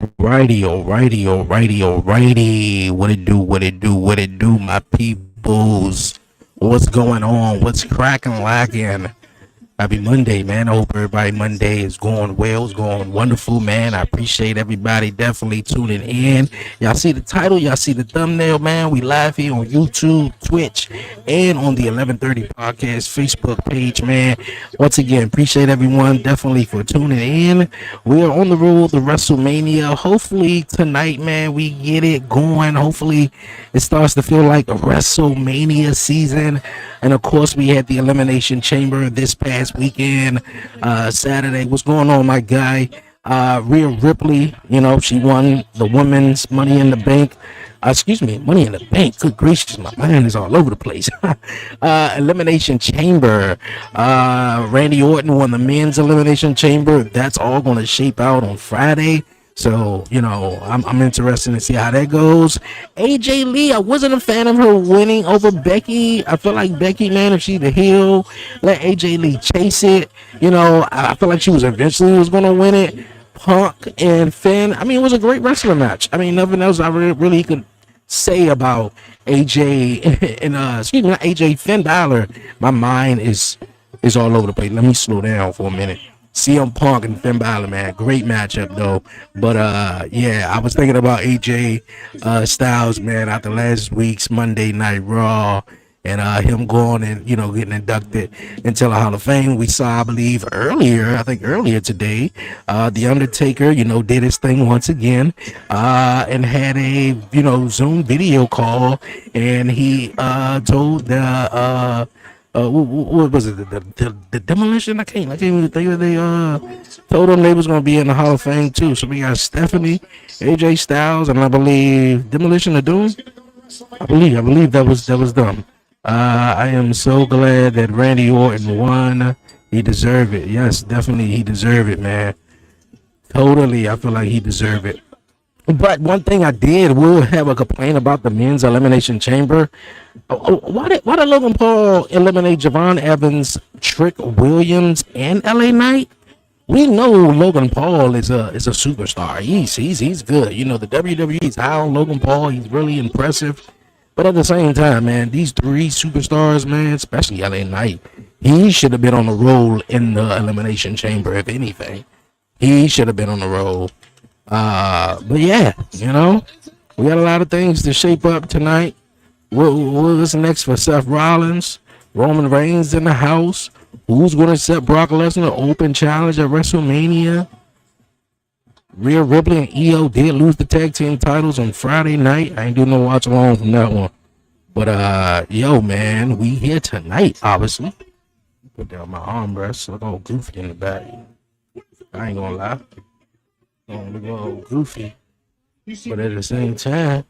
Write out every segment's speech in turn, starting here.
Alrighty. What it do, my peoples? What's going on? What's cracking, lacking? Happy Monday, man. I hope everybody Monday is going well, it's going wonderful, man. I appreciate everybody definitely tuning in. Y'all see the title, y'all see the thumbnail, man. We live here on YouTube, Twitch, and on the 1130 podcast Facebook page, man. Once again, appreciate everyone definitely for tuning in. We are on the road to WrestleMania. Hopefully tonight, man, we get it going. Hopefully it starts to feel like a WrestleMania season. And of course, we had the Elimination Chamber this past weekend, Saturday. What's going on, my guy? Rhea Ripley, she won the women's Money in the Bank. Money in the Bank. Good gracious, my mind is all over the place. Elimination Chamber. Randy Orton won the men's Elimination Chamber. That's all going to shape out on Friday. So, I'm interested to see how that goes. AJ Lee, I wasn't a fan of her winning over Becky. I feel like Becky, man, if she's the heel, let AJ Lee chase it. I feel like she was eventually going to win it. Punk and Finn. I mean, it was a great wrestling match. I mean, nothing else I really could say about AJ and not AJ, Finn Balor. My mind is all over the place. Let me slow down for a minute. CM Punk and Finn Balor, man, great matchup though. But yeah, I was thinking about AJ Styles, man, after last week's Monday Night Raw, and him going and getting inducted into the Hall of Fame. We saw, I believe, earlier today, the Undertaker, did his thing once again, and had a Zoom video call, and he told the what was it? The Demolition? I can't even think of. They told them they was gonna be in the Hall of Fame too. So we got Stephanie, AJ Styles, and I believe Demolition of Doom. I believe that was them. I am so glad that Randy Orton won. He deserved it. Yes, definitely he deserved it, man. Totally, I feel like he deserved it. But one thing I will have a complaint about the men's Elimination Chamber. Why did Logan Paul eliminate Javon Evans, Trick Williams, and LA Knight? We know Logan Paul is a superstar. He's good. The WWE is high on Logan Paul. He's really impressive. But at the same time, man, these three superstars, man, especially LA Knight, he should have been on the roll in the Elimination Chamber, if anything. He should have been on the roll. But yeah, we got a lot of things to shape up tonight. What's next for Seth Rollins? Roman Reigns in the house. Who's going to set Brock Lesnar open challenge at WrestleMania? Rhea Ripley and EO did lose the tag team titles on Friday night. I ain't doing no watch along from that one. But yo, man, we here tonight, obviously. Put down my armrest. Look all goofy in the back. I ain't gonna lie. Look all goofy. But at the same time,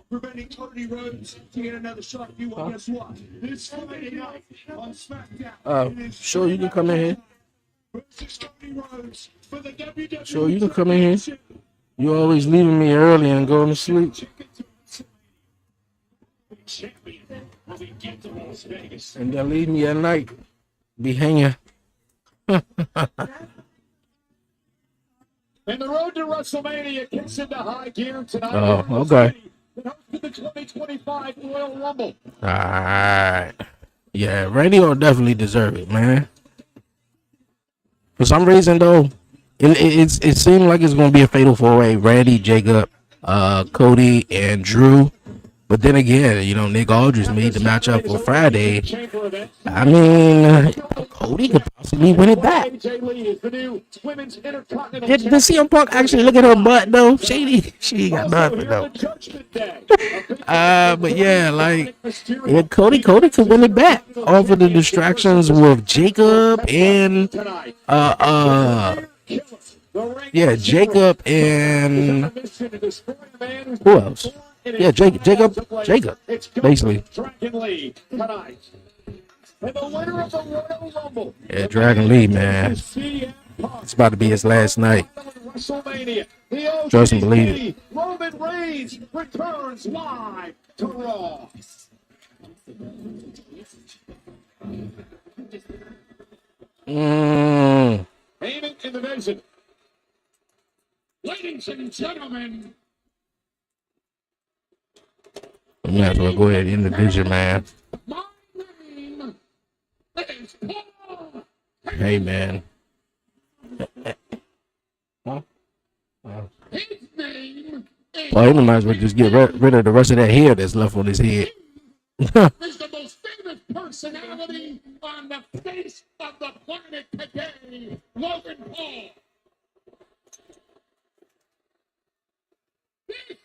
preventing Cody Rhodes to get another shot. You want guess what? This Friday night on SmackDown. Sure, you can come in here. Sure, you can come in here. You always leaving me early and going to sleep. And then leave me at night. Be hanging. And the road to WrestleMania kicks into high gear tonight. Oh, okay. The 2025 Royal Rumble. All right. Yeah, Randy will definitely deserve it, man. For some reason, though, it seemed like it's going to be a fatal four-way. Randy, Jacob, Cody, and Drew. But then again, Nick Aldridge made the matchup for Friday. I mean, Cody could possibly win it back. Did CM Punk actually look at her butt, though? She got nothing, though. But yeah, Cody could win it back off of the distractions with Jacob and Jacob and who else? Yeah, Jacob, basically. Yeah, Dragon Lee, man. It's about to be his last night. Trust and believe it. Roman Reigns returns live to Raw. Aiming in the division. Ladies and gentlemen, We might as well go ahead and end the vision, man. my name is Paul. Hey, man. Huh? His name is Well, he might as well just get rid of the rest of that hair that's left on his head. is the most famous personality on the face of the planet today, Logan Paul. This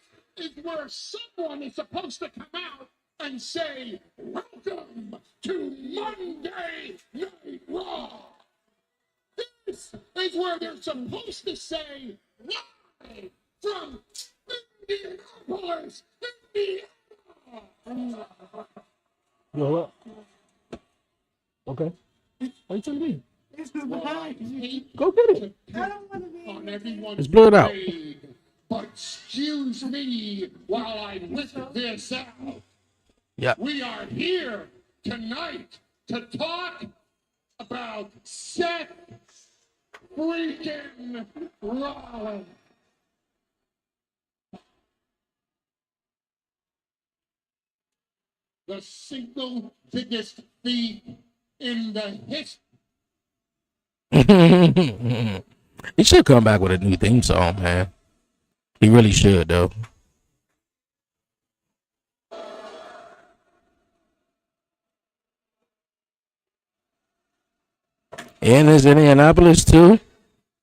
is where someone is supposed to come out and say, "Welcome to Monday Night Raw." This is where they're supposed to say, "Live from Indianapolis, Indiana." Yo, what? Okay. What you telling me? Go get it. On everyone's Let's blow it out. parade. But excuse me while I whip this out. Yeah. We are here tonight to talk about Seth freaking Rollins. The single biggest thief in the history. He should come back with a new theme song, man. He really should, though. And it's Indianapolis, too.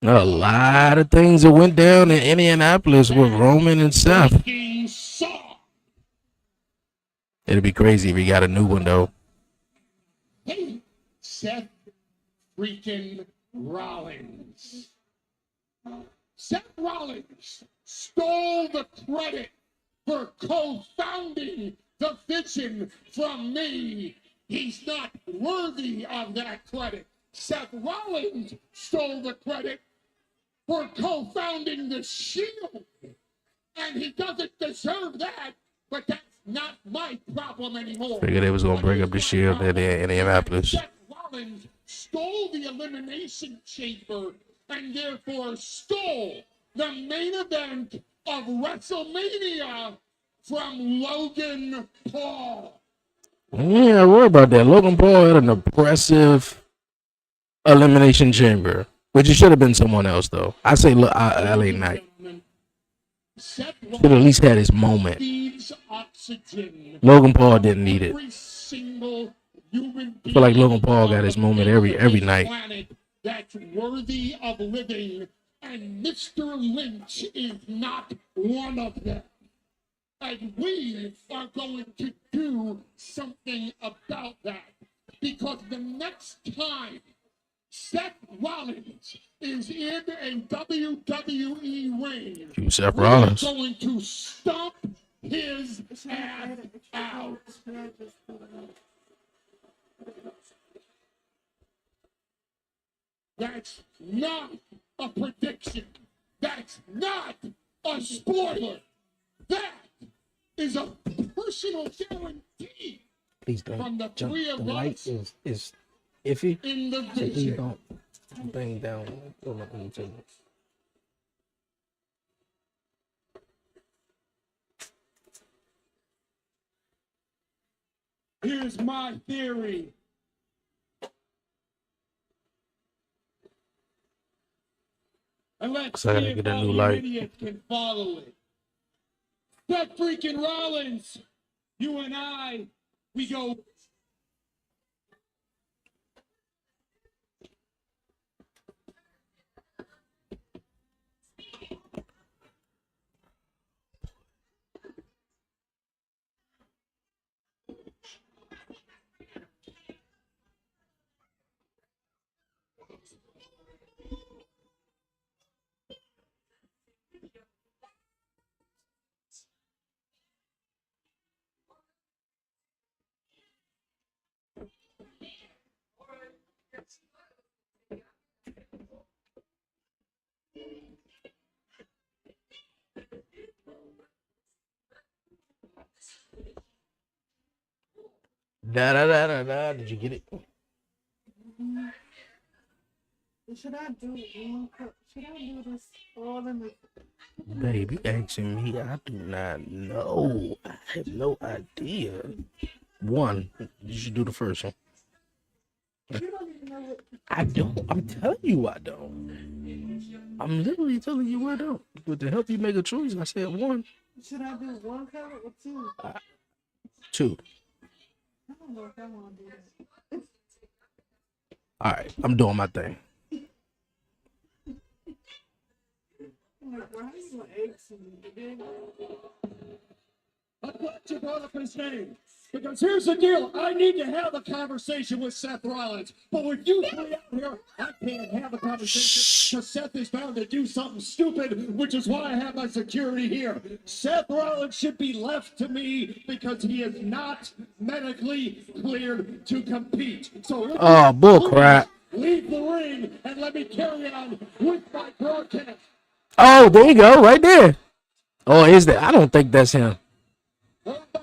A lot of things that went down in Indianapolis with Roman and Seth. Freaking saw. It'd be crazy if we got a new one, though. Hey, Seth freaking Rollins. Seth Rollins stole the credit for co-founding the vision from me. He's not worthy of that credit. Seth Rollins stole the credit for co-founding the Shield. And he doesn't deserve that, but that's not my problem anymore. Figured they was going to bring up the Shield in Indianapolis. Seth Rollins stole the Elimination Chamber and therefore stole the main event of WrestleMania from Logan Paul. Yeah, worry about that. Logan Paul had an impressive Elimination Chamber, which it should have been someone else, though. I say LA Knight. Seth Should at least had his moment. needs oxygen. Logan Paul didn't need it. Every single human I feel like being Logan Paul got his on moment the every face of this night. planet that's worthy of living, and Mr. Lynch is not one of them. And we are going to do something about that, because the next time Seth Rollins is in a WWE ring, You, Seth we're Rollins. going to stomp his ass out. That's not a prediction. That's not a spoiler. That is a personal guarantee Please from the jump. three of us is iffy. in the So please vision. don't bang down on the table. Here's my theory. And let's So I see gotta if get a all new you light. idiots can follow it. Seth freaking Rollins, you and I, we go. Da da da da da. Did you get it? Should I do this all in the Babe, you asking me? I do not know. I have no idea. One, you should do the first one. I don't. I'm telling you, I don't. I'm literally telling you I don't. But to help you make a choice, I said one. Should I do one color or two? Two. I don't know if I want to do that. All right, I'm doing my thing. I'm like, well, how you gonna ask me? I'm glad you brought up his name. Because here's the deal. I need to have a conversation with Seth Rollins. But with you three out here, I can't have a conversation because Seth is bound to do something stupid, which is why I have my security here. Seth Rollins should be left to me because he is not medically cleared to compete. So Oh, bullcrap. Leave the ring and let me carry on with my broadcast. Oh, there you go, right there. Oh, is that? I don't think that's him.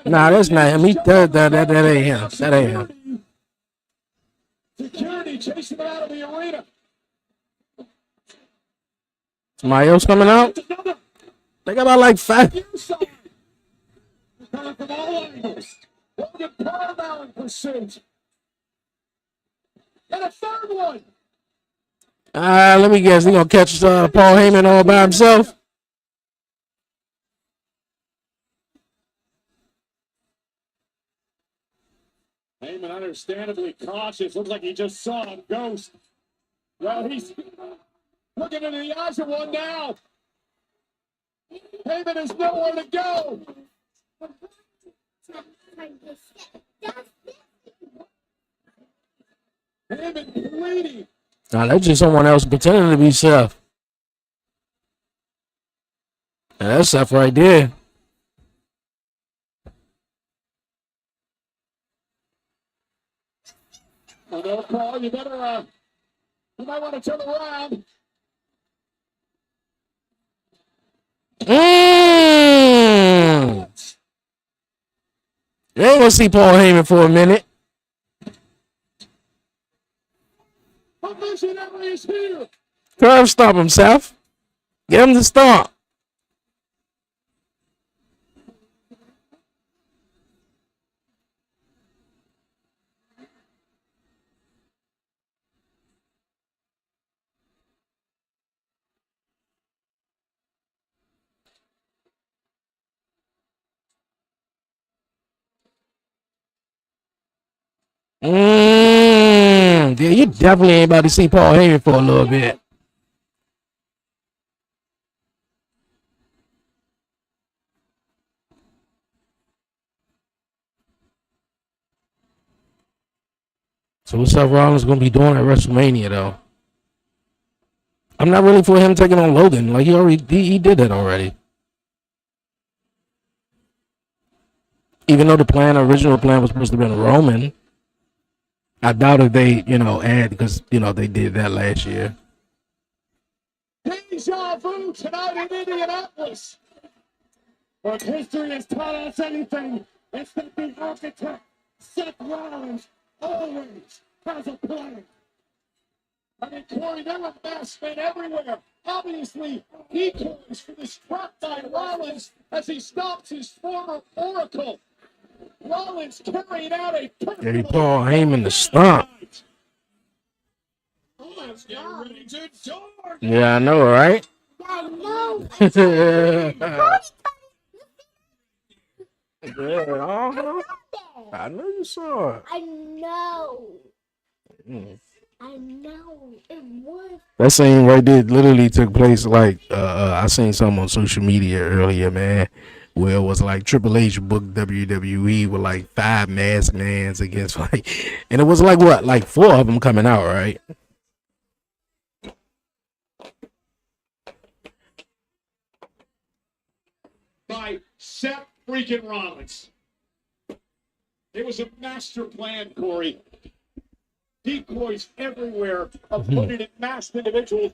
Nah, that's not him. That ain't him. That ain't him. Security chasing him out of the arena. Somebody else coming out? They got about like 5. Coming from all angles. Logan Paul now in pursuit. And a third one. Let me guess. He gonna catch Paul Heyman all by himself? Heyman understandably cautious. Looks like he just saw a ghost. Well, he's looking into the eyes of one now. Heyman has nowhere to go. Heyman bleeding. Nah, that's just someone else pretending to be Seth. And that's Seth right there. Oh, no, Paul, you better, you might want to turn around. You ain't gonna see Paul Heyman for a minute. A visionary is here. Curve stomp him, Seth. Get him to stomp. Yeah, you definitely ain't about to see Paul Heyman for a little bit. So what's Seth Rollins gonna be doing at WrestleMania though? I'm not really for him taking on Logan. Like he did that already. Even though the original plan was supposed to be Roman. I doubt if they, add because they did that last year. Deja vu tonight in Indianapolis. But history has taught us anything. It's that the architect, Seth Rollins, always has a plan. I mean, Corey, there were masks made everywhere. Obviously, decoys for this trap by Rollins as he stops his former oracle. Rollins carrying out a Hey, Paul Heyman the stomp. Yeah, I know, right? I know. Yeah, I know you saw it. I know. I know. It was. That scene right there literally took place like I seen something on social media earlier, man, where it was like Triple H booked WWE with like 5 masked mans against and it was like what, like 4 of them coming out, right? By Seth freaking Rollins. It was a master plan, Corey. Decoys everywhere of putting it masked individuals.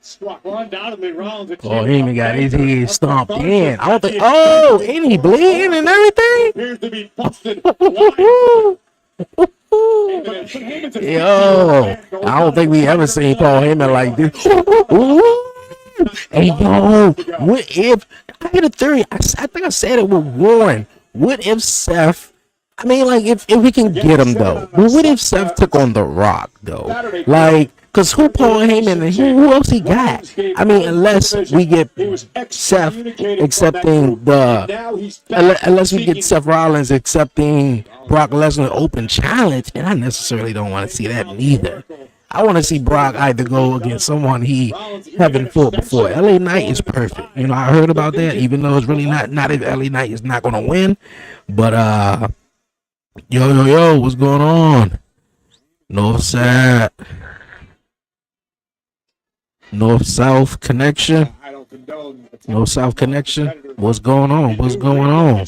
Struck. Well, undoubtedly, Rollins. Oh, he even got his head stomped in. I don't think. Oh, ain't he bleeding and everything? Appears to be busted. Yo, I don't think we ever seen Paul Heyman like this. Hey yo, what if I had a theory? I think I said it with Warren. What if Seth? I mean, like if we can get him though, but what if Seth took on The Rock though? Like, cause who Paul Heyman and who else he got? I mean, unless we get Seth accepting unless we get Seth Rollins accepting Brock Lesnar open challenge, and I necessarily don't want to see that neither. I want to see Brock either go against someone he haven't fought before. LA Knight is perfect. You know, I heard about that, even though it's really not if LA Knight is not gonna win. But yo, what's going on? North side, North South connection. North South connection. What's going on? What's going on?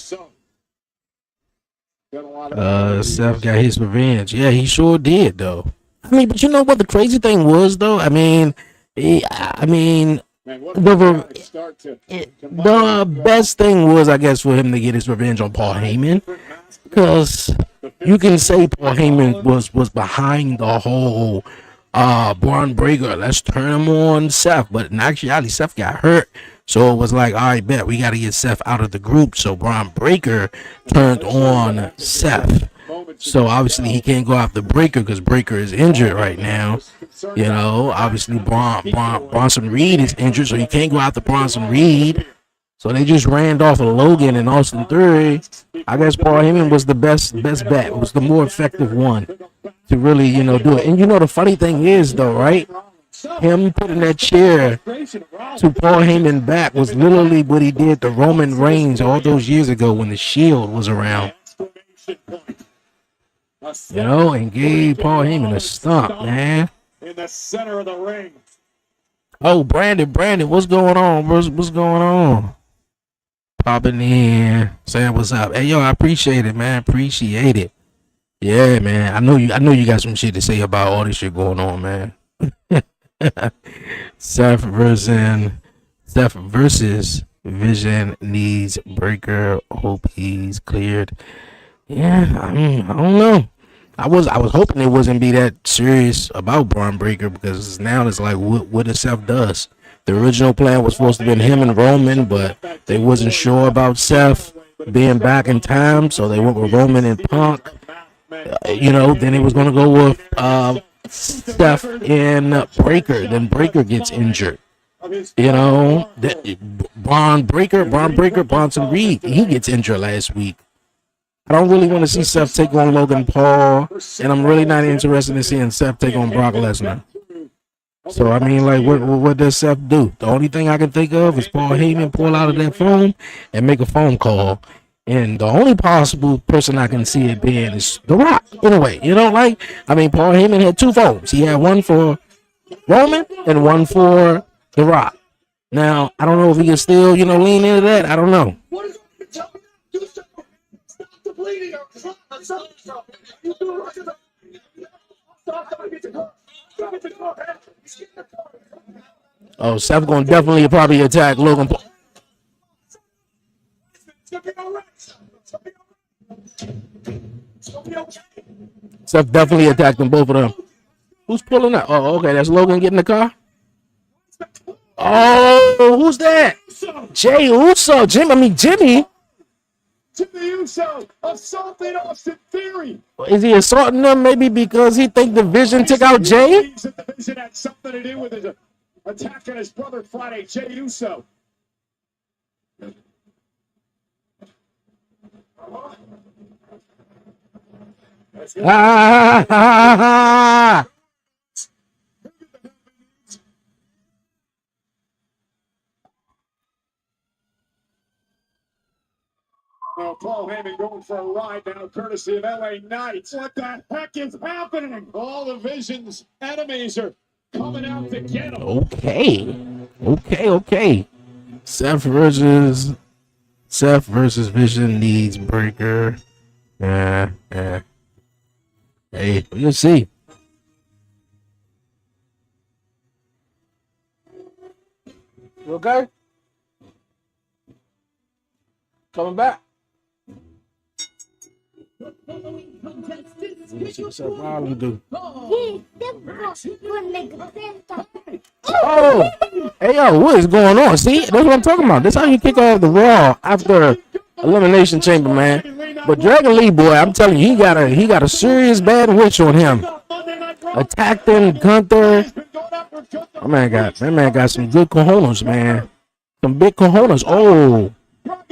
Seth got his revenge. Yeah, he sure did though. I mean, but you know what the crazy thing was though? I mean, the best thing was, I guess, for him to get his revenge on Paul Heyman, because you can say Paul Heyman was behind the whole Braun Breaker, let's turn him on Seth, but in actuality Seth got hurt, so it was like, all right, bet we got to get Seth out of the group. So Braun Breaker turned on Seth. So obviously he can't go after Breaker because Breaker is injured right now. You know, obviously Bronson Reed is injured, so he can't go after Bronson Reed. So they just ran off of Logan and Austin Theory. I guess Paul Heyman was the best bet. It was the more effective one to really, you know, do it. And you know the funny thing is though, right? Him putting that chair to Paul Heyman back was literally what he did to Roman Reigns all those years ago when the Shield was around. You know, and gave Paul Heyman a stomp, man. In the center of the ring. Oh, Brandon, what's going on? What's going on? Popping in, saying what's up. Hey, yo, I appreciate it, man. Appreciate it. Yeah, man. I know you got some shit to say about all this shit going on, man. Seth versus Vision needs Breaker. Hope he's cleared. Yeah, I don't know. I was hoping it wasn't be that serious about Braun Breaker, because now it's like what if Seth does. The original plan was supposed to be him and Roman, but they wasn't sure about Seth being back in time, so they went with Roman and Punk. You know, then it was gonna go with Seth and Breaker. Then Breaker gets injured. You know, Braun Breaker, Bronson Reed, he gets injured last week. I don't really want to see Seth take on Logan Paul, and I'm really not interested in seeing Seth take on Brock Lesnar. So, I mean, like, what does Seth do? The only thing I can think of is Paul Heyman pull out of that phone and make a phone call. And the only possible person I can see it being is The Rock, in a way. You know, like, I mean, Paul Heyman had two phones. He had one for Roman and one for The Rock. Now, I don't know if he can still, you know, lean into that. I don't know. Oh, Seth gonna definitely probably attack Logan Paul. Seth definitely attacking both of them. Who's pulling up? Oh, okay, that's Logan getting the car. Oh, who's that? Jay Uso. Jimmy. Jimmy Uso assaulted Austin Theory. Is he assaulting them maybe because he think the Vision took out Jay? The Vision had something to do with his attack on his brother Friday, Jay Uso. Paul Heyman going for a ride now, courtesy of LA Knight. What the heck is happening? All the Vision's enemies are coming out to get him. Okay. Seth versus Vision needs Breaker. Hey, we'll see. You okay? Coming back? Let's see what Seth Rollins do. Oh! Hey yo, what is going on? See, that's what I'm talking about. That's how you kick off the Raw after Elimination Chamber, man. But Dragon Lee, boy, I'm telling you, he got a serious bad witch on him. Attacked him, Gunther. That man got some good cojones, man. Some big cojones. Oh,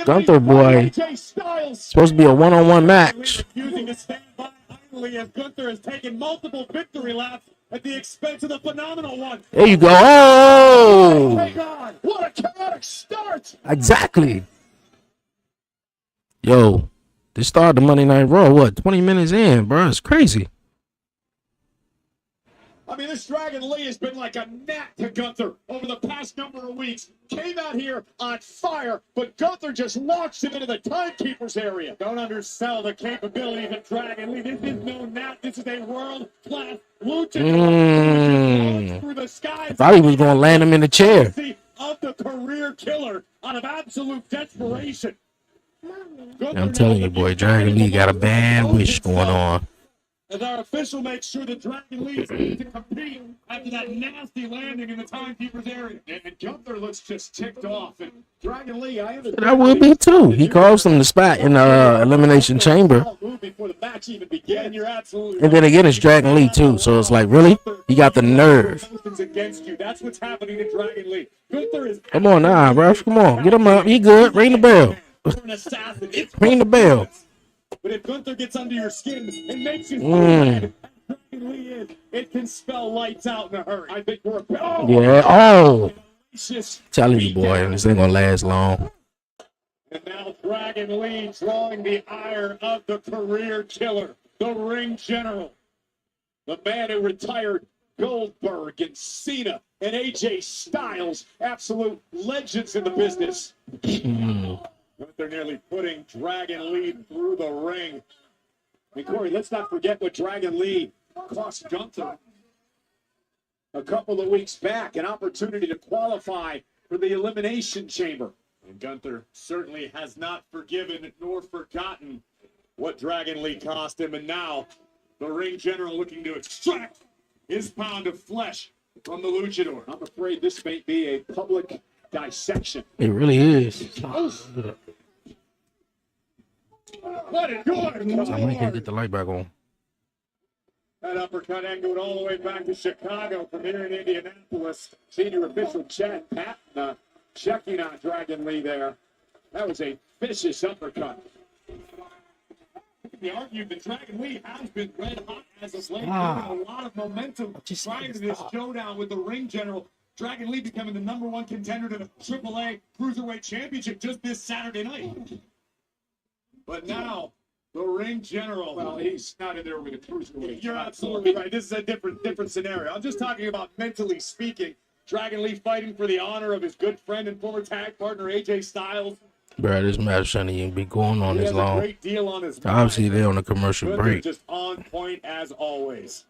Gunther, boy. Supposed to be a one-on-one match. As Gunther has taken multiple victory laps at the expense of the phenomenal one. There you go. Oh! What a chaotic start! Exactly. Yo, this started the Monday Night Raw, what, 20 minutes in, bro? It's crazy. I mean, this Dragon Lee has been like a gnat to Gunther over the past number of weeks. Came out here on fire, but Gunther just launched him into the timekeeper's area. Don't undersell the capabilities of Dragon Lee. This is no gnat. This is a world-class luchador. Through the skies. I thought he was going to land him in the chair. Of the career killer out of absolute desperation. I'm telling you, boy, Dragon Lee got a bad wish going on. As our official makes sure that Dragon Lee is able to compete after that nasty landing in the timekeeper's area. And Gunther looks just ticked off. And Dragon Lee, I understand. That would be too. He calls him the spot in the Elimination Chamber. Before the match even began, you're absolutely and then again, it's Dragon Lee too. So it's like, really? He got the nerve. Against you. That's what's happening to Dragon Lee. Gunther is Come on now, bro. Come on. Get him up. He good. Ring the bell. Ring the bell. But if Gunther gets under your skin and makes you feel Dragon Lee is, it can spell lights out in a hurry. I think we're yeah. Oh. Telling you, boy, this ain't gonna last long. And now Dragon Lee drawing the ire of the career killer, the ring general, the man who retired Goldberg and Cena and AJ Styles, absolute legends in the business. They're nearly putting Dragon Lee through the ring. And Corey, let's not forget what Dragon Lee cost Gunther a couple of weeks back, an opportunity to qualify for the Elimination Chamber. And Gunther certainly has not forgiven nor forgotten what Dragon Lee cost him. And now the ring general looking to extract his pound of flesh from the luchador. I'm afraid this may be a public dissection. It really is. What a good! I might get the light back on. That uppercut angled all the way back to Chicago from here in Indianapolis. Senior official Chad Patton checking on Dragon Lee there. That was a vicious uppercut. The argument that Dragon Lee has been red hot as of late, a lot of momentum prior to this showdown with the ring general. Dragon Lee becoming the #1 contender to the AAA Cruiserweight Championship just this Saturday night. But now, the ring general, well, he's not in there with a Cruiserweight. You're absolutely right. This is a different scenario. I'm just talking about mentally speaking. Dragon Lee fighting for the honor of his good friend and former tag partner, AJ Styles. Bro, this match shouldn't even be going on this long. Great deal on his obviously, they're on a commercial break. Just on point as always.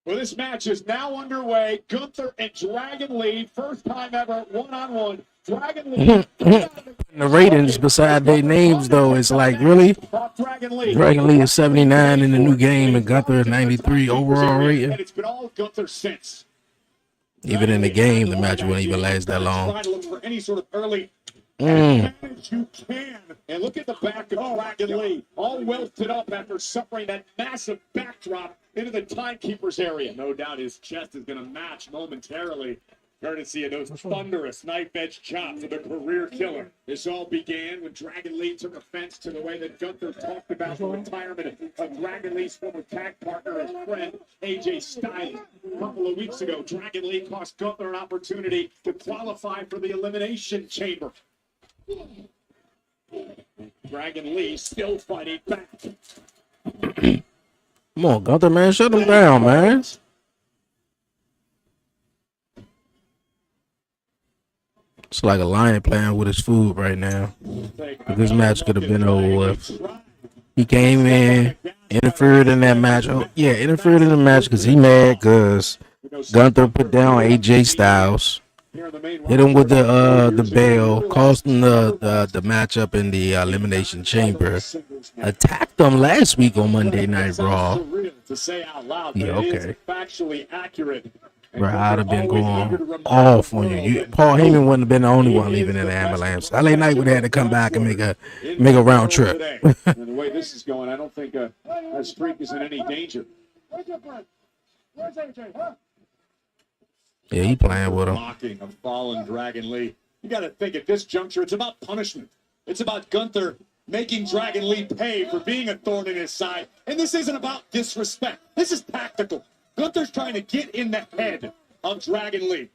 Well, this match is now underway. Gunther and Dragon Lee, first time ever one-on-one. Dragon Lee. The ratings beside their names, though, it's like, really? Dragon Lee is 79 in the new game, and Gunther is 93 overall rating. And it's been all Gunther since. Even in the game, the match wouldn't even last that long. Trying to look for any sort of early advantage you can. And look at the back of Dragon Lee, all welted up after suffering that massive backdrop into the timekeeper's area. No doubt his chest is going to match momentarily, courtesy of those thunderous knife-edge chops of the career killer. This all began when Dragon Lee took offense to the way that Gunther talked about the retirement of Dragon Lee's former tag partner and friend, AJ Styles. A couple of weeks ago, Dragon Lee cost Gunther an opportunity to qualify for the Elimination Chamber. Dragon Lee still fighting back. Come on, Gunther, man. Shut him down, man. It's like a lion playing with his food right now. This match could have been over with. He came in interfered in that match. Oh, yeah, interfered in the match because he mad because Gunther put down AJ Styles, hit him with the bell, cost him the matchup in the elimination chamber. Attacked them last week on Monday Night Raw. Yeah, okay. Bro, I'd have been going off on you. Paul Heyman wouldn't have been the only one leaving in the ambulance. LA Knight would have had to come back and make a round trip. And the way this is going, I don't think that streak is in any danger. Yeah, he playing with him. Mocking of fallen Dragon Lee. You got to think at this juncture, it's about punishment. It's about Gunther making Dragon Lee pay for being a thorn in his side. And this isn't about disrespect. This is tactical. Gunther's trying to get in the head of Dragon Lee.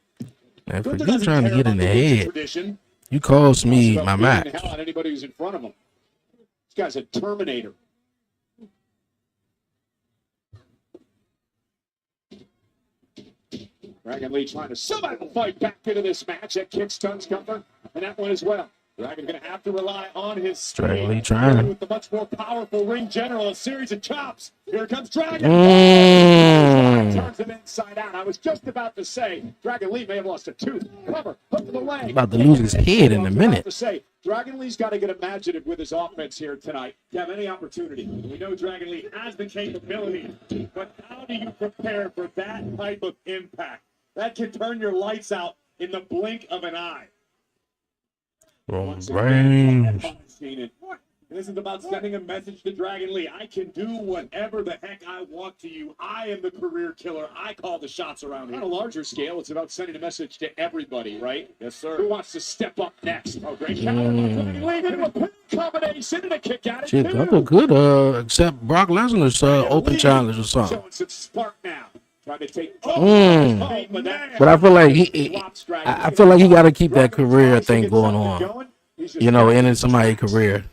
Man, for you trying to get in the head, you cost me my match. Hell on anybody who's in front of him. This guy's a Terminator. Dragon Lee trying to somehow fight back into this match. That kick stuns Gunther, and that one as well. Dragon's going to have to rely on his Dragon Lee trying with the much more powerful ring general. A series of chops. Here comes Dragon. Turns him inside out. I was just about to say Dragon Lee may have lost a tooth. Cover, hook to the leg. He's about to lose his head in a minute. To say Dragon Lee's got to get imaginative with his offense here tonight. You have any opportunity. We know Dragon Lee has the capability, but how do you prepare for that type of impact? That can turn your lights out in the blink of an eye. Range. This is about sending a message to Dragon Lee. I can do whatever the heck I want to you. I am the career killer. I call the shots around here. On a larger scale, it's about sending a message to everybody, right? Yes, sir. Who wants to step up next? Oh, great Dragon Lee into a combination and a kick out. Shit, Gunther good, except Brock Lesnar's open challenge or something. Showing some spark now. Trying to take But I feel like I feel like he got to keep that career thing going on. You know, ending somebody's career.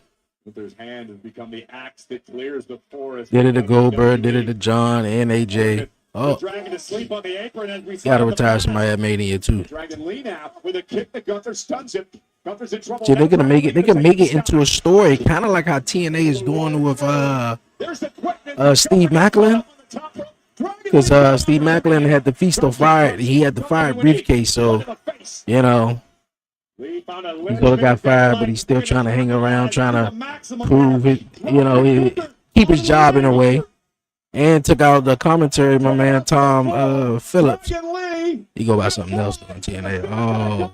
Gunther's hand has become the axe that clears the forest. Did it to Goldberg, did it to John and AJ. Oh, gotta retire somebody at Mania too. Dragon Lee now with a kick that Gunther stuns him. Gunther's in trouble. See, they're gonna make it. They can make it into a story, kind of like how TNA is doing with Steve Macklin. Because Steve Macklin had the Feast of Fire. He had the fire briefcase, so, you know, he could have got fired, but he's still trying to hang around, trying to prove it, you know, keep his job in a way. And took out the commentary, my man Tom Phillips. He go by something else on TNA. Oh.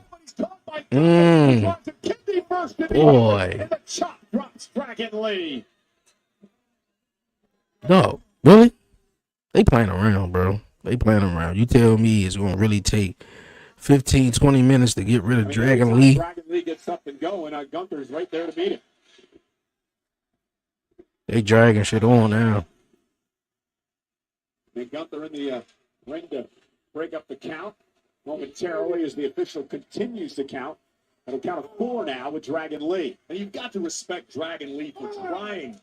Boy. No, really? They playing around, bro. They playing around. You tell me it's going to really take 15, 20 minutes to get rid of Dragon Lee. Dragon Lee gets up and going. Gunther's right there to beat him. They dragging shit on now. And Gunther in the ring to break up the count momentarily as the official continues to count. At a count of 4 now with Dragon Lee. And you've got to respect Dragon Lee for trying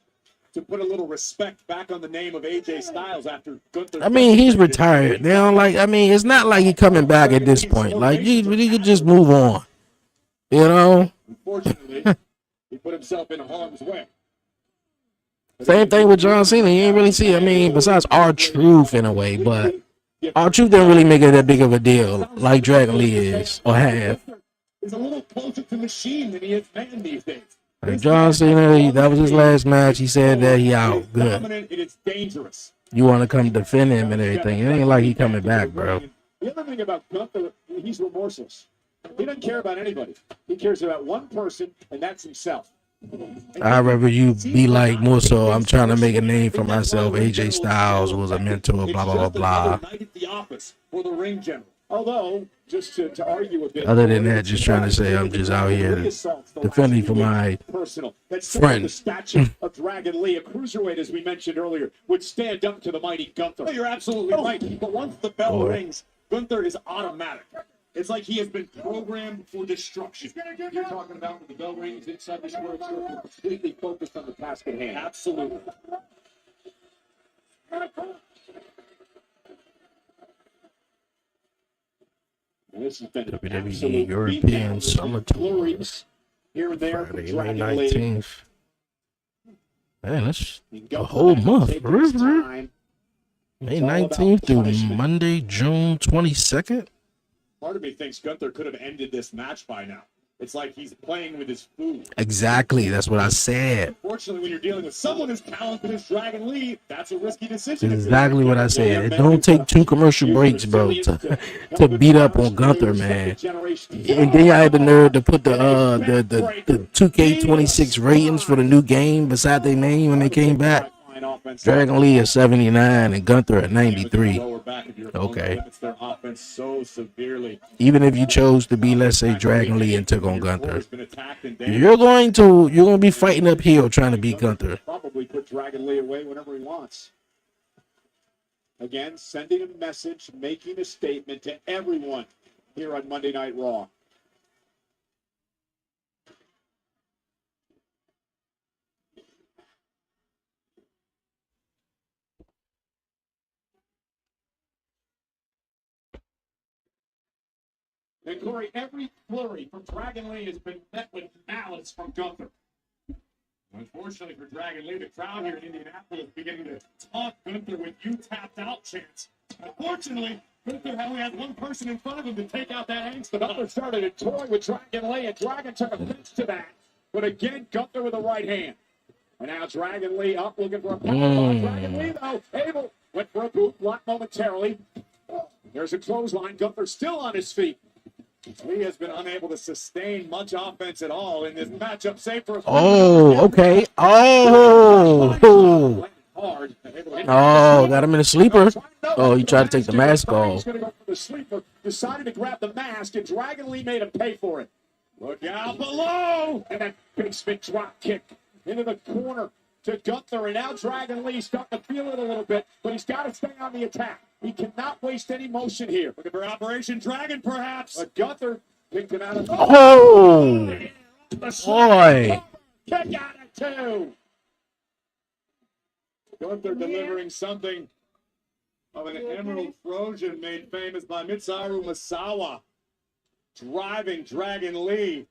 to put a little respect back on the name of AJ Styles after Gunther. I mean, he's retired. They don't like. I mean, it's not like he's coming back at this point. Like, you could just move on. You know. Unfortunately, he put himself in harm's way. Same thing with John Cena. You ain't really see. I mean, besides R-Truth in a way, but R-Truth didn't really make it that big of a deal like Dragon Lee is or have. He's a little closer to machine than he is man these days. Like John Cena, that was his last match. He said that he out. Good. It's dangerous. You want to come defend him and everything. It ain't like he coming back, bro. The other thing about Gunther, he's remorseless. He doesn't care about anybody. He cares about one person, and that's himself. I'd rather you be like more so I'm trying to make a name for myself. AJ Styles was a mentor, blah, blah, blah, blah. For the ring general. Although, just to argue a bit. Other than that, just trying to say I'm just out here defending for my friend. The stature of Dragon Lee, a cruiserweight, as we mentioned earlier, would stand up to the mighty Gunther. You're absolutely right. But once the bell rings, Gunther is automatic. It's like he has been programmed for destruction. You're talking about when the bell rings inside the square circle, completely focused on the task at hand. Absolutely. And this has been WWE European Summer Tours. Here and there, Friday, May Dragon Lee. 19th. Man, that's And a Gunther whole now month. taking his time. May It's all about 19th through punishment. Monday, June 22nd. Part of me thinks Gunther could have ended this match by now. It's like he's playing with his food. Exactly. That's what I said. Unfortunately, when you're dealing with someone as talented as Dragon Lee, that's a risky decision. That's exactly what I said. It don't take 2 commercial breaks, bro, to beat up on Gunther, man. And then I had the nerve to put the 2K26 ratings for the new game beside their name when they came back. Dragon Lee at 79 and Gunther at 93. Okay. Even if you chose to be, let's say, Dragon Lee and took on Gunther, you're gonna be fighting uphill trying to beat Gunther. Probably put Dragon Lee away whenever he wants. Again, sending a message, making a statement to everyone here on Monday Night Raw. And Corey, every flurry from Dragon Lee has been met with malice from Gunther. Unfortunately for Dragon Lee, the crowd here in Indianapolis beginning to taunt Gunther with "you tapped out" chants. Unfortunately, Gunther only had one person in front of him to take out that angst. Gunther started to toy with Dragon Lee, and Dragon took offense to that. But again, Gunther with the right hand. And now Dragon Lee up looking for a powerbomb. Dragon Lee, though, able, went for a boot block momentarily. There's a clothesline. Gunther still on his feet. Lee has been unable to sustain much offense at all in this matchup, save for Oh, okay. Oh, got him in a sleeper. Oh, he tried to take the mask off. He's going to go for the sleeper. Decided to grab the mask, and Dragon Lee made him pay for it. Look out below! And that basement drop kick into the corner to Gunther, and now Dragon Lee starting to feel it a little bit, but he's got to stay on the attack. He cannot waste any motion here. Looking for Operation Dragon, perhaps. But Gunther picked him out of. Oh, boy. Kick out of 2. Gunther delivering something of an Emerald Trojan made famous by Mitsuharu Misawa. Driving Dragon Lee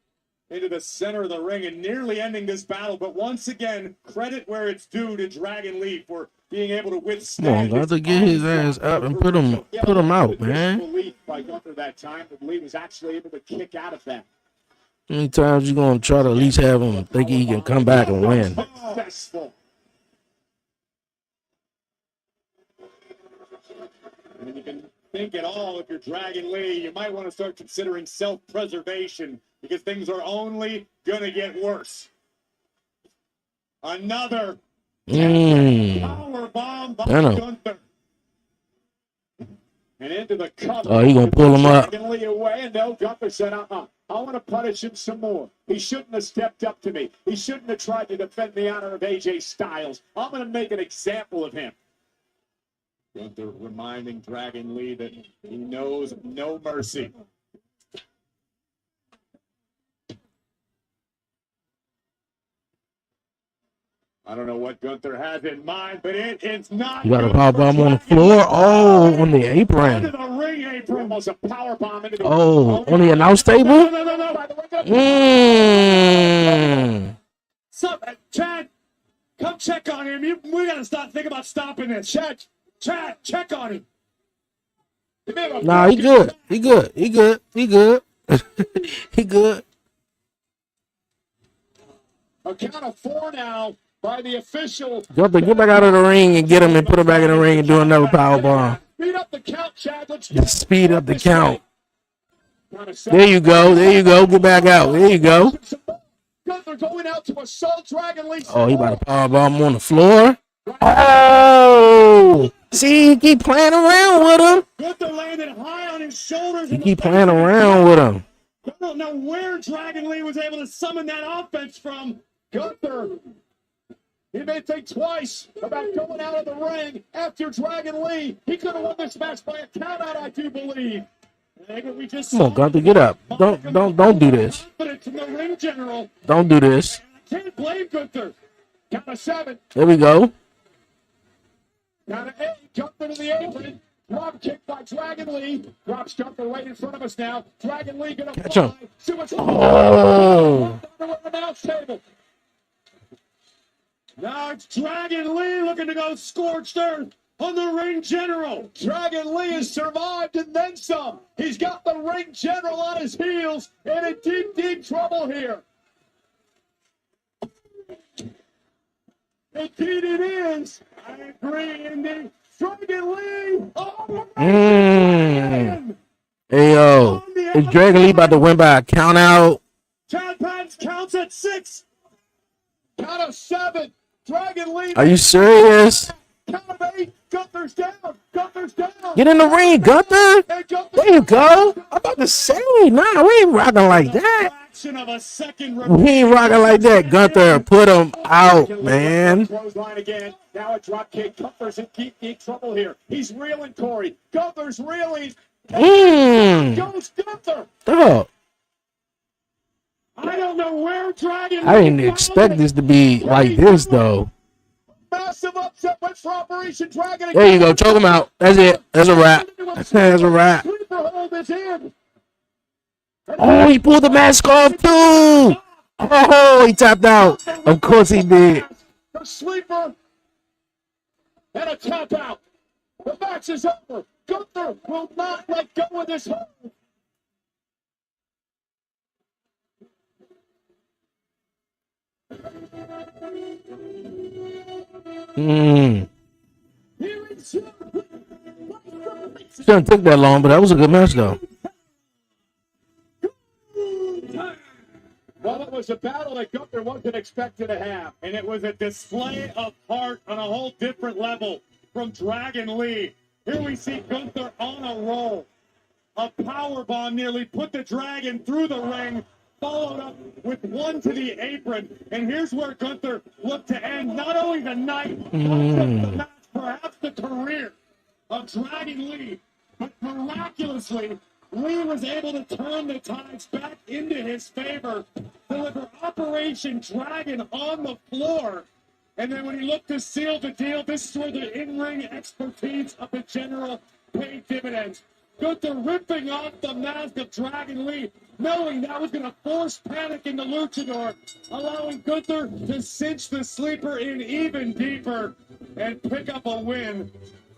into the center of the ring and nearly ending this battle. But once again, credit where it's due to Dragon Lee for being able to withstand. Come on, Gunther, get his ass up and put him out, man. Belief by Gunther that time that Lee was actually able to kick out of that. How many times you gonna try to at least have him think he can come back and win? Successful. And you can think at all if you're Dragon Lee, you might want to start considering self-preservation because things are only gonna get worse. Another power bomb by Gunther. And into the cover. Oh, he gonna pull him up. Dragon Lee away, and no, Gunther said, I want to punish him some more. He shouldn't have stepped up to me. He shouldn't have tried to defend the honor of AJ Styles. I'm going to make an example of him. Gunther reminding Dragon Lee that he knows no mercy. I don't know what Gunther has in mind, but it is not. You got a power bomb on the floor. Oh, on the apron. Into the ring apron was a power bomb into the on the announce table. No. Chad, come check on him. We gotta think about stopping this. Chad, check on him. Nah, he good. He good. He good. A count of 4 now by the official. Gunther, get back out of the ring and get him and put him back in the ring and do another power bomb. Speed up the count, Chad. Just speed up the count. There you go. Get back out. There you go. Gunther going out to assault Dragon Lee. Oh, he about to power bomb on the floor. Oh, see, he keep playing around with him. Gunther landed high on his shoulders. He keep playing around with him. I don't know where Dragon Lee was able to summon that offense from. Gunther, he may think twice about going out of the ring after Dragon Lee. He could have won this match by a countout, I do believe. Come on, Gunther, get up. Don't do this. Don't do this. Can't blame Gunther. Count of 7. There we go. Count of 8. Gunther to the apron. Drop kick by Dragon Lee. Drops Gunther right in front of us now. Dragon Lee gonna catch him. See what's oh. Now it's Dragon Lee looking to go scorched earth on the ring general. Dragon Lee has survived and then some. He's got the ring general on his heels and in deep, deep trouble here. Indeed it is. I agree, indeed. Dragon Lee. Oh, Hey yo, is Dragon Lee about to win by a count out? Chad Patton counts at 6. Count of 7. Dragon Lee. Are you serious? Count of 8. Gunther's down. Gunther's down. Get in the ring, Gunther. There you go. I'm about to say, nah, we ain't rocking like that. We ain't rocking like that. Gunther, put him out, man. Clothesline again. Now a drop kick. Gunther's in deep trouble here. He's reeling, Corey. Gunther's reeling. Goes Gunther. Dog. I don't know where Dragon. I didn't expect this to be like this, though. Massive upset went for Operation Dragon. There you go. Choke him out. That's it. That's a wrap. That's a wrap. Oh, he pulled the mask off, too. Oh, he tapped out. Of course he did. The sleeper. And a tap out. The match is over. Gunther will not let go of this hold. Shouldn't take that long, but that was a good match, though. Well, it was a battle that Gunther wasn't expected to have, and it was a display of heart on a whole different level from Dragon Lee. Here we see Gunther on a roll. A powerbomb nearly put the Dragon through the ring, followed up with one to the apron. And here's where Gunther looked to end not only the night, not just the match, perhaps the career of Dragon Lee. But miraculously, Lee was able to turn the tides back into his favor, deliver Operation Dragon on the floor. And then when he looked to seal the deal, this is where the in-ring expertise of the general paid dividends. Gunther ripping off the mask of Dragon Lee, knowing that was going to force panic in the luchador, allowing Gunther to cinch the sleeper in even deeper and pick up a win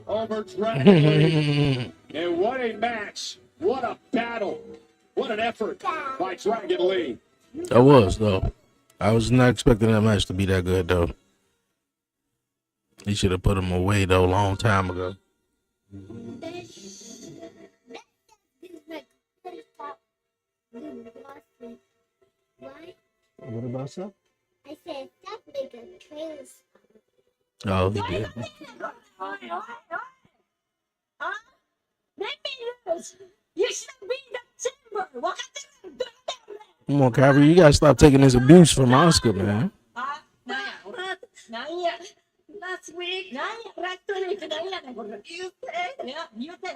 over Dragon Lee. And what a match. What a battle. What an effort by Dragon Lee. That was, though. I was not expecting that match to be that good, though. He should have put him away, though, a long time ago. What about that? I said, stop making trailers. Oh, he did. You should be in the chamber. Come on, Kyrie, you gotta stop taking this abuse from Oscar, man. Last week, you said,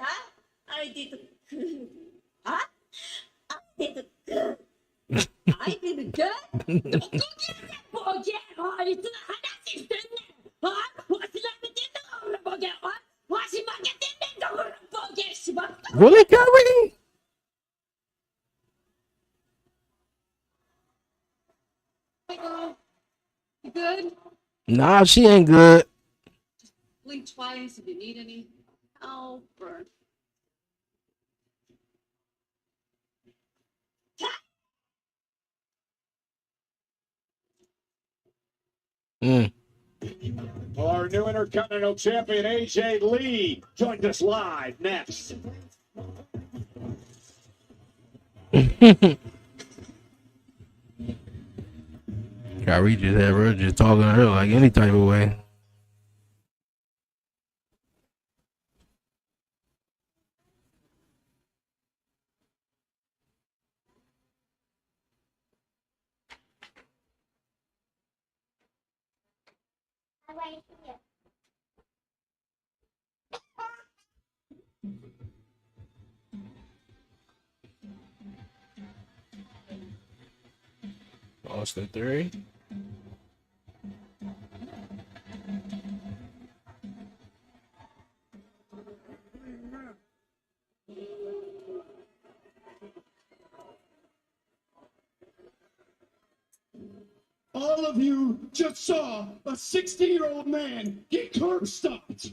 I did. I did good. Really, Kyrie? You good? Nah, she ain't good. Blink twice if you need any help or. Our new Intercontinental Champion, AJ Lee, joins us live next. Kyrie just had her just talking to her like any type of way. Right here. Austin Theory. all of you just saw a 60-year-old man get curb stopped.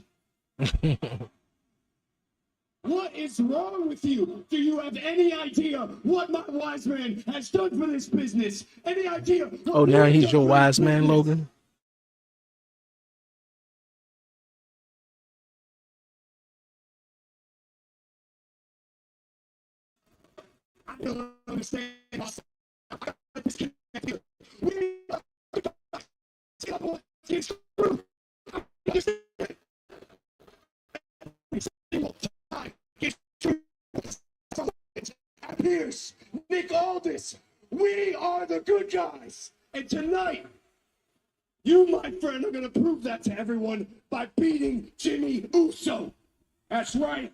What is wrong with you? Do you have any idea what my wise man has done for this business? Any idea? Oh, now he's your wise man, Logan? I don't understand. Pierce, Nick Aldis, we are the good guys. And tonight, you, my friend, are going to prove that to everyone by beating Jimmy Uso. That's right.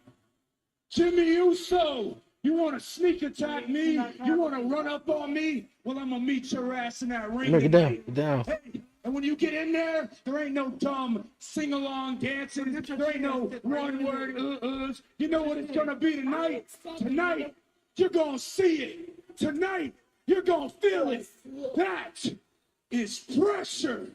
Jimmy Uso. You want to sneak attack me? You want to run up on me? Well, I'm going to meet your ass in that ring. Look, get down, get down. Hey, and when you get in there ain't no dumb sing-along dancing. There ain't no one-word uh-uhs. You know what it's going to be tonight? Tonight, you're going to see it. Tonight, you're going to feel it. That is pressure.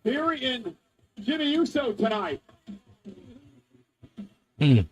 Theory and Jimmy Uso tonight. Mm.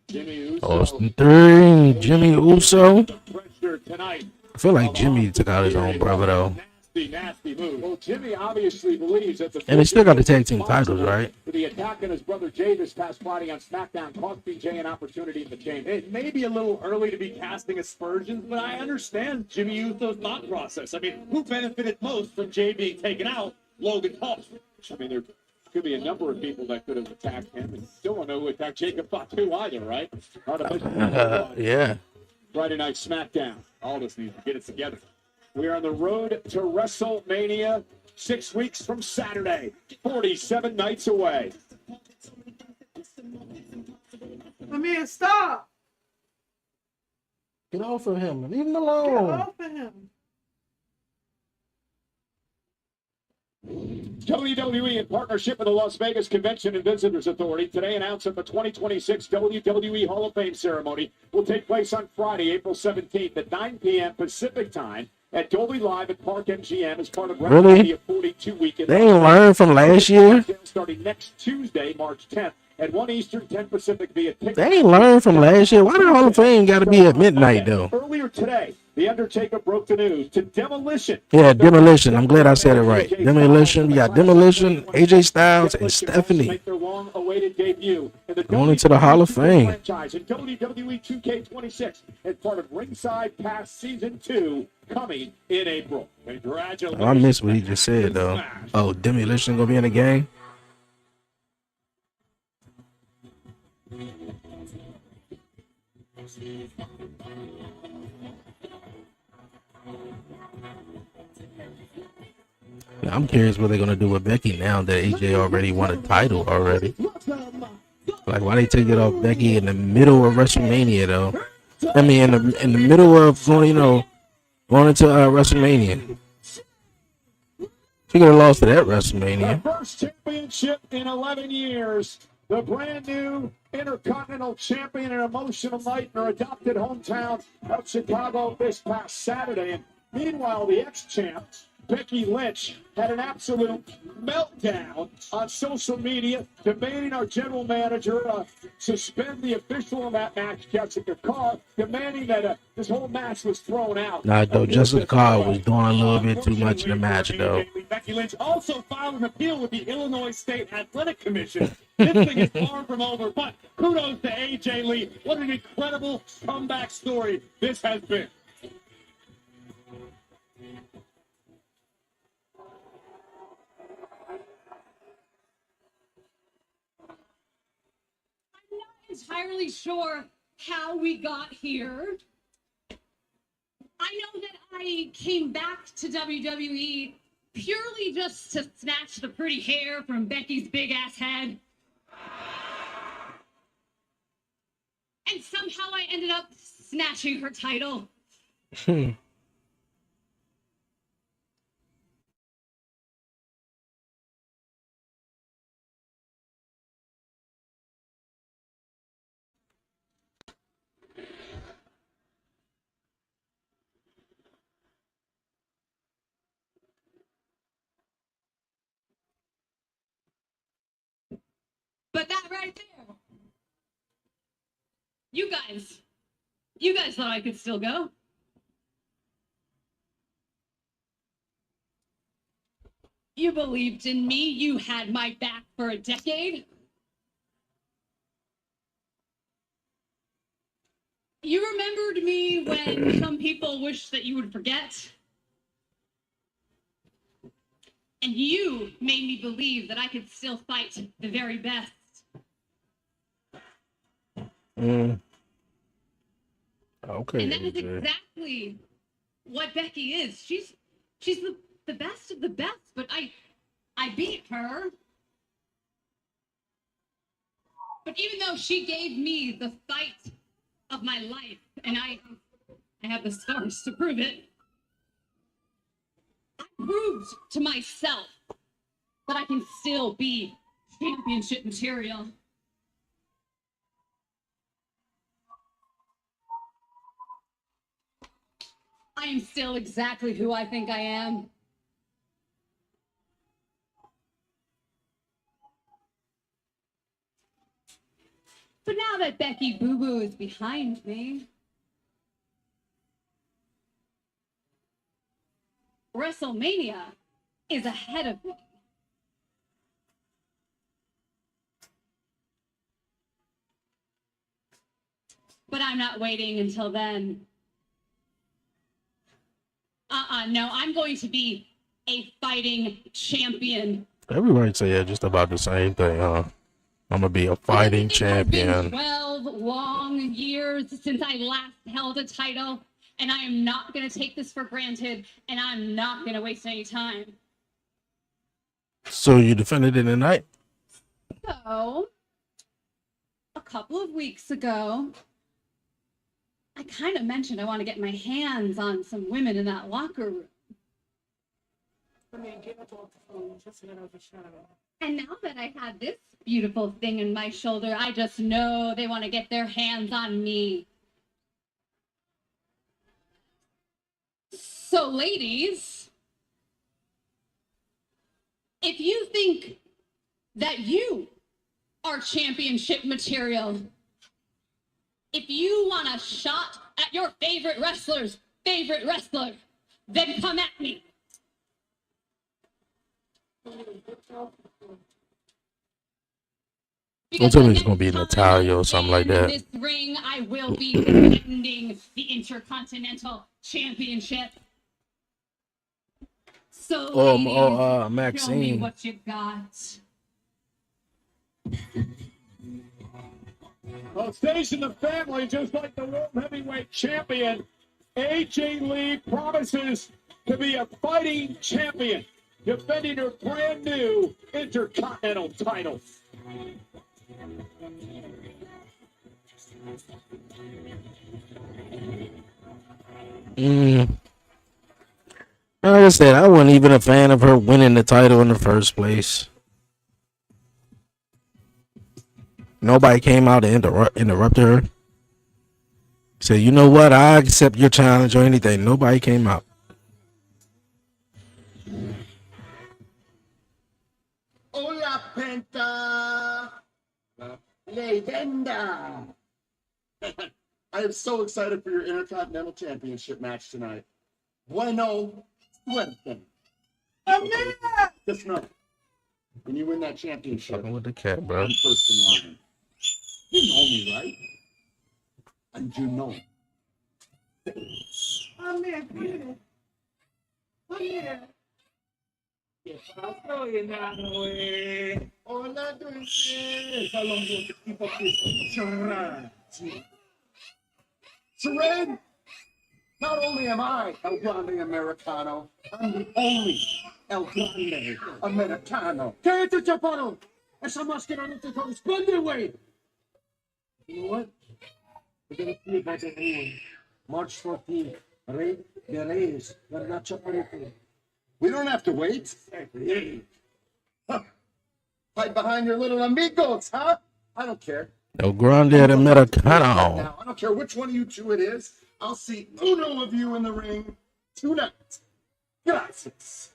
Jimmy Uso. Austin 3, Jimmy Uso. Pressure tonight. I feel like Jimmy took out his own brother, though. Nasty move. Well, Jimmy obviously believes that the And they still got the tag team titles, right? for the attack on his brother Jay this past Friday on SmackDown cost Jay an opportunity in the chamber. It may be a little early to be casting aspersions, but I understand Jimmy Uso's thought process. I mean, who benefited most from Jay being taken out? Logan Paul. I mean, there could be a number of people that could have attacked him, and still don't know who attacked Jacob Fatu either, right? Yeah. Friday Night SmackDown. All this needs to get it together. We are on the road to WrestleMania 6 weeks from Saturday, 47 nights away. Amir, stop. Get off of him. Leave him Get alone. off of him. WWE, in partnership with the Las Vegas Convention and Visitors Authority, today announced that the 2026 WWE Hall of Fame ceremony will take place on Friday, April 17th at 9 p.m. Pacific Time at Dolby Live at Park MGM as part of Really? WrestleMania 42 weekend. They ain't learned from last year. Starting next Tuesday, March 10th at 1 Eastern, 10 Pacific via ticket. They ain't learned from last year. Why the Hall of Fame got to be at midnight, though? Earlier today, The Undertaker broke the news to Demolition. Yeah, Demolition. I'm glad I said it right. Demolition. We got Demolition, AJ Styles, and Stephanie Make their long-awaited debut in the going into the Hall of Fame. franchise in WWE 2K26 as part of Ringside Pass Season 2 coming in April. Congratulations. Oh, I missed what he just said, though. Oh, Demolition gonna be in the game? Yeah, I'm curious what they're gonna do with Becky now that AJ already won a title already. Like, why they take it off Becky in the middle of WrestleMania, though? I mean, in the middle of going, going into WrestleMania. She could have lost to that WrestleMania. The first championship in 11 years. The brand new Intercontinental Champion, an emotional night in her adopted hometown of Chicago this past Saturday. And meanwhile, the ex-champ, Becky Lynch, had an absolute meltdown on social media, demanding our general manager suspend the official of that match, Jessica Carr, demanding that this whole match was thrown out. Nah, though, Jessica Carr was doing a little bit too much in the match, though. Becky Lynch also filed an appeal with the Illinois State Athletic Commission. This thing is far from over, but kudos to AJ Lee. What an incredible comeback story this has been. Entirely sure how we got here. I know that I came back to WWE purely just to snatch the pretty hair from Becky's big ass head. And somehow I ended up snatching her title. But that right there, you guys thought I could still go. You believed in me. You had my back for a decade. You remembered me when some people wish that you would forget. And you made me believe that I could still fight the very best. Okay. And that is exactly what Becky is. She's the best of the best, but I beat her. But even though she gave me the fight of my life, and I have the scars to prove it, I proved to myself that I can still be championship material. I am still exactly who I think I am. But now that Becky Boo Boo is behind me, WrestleMania is ahead of me. But I'm not waiting until then. No, I'm going to be a fighting champion. Everybody say yeah, just about the same thing, huh? I'm gonna be a fighting champion. It's been 12 long years since I last held a title, and I am not going to take this for granted, and I'm not going to waste any time. So you defended it tonight? So, a couple of weeks ago, I kind of mentioned I want to get my hands on some women in that locker room. And now that I have this beautiful thing in my shoulder, I just know they want to get their hands on me. So, ladies, if you think that you are championship material, if you want a shot at your favorite wrestler's favorite wrestler, then come at me. Don't tell me it's gonna be Natalia or something like that. In this ring, I will be defending the Intercontinental Championship. So, ladies, show me Maxine. what you got. On stage in the family, just like the World Heavyweight Champion, AJ Lee promises to be a fighting champion, defending her brand new Intercontinental title. Like I said, I wasn't even a fan of her winning the title in the first place. Nobody came out and interrupted her. Said, you know what? I accept your challenge or anything. Nobody came out. Hola, Penta. Leyenda. I am so excited for your Intercontinental Championship match tonight. Bueno suerte. Okay, just know, when you win that championship, Fucking with the cat, bro. I'm first in line. You know me, right? And you know. Come here, come here. Come here. Hola, dulce. How long will you keep up this charade? Charade? Not only am I El Grande Americano, I'm the only El Grande Americano. ¡Cállate, chaparro! ¡Esa máscara no te corresponde, güey! You know what? We're gonna see about it anyway. March 14th, Rey de Reyes, ¿verdad, chaparrito? We don't have to wait. Huh. Hide behind your little amigos, huh? I don't care. El Grande Americano. Now, I don't care which one of you two it is. I'll see uno of you in the ring tonight. Gracias.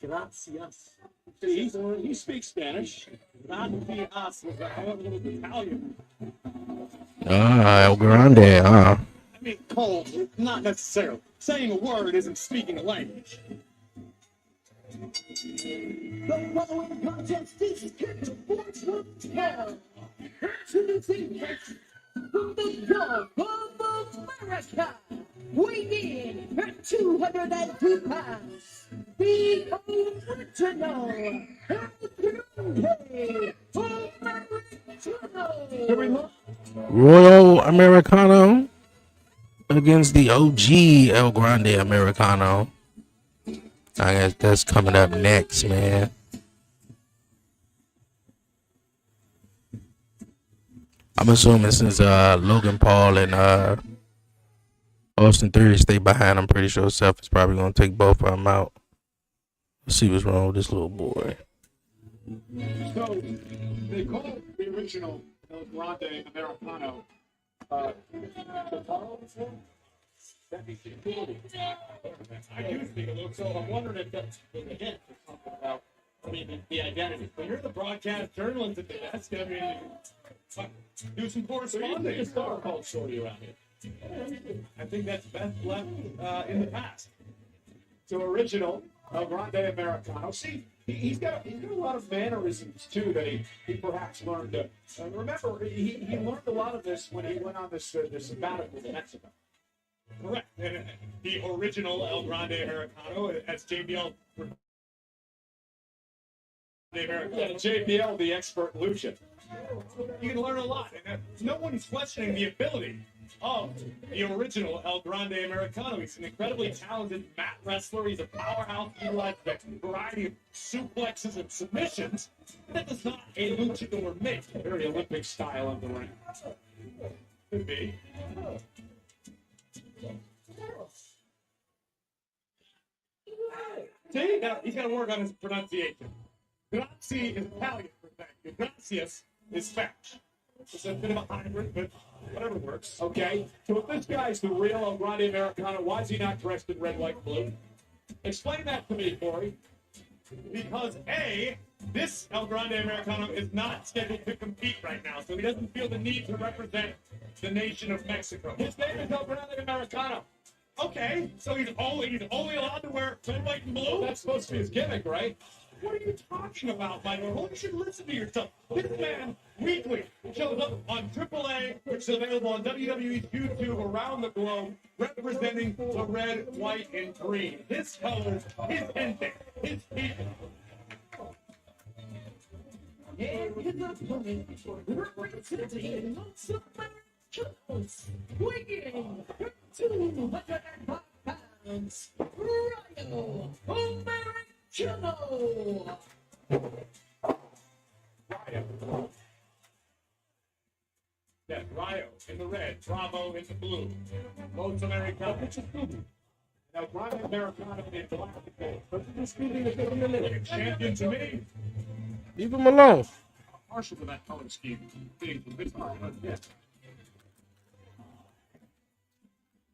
Gracias. He speaks Spanish. Gracias was a little Italian. El Grande, huh? I mean, Cole, not necessarily. Saying a word isn't speaking a language. The following contest is scheduled for 12. Introducing from the Gulf of America, weighing in at 202 pounds, the original Royal Americano against the OG El Grande Americano. I guess that's coming up next, man. I'm assuming since Logan Paul and Austin Theory stay behind, I'm pretty sure Seth is probably gonna take both of them out. Let's see what's wrong with this little boy. So they call the original El Grande Americano. I do speak a little, so I'm wondering if that's a hint or something about, I mean, the identity. But you're the broadcast journalist at the desk. I mean, do some corresponding. A star called Shorty around here. I think that's best left in the past. So original El Grande Americano. See, he's got a lot of mannerisms too that he perhaps learned. Remember, he learned a lot of this when he went on this sabbatical to Mexico. Correct. The original El Grande Americano, as JBL. JBL, the expert Lucian. You can learn a lot, and no one's questioning the ability of the original El Grande Americano. He's an incredibly talented mat wrestler. He's a powerhouse. He utilizes a variety of suplexes and submissions. That does not a luchador make. Very Olympic style of the ring. Could be. See, now he's got to work on his pronunciation. Grazie is Italian for thank you. Gracias is Spanish. It's a bit of a hybrid, but whatever works. Okay, so if this guy's the real El Grande Americano, why is he not dressed in red, white, and blue? Explain that to me, Corey. Because A, this El Grande Americano is not scheduled to compete right now, so he doesn't feel the need to represent the nation of Mexico. His name is El Grande Americano. Okay, so he's only allowed to wear red, white, and blue? That's supposed to be his gimmick, right? What are you talking about, Michael? Well, you should listen to yourself. This man weekly shows up on AAA, which is available on WWE's YouTube around the globe, representing the red, white, and green. His colors, his gente, his people. and his opponent, representing Los Americanos, weighing 205 pounds, Rayo Americano. Yeah, Rayo in the red, Bravo in the blue. Both Americano. Now, Grande Americano in black. Like a champion to me. Leave him alone. Partial to that color scheme being from Pittsburgh. Yeah.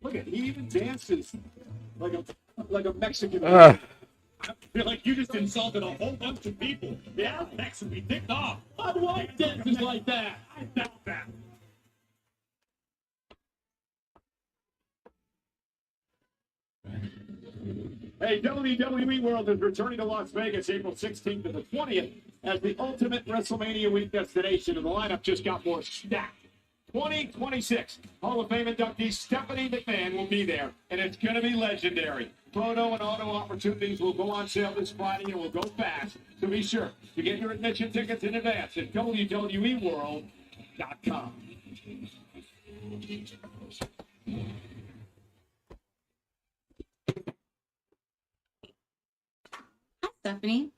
Look at, he even dances like a Mexican. I feel like you just insulted a whole bunch of people. The Aztecs would be ticked off. I'd like dances like that. I doubt that. Hey, WWE World is returning to Las Vegas April 16th to the 20th as the ultimate WrestleMania week destination, and the lineup just got more stacked. 2026 Hall of Fame inductee Stephanie McMahon will be there, and it's going to be legendary. Photo and auto opportunities will go on sale this Friday and will go fast, so be sure to get your admission tickets in advance at WWERAW.com. Hi, Stephanie.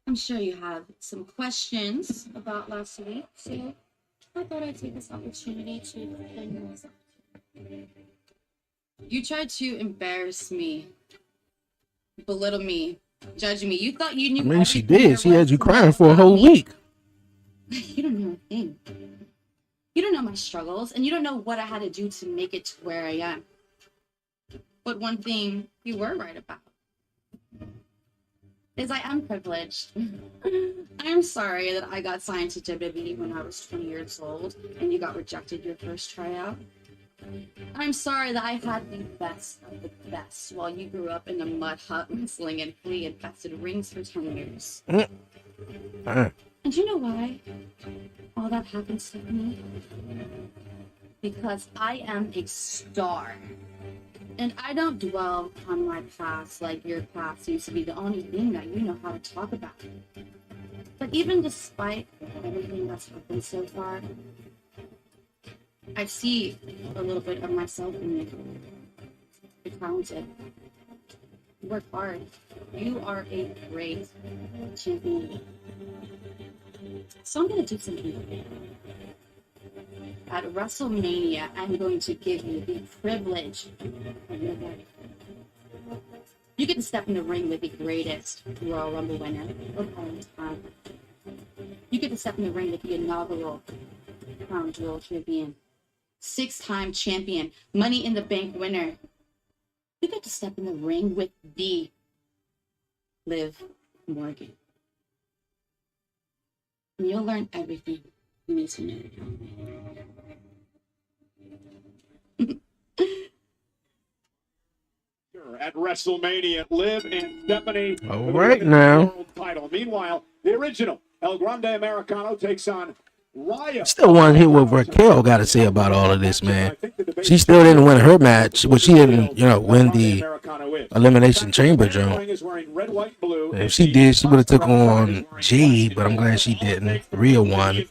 I'm sure you have some questions about last week, so I thought I'd take this opportunity to defend myself. You tried to embarrass me, belittle me, judge me. You thought you knew. I mean, she everything did. there She had was you to crying know for a about whole me. week. You don't know a thing. You don't know my struggles, and you don't know what I had to do to make it to where I am. But one thing you were right about. is I am privileged. I'm sorry that I got signed to WWE when I was 20 years old and you got rejected your first tryout. I'm sorry that I had the best of the best while you grew up in the mud hut wrestling in flea infested rings for 10 years. And you know why all that happens to me? Because I am a star. And I don't dwell on my past like your past seems to be the only thing that you know how to talk about. But even despite everything that's happened so far, I see a little bit of myself in you. You're talented. You work hard. You are a great champion. So I'm going to do something. At WrestleMania, I'm going to give you the privilege of your life. You get to step in the ring with the greatest Royal Rumble winner of all time. You get to step in the ring with the inaugural Crown Jewel champion, 6-time champion, Money in the Bank winner. You get to step in the ring with the Liv Morgan. And you'll learn everything you need to know. At WrestleMania, Liv and Stephanie. All right now. World title. Meanwhile, the original El Grande Americano takes on Raya. Still want to hear what Raquel got to say about all of this, man. She still didn't win her match, but she didn't, win the Elimination Chamber jump. If she did, she would have took on Jade, but I'm glad she didn't. Rhea won.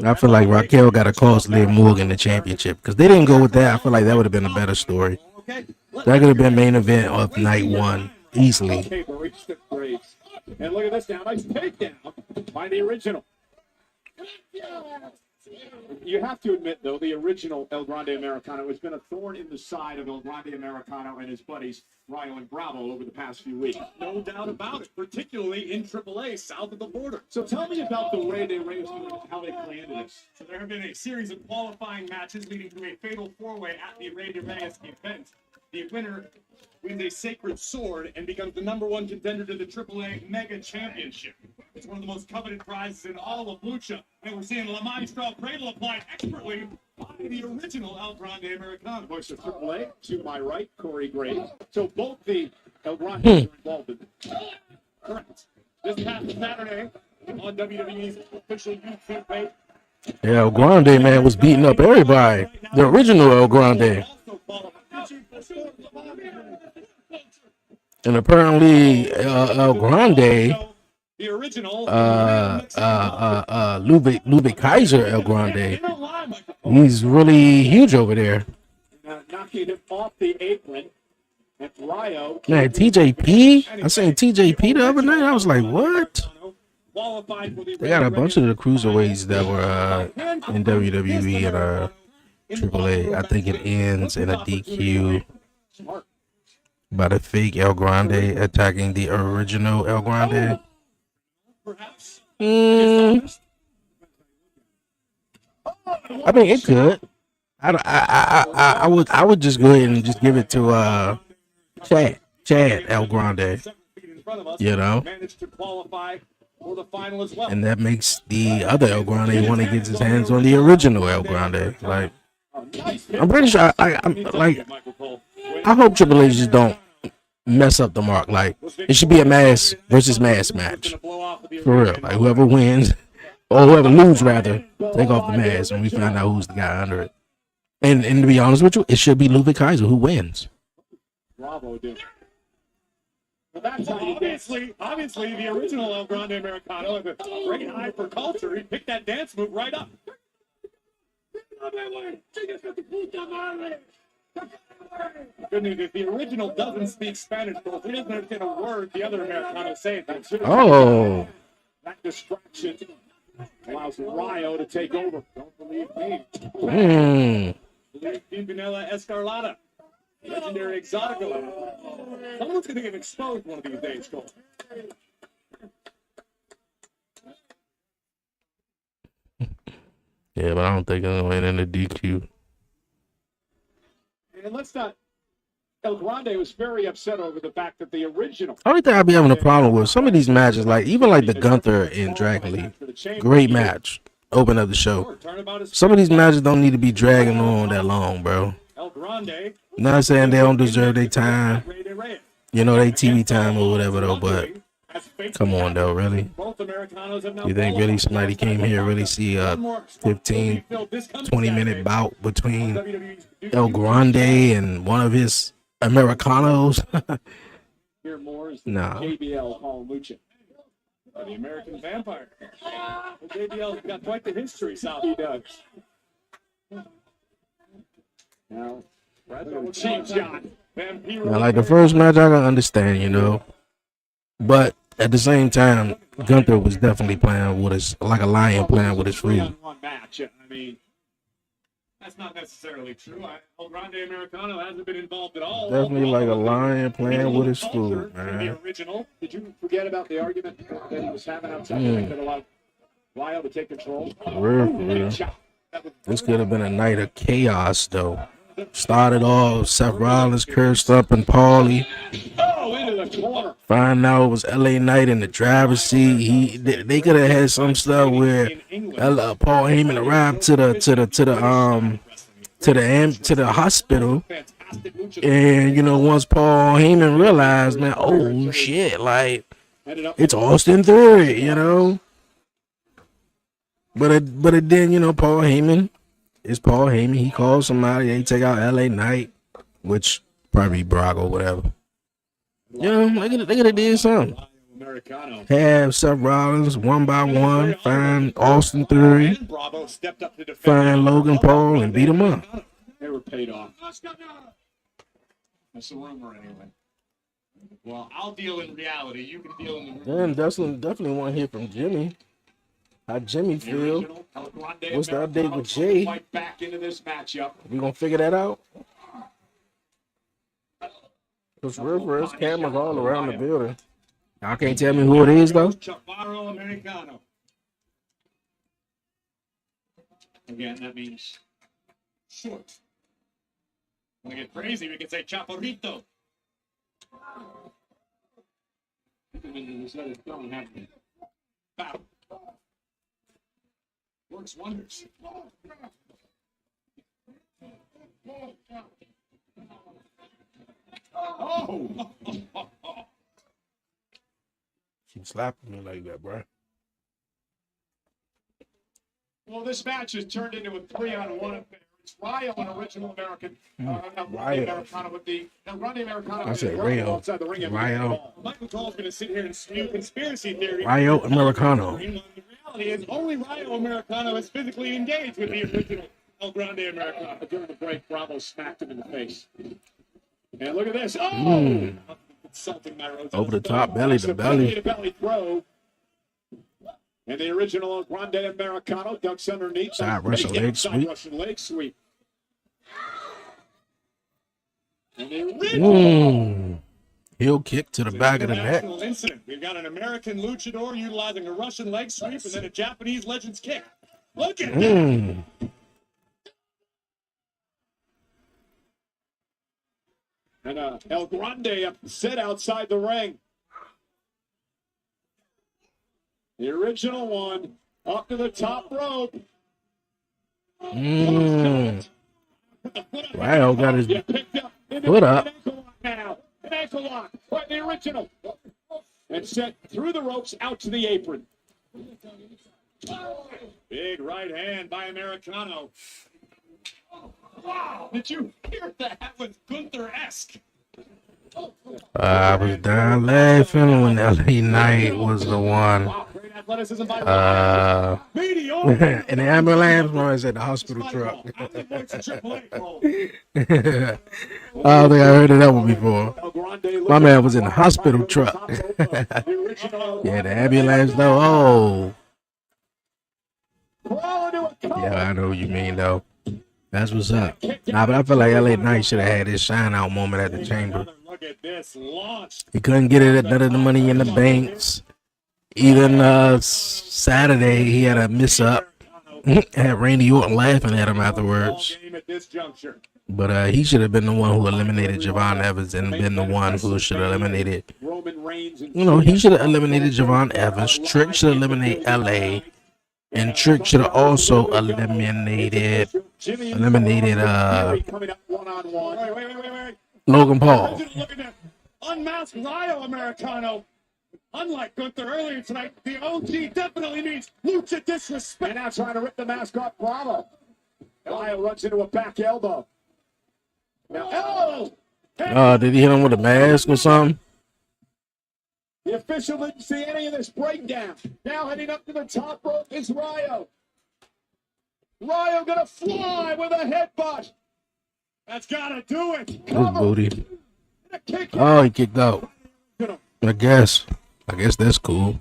I feel like Raquel got to cost Liv Morgan the championship because they didn't go with that. I feel like that would have been a better story. That could have been main event of night one easily. And look at this now, nice takedown by the original. You have to admit, though, the original El Grande Americano has been a thorn in the side of El Grande Americano and his buddies, Rayo and Bravo, over the past few weeks. No doubt about it, particularly in AAA, south of the border. So tell me about the way they raised how they planned this. So there have been a series of qualifying matches leading to a fatal four-way at the Rey de Reyes event. The winner wins a sacred sword and becomes the #1 contender to the AAA Mega Championship. It's one of the most coveted prizes in all of Lucha, and we're seeing La Maestra Cradle applied expertly by the original El Grande Americano. Voice of AAA, to my right, Corey Graves. So both the El Grandes are involved in this. Correct. This past Saturday on WWE's official YouTube page. Yeah, El Grande, man, was beating up everybody. The original El Grande. And apparently, El Grande, Ludwig Kaiser El Grande, he's really huge over there. Knocking him off the apron. And Ryo. Man, TJP? I seen TJP the other night. I was like, what? They got a bunch of the cruiserweights that were in WWE and AAA. I think it ends in a DQ by the fake El Grande attacking the original El Grande. I mean, it could. I would just go ahead and just give it to Chad El Grande. Managed to qualify for the final as well. And that makes the other El Grande want to get his hands on the original El Grande. Like, I'm pretty sure I hope Triple H just don't mess up the mark. Like, it should be a mass versus mass match. For real. Like, whoever wins, or whoever loses, rather, take off the mask and we find out who's the guy under it. And to be honest with you, it should be Ludwig Kaiser who wins. Bravo, dude. Well, that's obviously the original El Grande Americano is a great eye for culture. He picked that dance move right up. Good news, if the original doesn't speak Spanish, so if he doesn't understand a word the other Americano is saying, Oh. That distraction allows Ryo to take over. Don't believe me. Believe Pimpinela Escarlata. Legendary Exotico. Someone's going to get exposed one of these days, Cole. Yeah, but I don't think I'm going to end in the DQ. And let's not El Grande was very upset over the fact that the original. Only thing I be having a problem with some of these matches, like even like the Gunther and Dragon Lee, great match, open up the show. Some of these matches don't need to be dragging on that long, bro. Not saying they don't deserve their time, you know, they TV time or whatever though, but come on though, really? You think really somebody came here really see a 15, 20-minute bout between El Grande and one of his Americanos? Here more is Nah. JBL Paul Lucha. The American Vampire. Well, JBL's got quite the history, Sal. He does. Now, Cheap John. Now, like the first match, I can understand, you know, but at the same time, Gunther was definitely playing with his, like a lion playing with his food. Match. I mean, That's not necessarily true. El Grande Americano hasn't been involved at all. Definitely like a lion playing with his food, the man. original. Did you forget about the argument that he was having outside the ring that allowed Lyle to take control? For real. This could have been a night of chaos, though. Started off, Seth Rollins cursed up and Paulie. Oh, into the corner. Find out it was LA Knight in the driver's seat. They could have had some stuff where Paul Heyman arrived to the hospital, and you know once Paul Heyman realized, man, oh shit, like it's Austin Theory, you know. But it then, you know, Paul Heyman is Paul Heyman. He calls somebody, they take out LA Knight, which probably Brock or whatever. You know, they could have did something. Have Seth Rollins one by one, find Austin Theory, find Logan Paul, and beat him up. They were paid off. That's the rumor anyway. Well, I'll deal in reality. You can deal in the Then definitely want to hear from Jimmy. How Jimmy feel? What's the update with Jay? Back into this matchup. We gonna figure that out? Because reverse cameras all around the building. Y'all can't tell me who it is though. Chaparro Americano. Again, that means short. When we get crazy, we can say Chaparrito. Battle. Works wonders. Oh! She slapping me like that, bro. Well, this match has turned into a 3-on-1 affair. It's Ryo, an original American. Americano with the Grande Americano. I said Ryo. Outside the ring. Ryo. Michael Cole's going to sit here and spew conspiracy theory. Ryo Americano. The reality is only Ryo Americano is physically engaged with the original El Grande Americano. During the break, Bravo smacked him in the face. And look at this. Oh! Insulting my Rose. Over the top, belly to belly. Belly throw. And the original El Grande Americano ducks underneath. Side Russian leg sweep. Russian leg sweep. And the original. Heel kick to the back of the neck. Incident. We've got an American luchador utilizing a Russian leg sweep and then a Japanese Legends kick. Look at that. And El Grande upset outside the ring. The original one up to the top rope. Ryo got his foot up. Now, an ankle lock by the original. And set through the ropes out to the apron. Big right hand by Americano. Wow, did you hear that? That was Gunther-esque. I was down laughing when LA Knight was the one. And the ambulance was at the hospital truck. I don't think I heard of that one before. My man was in the hospital truck. Yeah, the ambulance though. Oh. Yeah, I know what you mean though. That's what's up. Nah, but I feel like LA Knight should have had his shine out moment at the chamber. He couldn't get it at none of the Money in the Banks. Even Saturday, he had a miss up. Had Randy Orton laughing at him afterwards. But he should have been the one who eliminated Javon Evans and been the one who should have eliminated. Roman Reigns and You know, he should have eliminated Javon Evans. Trick should eliminate LA. And Trick should have also eliminated coming up one-on-one. Wait. Logan Paul. Look at that unmasked Rio Americano. Unlike Gunther earlier tonight, the OG definitely needs lucha disrespect. And now trying to rip the mask off Bravo. Rio runs into a back elbow. Now, Did he hit him with a mask or something? The official didn't see any of this breakdown. Now heading up to the top rope is Rio. Rio gonna fly with a headbutt. That's gotta do it. His booty. Oh, he kicked out. I guess that's cool.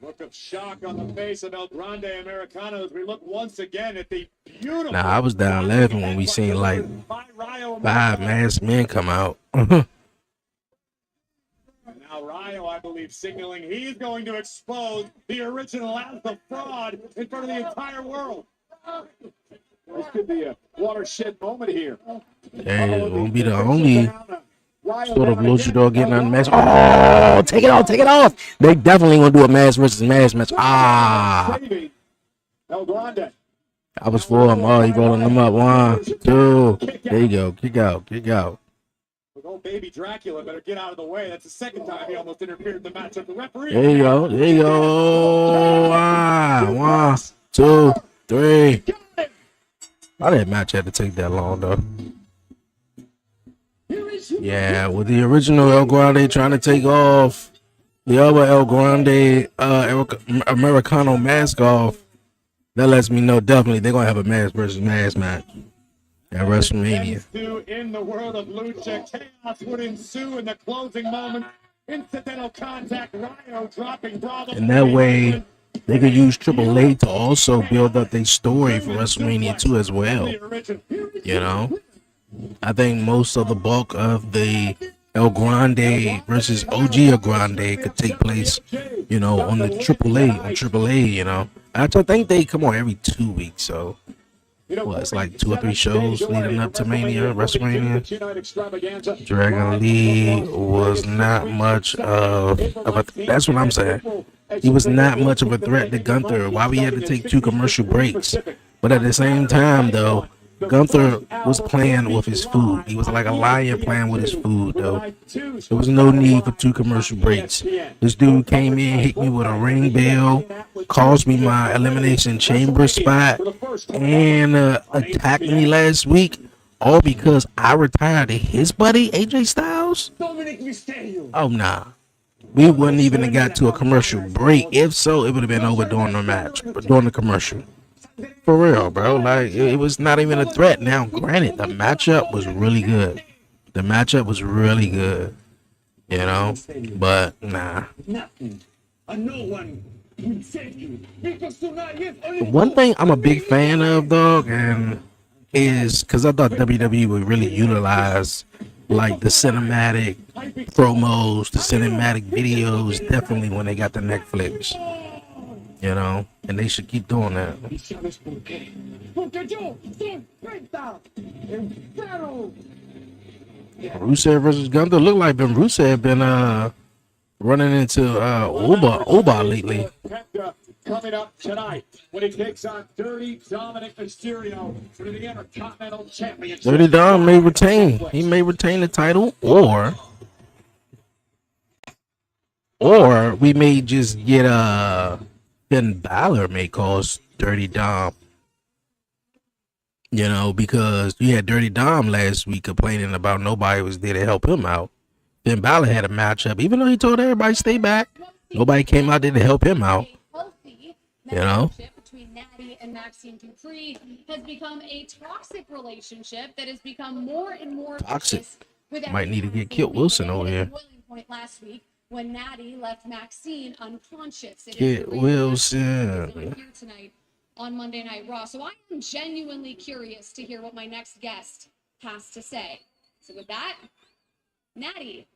Look of shock on the face of El Grande Americano as we look once again at the beautiful. Nah, I was down laughing when we seen like 5 masked men come out. Now Rio, I believe, signaling he's going to expose the original as the fraud in front of the entire world. This could be a watershed moment here. Hey, it won't be the only sort of luchador getting unmasked. Oh, take it off. They definitely gonna do a mask versus mask match. El Grande. I was for him. Oh, he rolling them up. 1, 2. There you go. Kick out. Old baby Dracula better get out of the way. That's the second time he almost interfered in the match of the referee. There you go. 1, 2, 3. Why did that match have to take that long though? Yeah, with the original El Grande trying to take off the other El Grande Americano mask off, that lets me know definitely they're gonna have a mask versus mask match at WrestleMania. In the world of lucha, chaos would ensue in the closing moment. Incidental contact, Rio dropping Bravo. And that way, they could use Triple A to also build up their story for WrestleMania 2 as well. You know, I think most of the bulk of the El Grande versus OG El Grande could take place, you know, on the AAA, you know. I think they come on every 2 weeks, so. Well, it's like 2 or 3 shows leading up to Mania, WrestleMania. Dragon Lee was not much of a. That's what I'm saying. He was not much of a threat to Gunther. Why we had to take 2 commercial breaks? But at the same time, though, Gunther was playing with his food. He was like a lion playing with his food, though. There was no need for 2 commercial breaks. This dude came in, hit me with a ring bell, cost me my Elimination Chamber spot, and attacked me last week, all because I retired to his buddy, AJ Styles? Oh, nah. We wouldn't even have got to a commercial break. If so, it would have been over during the match, but during the commercial. For real, bro. Like, it was not even a threat. Now, granted, the matchup was really good. You know? But, nah. One thing I'm a big fan of, dog, and is because I thought WWE would really utilize like the cinematic promos, the cinematic videos, definitely when they got the Netflix. You know, and they should keep doing that. Rusev versus Gunther look like Rusev been running into Oba lately. Coming up tonight when he takes on Dirty Dominic Mysterio for the Intercontinental Championship. Dirty Dom may retain. He may retain the title, or we may just get Finn Balor may cause Dirty Dom. You know, because you had Dirty Dom last week complaining about nobody was there to help him out. Finn Balor had a matchup, even though he told everybody stay back. Nobody came out there to help him out. You know, between Natty and Maxine Dupree has become a toxic relationship that has become more and more toxic. Might need to get Kit Wilson over here. Point last week when Natty left Maxine unconscious. Kit Wilson here tonight on Monday Night Raw. So I am genuinely curious to hear what my next guest has to say. So with that, Natty.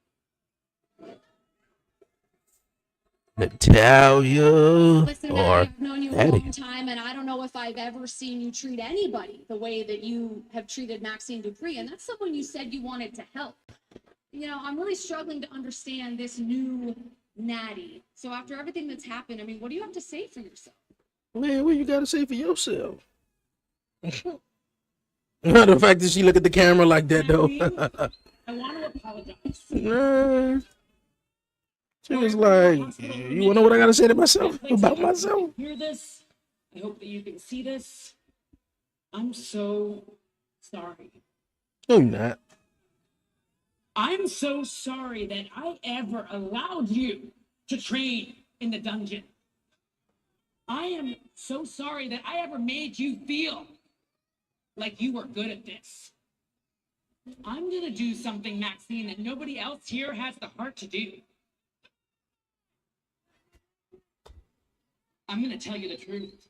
Natalia Listen, Matt, or I've known you a Patty. long time, and I don't know if I've ever seen you treat anybody the way that you have treated Maxine Dupree, and that's someone you said you wanted to help. You know, I'm really struggling to understand this new Natty. So after everything that's happened, I mean, what do you have to say for yourself? Man, what you gotta say for yourself? The fact that she look at the camera like that though. I want to apologize. Nah. She was like, you wanna know what I gotta say to myself about myself? Hear this? I hope that you can see this. I'm so sorry. No, you're not. I'm so sorry that I ever allowed you to train in the dungeon. I am so sorry that I ever made you feel like you were good at this. I'm going to do something, Maxine, that nobody else here has the heart to do. I'm going to tell you the truth.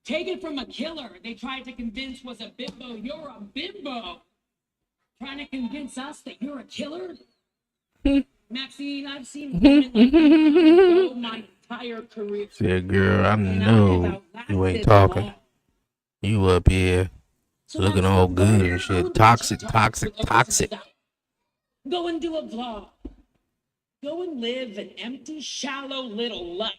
Take it from a killer they tried to convince was a bimbo. You're a bimbo. Trying to convince us that you're a killer? Maxine, I've seen women like you go my entire career. Yeah, girl, I know you ain't talking. You up here looking all good and shit. Toxic. Go and do a vlog. Go and live an empty, shallow little life.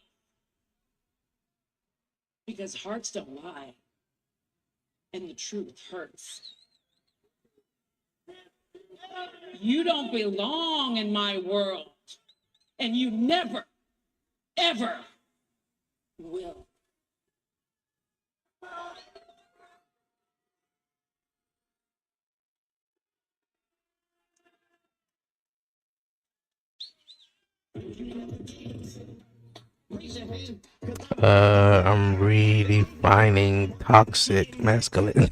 Because hearts don't lie. And the truth hurts. You don't belong in my world. And you never, ever will. I'm redefining toxic masculine.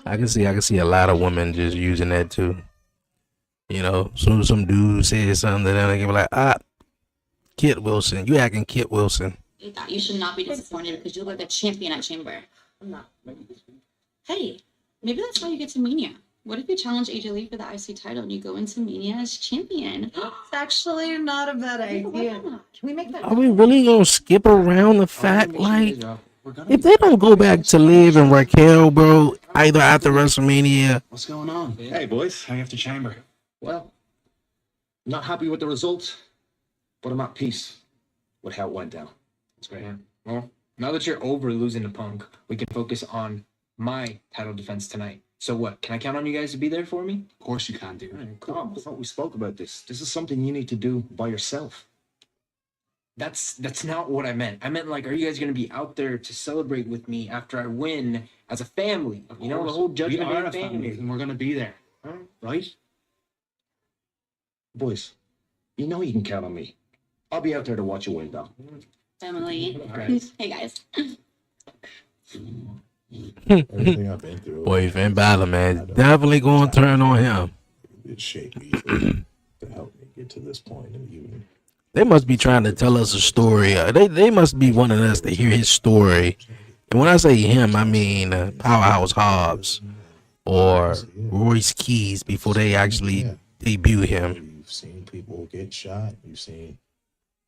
I can see a lot of women just using that too. You know, soon as some dude says something, then they can be like, Kit Wilson, you acting Kit Wilson. You should not be disappointed because you look like a champion at Chamber. I'm not. Hey, maybe that's how you get to Mania. What if you challenge AJ Lee for the IC title and you go into Mania as champion? It's actually not a bad idea. Can we make that? Are we really gonna skip around the fact, like, if they don't go back to Liv and Raquel, bro, either after WrestleMania? What's going on? Hey, boys. How you after Chamber? Well, not happy with the results, but I'm at peace with how it went down. That's great. Yeah. Well, now that you're over losing to Punk, we can focus on my title defense tonight. So what? Can I count on you guys to be there for me? Of course you can, dude. Come on, I thought we spoke about this. This is something you need to do by yourself. That's not what I meant. I meant, like, are you guys going to be out there to celebrate with me after I win as a family? You know, the whole Judgment Day family. And we're going to be there. Right? Boys, you know you can count on me. I'll be out there to watch you win, though. Emily. Right. Hey, guys. Everything I've been through. Boy, Finn Balor, man, definitely gonna turn on him. It shaped me to help me get to this point in the evening. They must be trying to tell us a story. They must be wanting us to hear his story. And when I say him, I mean Powerhouse Hobbs or Royce Keys before they actually debut him. You've seen people get shot. You've seen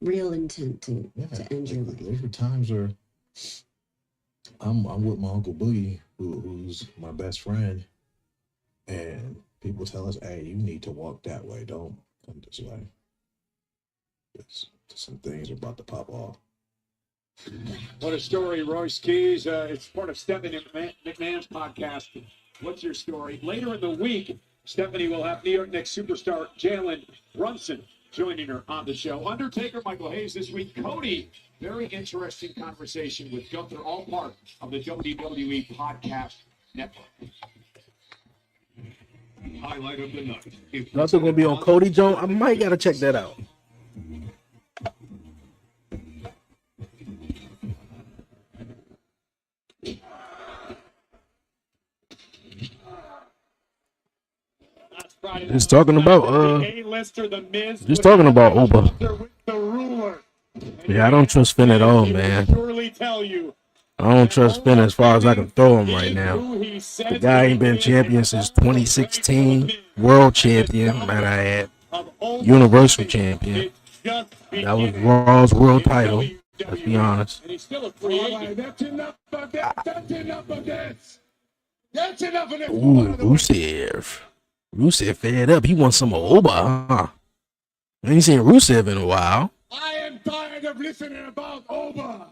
Real intent to end your life. There were times where I'm with my Uncle Boogie, who's my best friend, and people tell us, hey, you need to walk that way. Don't come this way. Some things are about to pop off. What a story, Royce Keys. It's part of Stephanie McMahon's podcast. What's your story? Later in the week, Stephanie will have New York Knicks superstar Jalen Brunson joining her on the show. Undertaker, Michael Hayes this week. Cody, very interesting conversation with Gunther, all part of the WWE Podcast Network. Highlight of the night. Also gonna be on Cody Jones. I might gotta check that out. Just talking about Uber. Yeah, I don't trust Finn at all, man. Surely tell you I don't trust Finn as far as I can throw him right now. The guy ain't been champion since 2016. World champion, might I add. Universal champion. That was Raw's world title. Let's be honest. And he's still a free agent. That's enough of this. That's enough of this. That's enough of this. Ooh, Rusev. Rusev fed up. He wants some Oba, huh? I ain't seen Rusev in a while. I am tired of listening about Oba.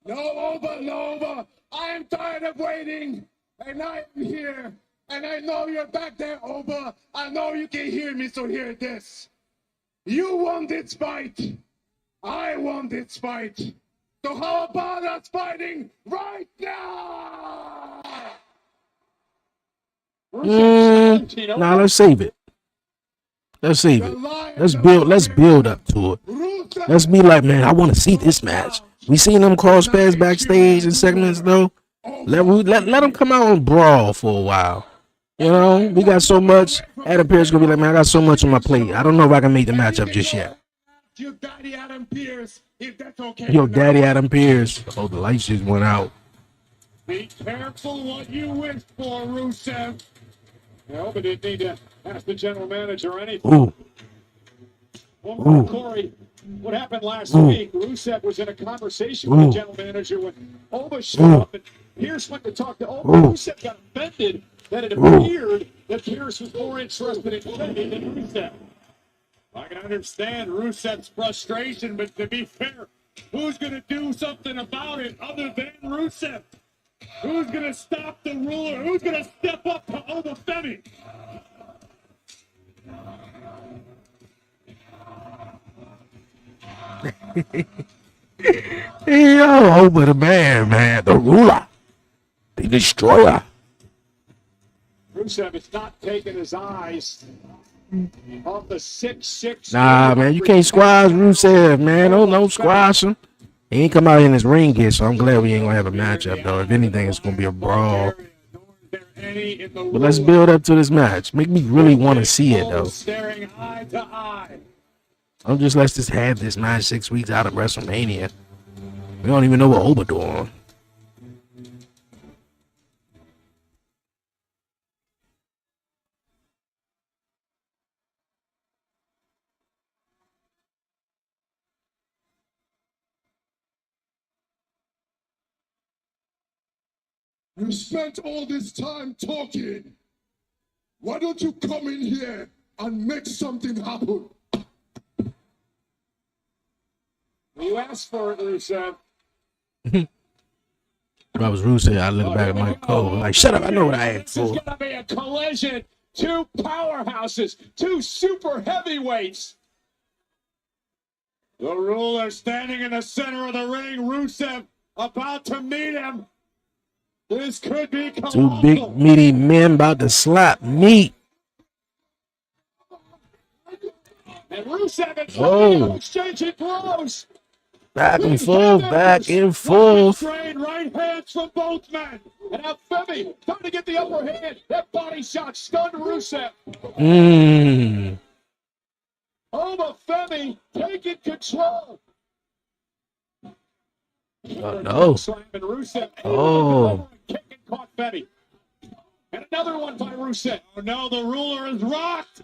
No Oba, no Oba. I am tired of waiting. And I am here. And I know you're back there, Oba. I know you can hear me, so hear this. You won this fight. I won this fight. So how about us fighting right now? Nah, let's save it. Let's save it. Let's build up to it. Let's be like, man, I want to see this match. We seen them cross paths backstage in segments though. Let them come out and brawl for a while. You know, we got so much. Adam Pearce gonna be like, man, I got so much on my plate. I don't know if I can make the matchup just yet. Your daddy Adam Pearce, if that's okay. Yo, Daddy Adam Pearce. Oh, the lights just went out. Be careful what you wish for, Rusev. No, but didn't need to ask the general manager anything. Ooh. One more, Corey. What happened last week? Rusev was in a conversation with the general manager when Oba showed up, and Pearce went to talk to Oba. Rusev got offended that it appeared that Pearce was more interested in Kennedy than Rusev. I can understand Rusev's frustration, but to be fair, who's going to do something about it other than Rusev? Who's going to stop the ruler? Who's going to step up to Oba Femi? Yo, Oba the man, the ruler, the destroyer. Rusev is not taking his eyes off the 6'6". Nah, man, you can't squash Rusev, man. No squash him. He ain't come out in his ring yet, so I'm glad we ain't gonna have a matchup though. If anything, it's gonna be a brawl. But let's build up to this match. Make me really want to see it though. I'm just let's just have this match 6 weeks out of WrestleMania. We don't even know what Oba doing. You spent all this time talking. Why don't you come in here and make something happen? You asked for it, Rusev. If I was Rusev, I'd look back at my code like, shut up, I know what I asked for. This is going to be a collision. Two powerhouses, two super heavyweights. The ruler standing in the center of the ring. Rusev about to meet him. This could be colossal. Two big meaty men about to slap meat. And Rusev and Fabio exchanging blows. Back and forth, back and forth. Right hands from both men. And now Femi trying to get the upper hand. That body shot stunned Rusev. Oba Femi taking control. No. Oh. Kicking caught Femi. And another one by Rusev. Oh no, the ruler is rocked.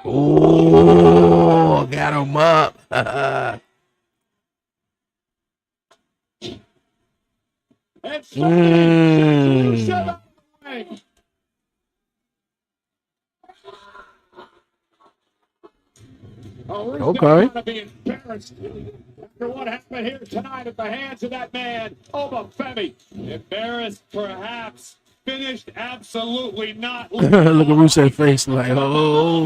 Oh, got him up. And Rusev out of the ring. Oh, okay. Gotta be embarrassed after what happened here tonight at the hands of that man, Oba Femi. Embarrassed, perhaps. Finished, absolutely not. Look at Rusev's face like, oh.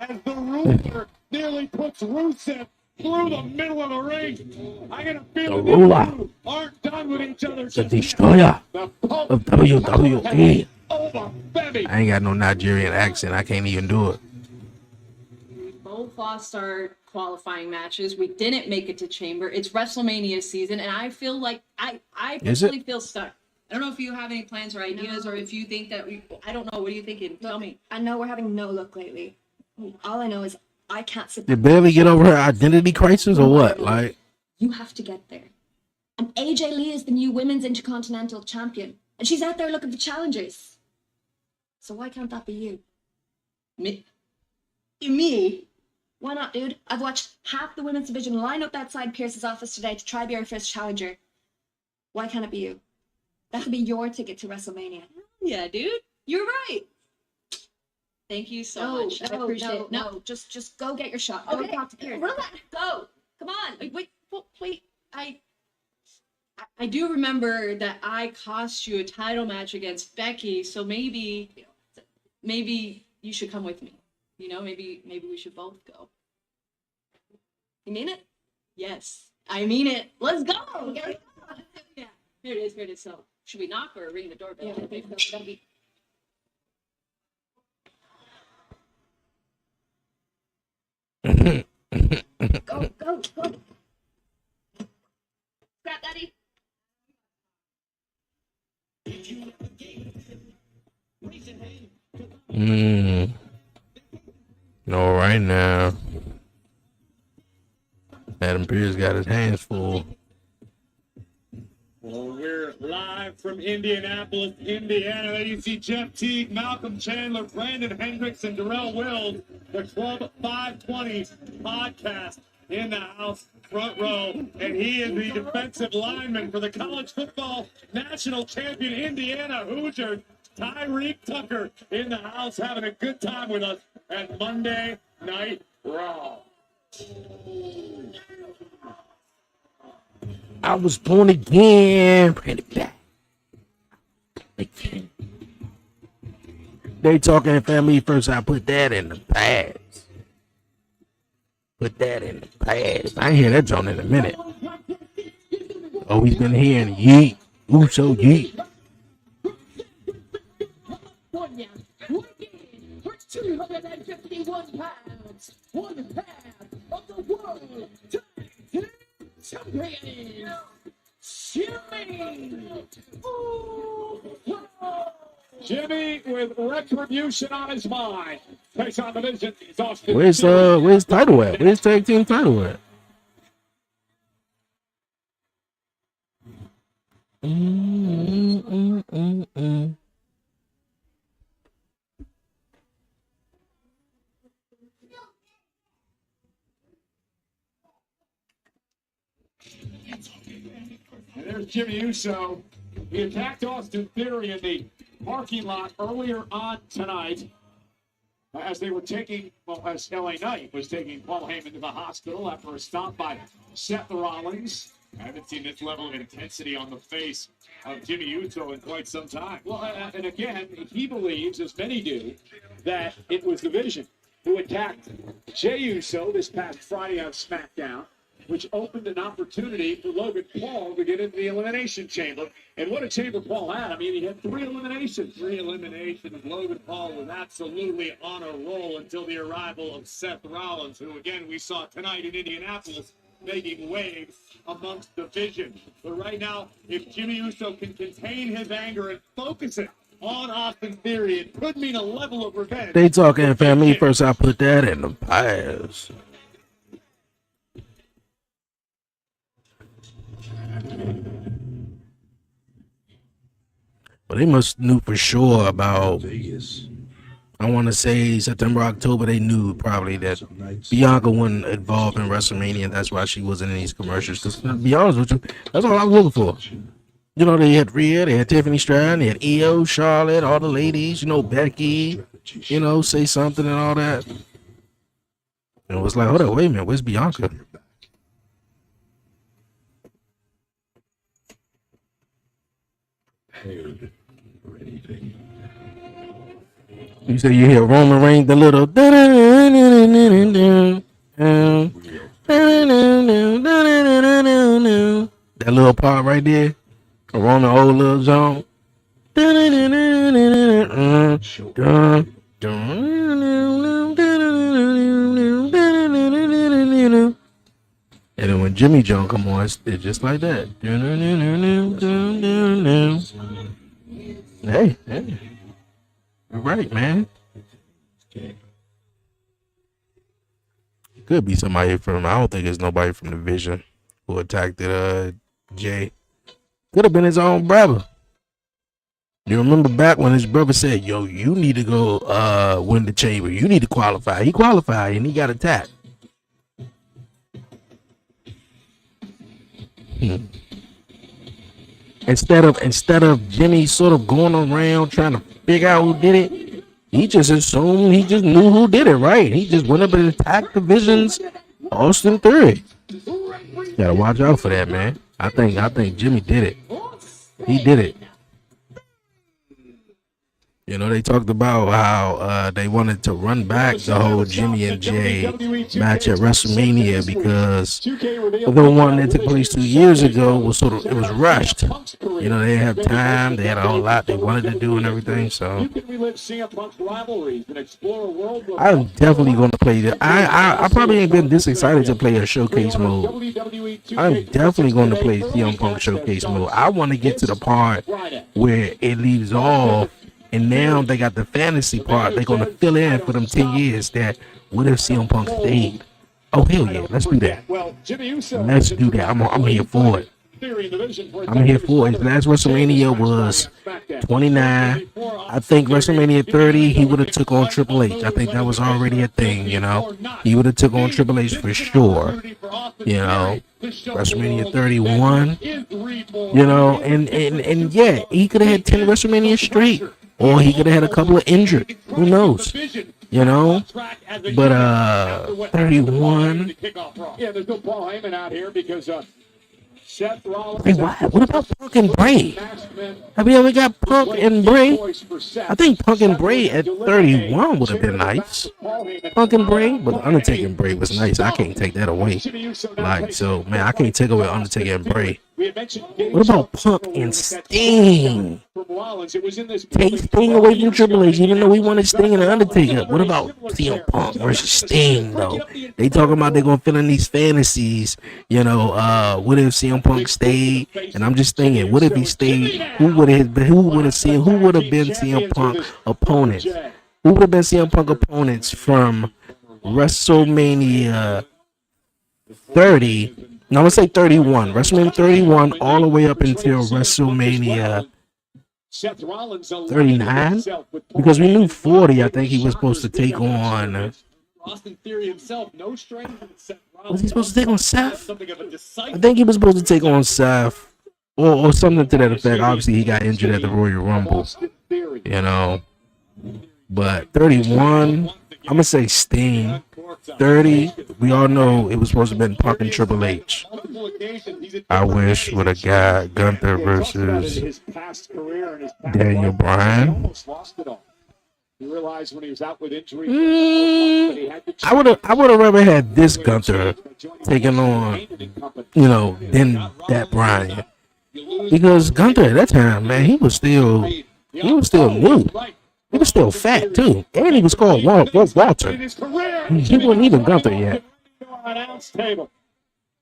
As the ruler nearly puts Rusev through the middle of the ring. I get a feeling the ruler two aren't done with each other. The destroyer of WWE. I ain't got no Nigerian accent. I can't even do it. Both lost our qualifying matches. We didn't make it to Chamber. It's WrestleMania season, and I feel like I personally feel stuck. I don't know if you have any plans or ideas, or if you think that I don't know. What are you thinking? Tell me. I know we're having no luck lately. All I know is I can't sit. Did barely get over her identity crisis or what? Like, you have to get there. And AJ Lee is the new women's intercontinental champion, and she's out there looking for challengers. So why can't that be you? Me? Me? Why not, dude? I've watched half the women's division line up outside Pierce's office today to try be our first challenger. Why can't it be you? That'll be your ticket to WrestleMania. Yeah, dude. You're right. Thank you so much. I appreciate it. No, just go get your shot. Go talk to Pierce. Relax. Go. Come on. Wait. I do remember that I cost you a title match against Becky, so maybe you should come with me. You know, maybe we should both go. You mean it? Yes, I mean it. Let's go. Yeah. Here it is. So, should we knock or ring the doorbell? Yeah, that'll be. Go. Scrap Daddy. No, right now. Adam Pearce got his hands full. Well, we're live from Indianapolis, Indiana. There you see Jeff Teague, Malcolm Chandler, Brandon Hendricks, and Darrell Wills, the Club 520 podcast in the house, front row. And he is the defensive lineman for the college football national champion Indiana Hoosiers, Tyreek Tucker, in the house having a good time with us at Monday Night Raw. I was born again. Bring it back. Again. They talking family first. I put that in the past. I ain't hear that John in a minute. Oh, he's been hearing yeet. Uso yeet. 251 pounds, 1/2 of the world champion, Jimmy with retribution on his mind. Takes on the vision. Where's title at? Where's tag team title at? And there's Jimmy Uso. He attacked Austin Theory in the parking lot earlier on tonight as they were taking, as LA Knight was taking Paul Heyman to the hospital after a stop by Seth Rollins. I haven't seen this level of intensity on the face of Jimmy Uso in quite some time. Well, and again, he believes, as many do, that it was the Vision who attacked Jey Uso this past Friday on SmackDown, which opened an opportunity for Logan Paul to get into the Elimination Chamber. And what a chamber Paul had. I mean, he had 3 eliminations. 3 eliminations. Logan Paul was absolutely on a roll until the arrival of Seth Rollins, who, again, we saw tonight in Indianapolis, making waves amongst the Vision. But right now, if Jimmy Uso can contain his anger and focus it on Austin Theory, it could mean a level of revenge. They talking family first. I put that in the past. Well, they must knew for sure about Vegas. I want to say September, October. They knew probably that Bianca wasn't involved in WrestleMania. That's why she wasn't in these commercials. Because to be honest with you, that's all I was looking for. You know, they had Rhea, they had Tiffany Stratton, they had Io, Charlotte, all the ladies. You know, Becky. You know, say something and all that. And it was like, hold on, wait a minute, where's Bianca? Prepared for anything. You say you hear Roman Reigns, the little that little part right there, around the old little zone. And then when Jimmy John come on, it's just like that. Hey, you're right, man. Could be somebody from. I don't think it's nobody from the Vision who attacked Jay. Could have been his own brother. You remember back when his brother said, "Yo, you need to go win the chamber. You need to qualify." He qualified and he got attacked. Instead of Jimmy sort of going around trying to figure out who did it, he just assumed he just knew who did it, right? He just went up and attacked the Vision's Austin Theory. Gotta watch out for that, man. I think Jimmy did it. He did it. You know, they talked about how they wanted to run back the whole Jimmy and Jay match at WrestleMania because the one that took place 2 years ago was it was rushed. You know, they didn't have time. They had a whole lot they wanted to do and everything. So I'm definitely going to play that. I probably ain't been this excited to play a showcase mode. I'm definitely going to play CM Punk showcase mode. I want to get to the part where it leaves off. And now they got the fantasy part. They're going to fill in for them 10 years that what if CM Punk stayed? Oh, hell yeah. Let's do that. Let's do that. I'm here for it. I'm here for it. His last WrestleMania was 29. I think WrestleMania 30, he would have took on Triple H. I think that was already a thing, you know. He would have took on Triple H for sure. You know, WrestleMania 31. You know, and yeah, he could have had 10 WrestleMania straight. Or he could have had a couple of injured. Who knows? You know? But 31. Yeah, there's no Paul Heyman out here because Seth Rollins. Hey, what about Punk and Bray? Have we ever got Punk and Bray? I think Punk and Bray at 31 would have been nice. Punk and Bray, but Undertaker and Bray was nice. I can't take that away. Like, so, man, I can't take away Undertaker and Bray. What about Punk and Sting? Take Sting away from Triple H, even though we wanted Sting and Undertaker. What about CM Punk versus Sting, though? They talking about they're going to fill in these fantasies. You know, what if CM Punk stayed? And I'm just thinking, what if he stayed? Who would have been CM Punk opponents? Who would have been CM Punk opponents from WrestleMania 30? No, let's say 31. WrestleMania 31 all the way up until WrestleMania 39? Because we knew 40, I think he was supposed to take on... Was he supposed to take on Seth? I think he was supposed to take on Seth. Or something to that effect. Obviously, he got injured at the Royal Rumble. You know. But 31, I'm going to say Sting. 30, we all know it was supposed to have been Punk and Triple H. I wish would have got Gunther versus Daniel Bryan. I would have rather had this Gunther taking on, you know, than that Bryan. Because Gunther at that time, man, he was still new. He was still fat too, and he was called Walter. He wasn't even Gunther yet.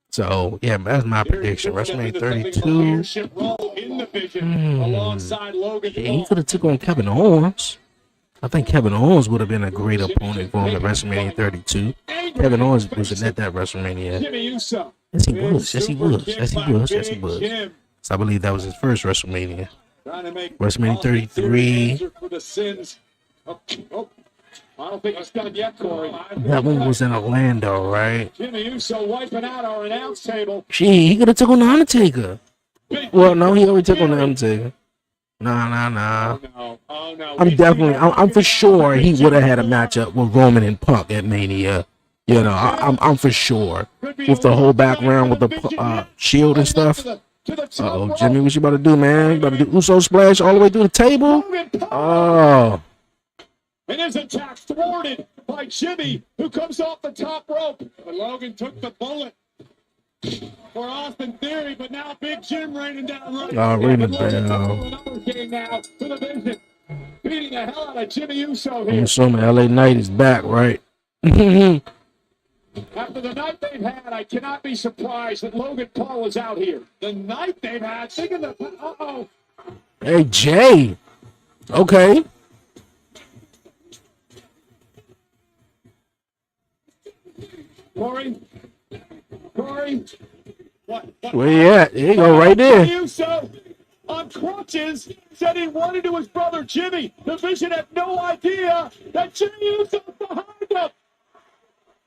So yeah, that's my prediction. WrestleMania 32. Yeah, he could have took on Kevin Owens. I think Kevin Owens would have been a great opponent for him at WrestleMania 32. Kevin Owens wasn't at that WrestleMania. Yes, he was. Yes, he was. Yes, he was. Yes, he was. So I believe that was his first WrestleMania. WrestleMania 33. I don't think it's done yet, Corey. That one was in Orlando, right? Jimmy Uso wiping out our announce table. Gee, he could have took on the Undertaker. Well, no, he already took on the Undertaker. Nah. Oh, no. I'm for sure he would have had a matchup with Roman and Punk at Mania. You know, I'm for sure. With the whole background with the shield and stuff. Uh-oh, Jimmy, what you about to do, man? You about to do Uso splash all the way through the table? Oh. And his attack thwarted by Jimmy, who comes off the top rope. But Logan took the bullet for Austin Theory, but now Big Jim raining down right. Ring the bell. Another game now for the Vision. Beating the hell out of Jimmy Uso here. I'm assuming LA Knight is back, right? After the night they've had, I cannot be surprised that Logan Paul is out here. The night they've had, think of the... Uh-oh. Hey, Jay. Okay. Corey, what? Where you at? There you go, right there. So on crutches said he wanted to his brother Jimmy. The Vision had no idea that Jimmy Uso was behind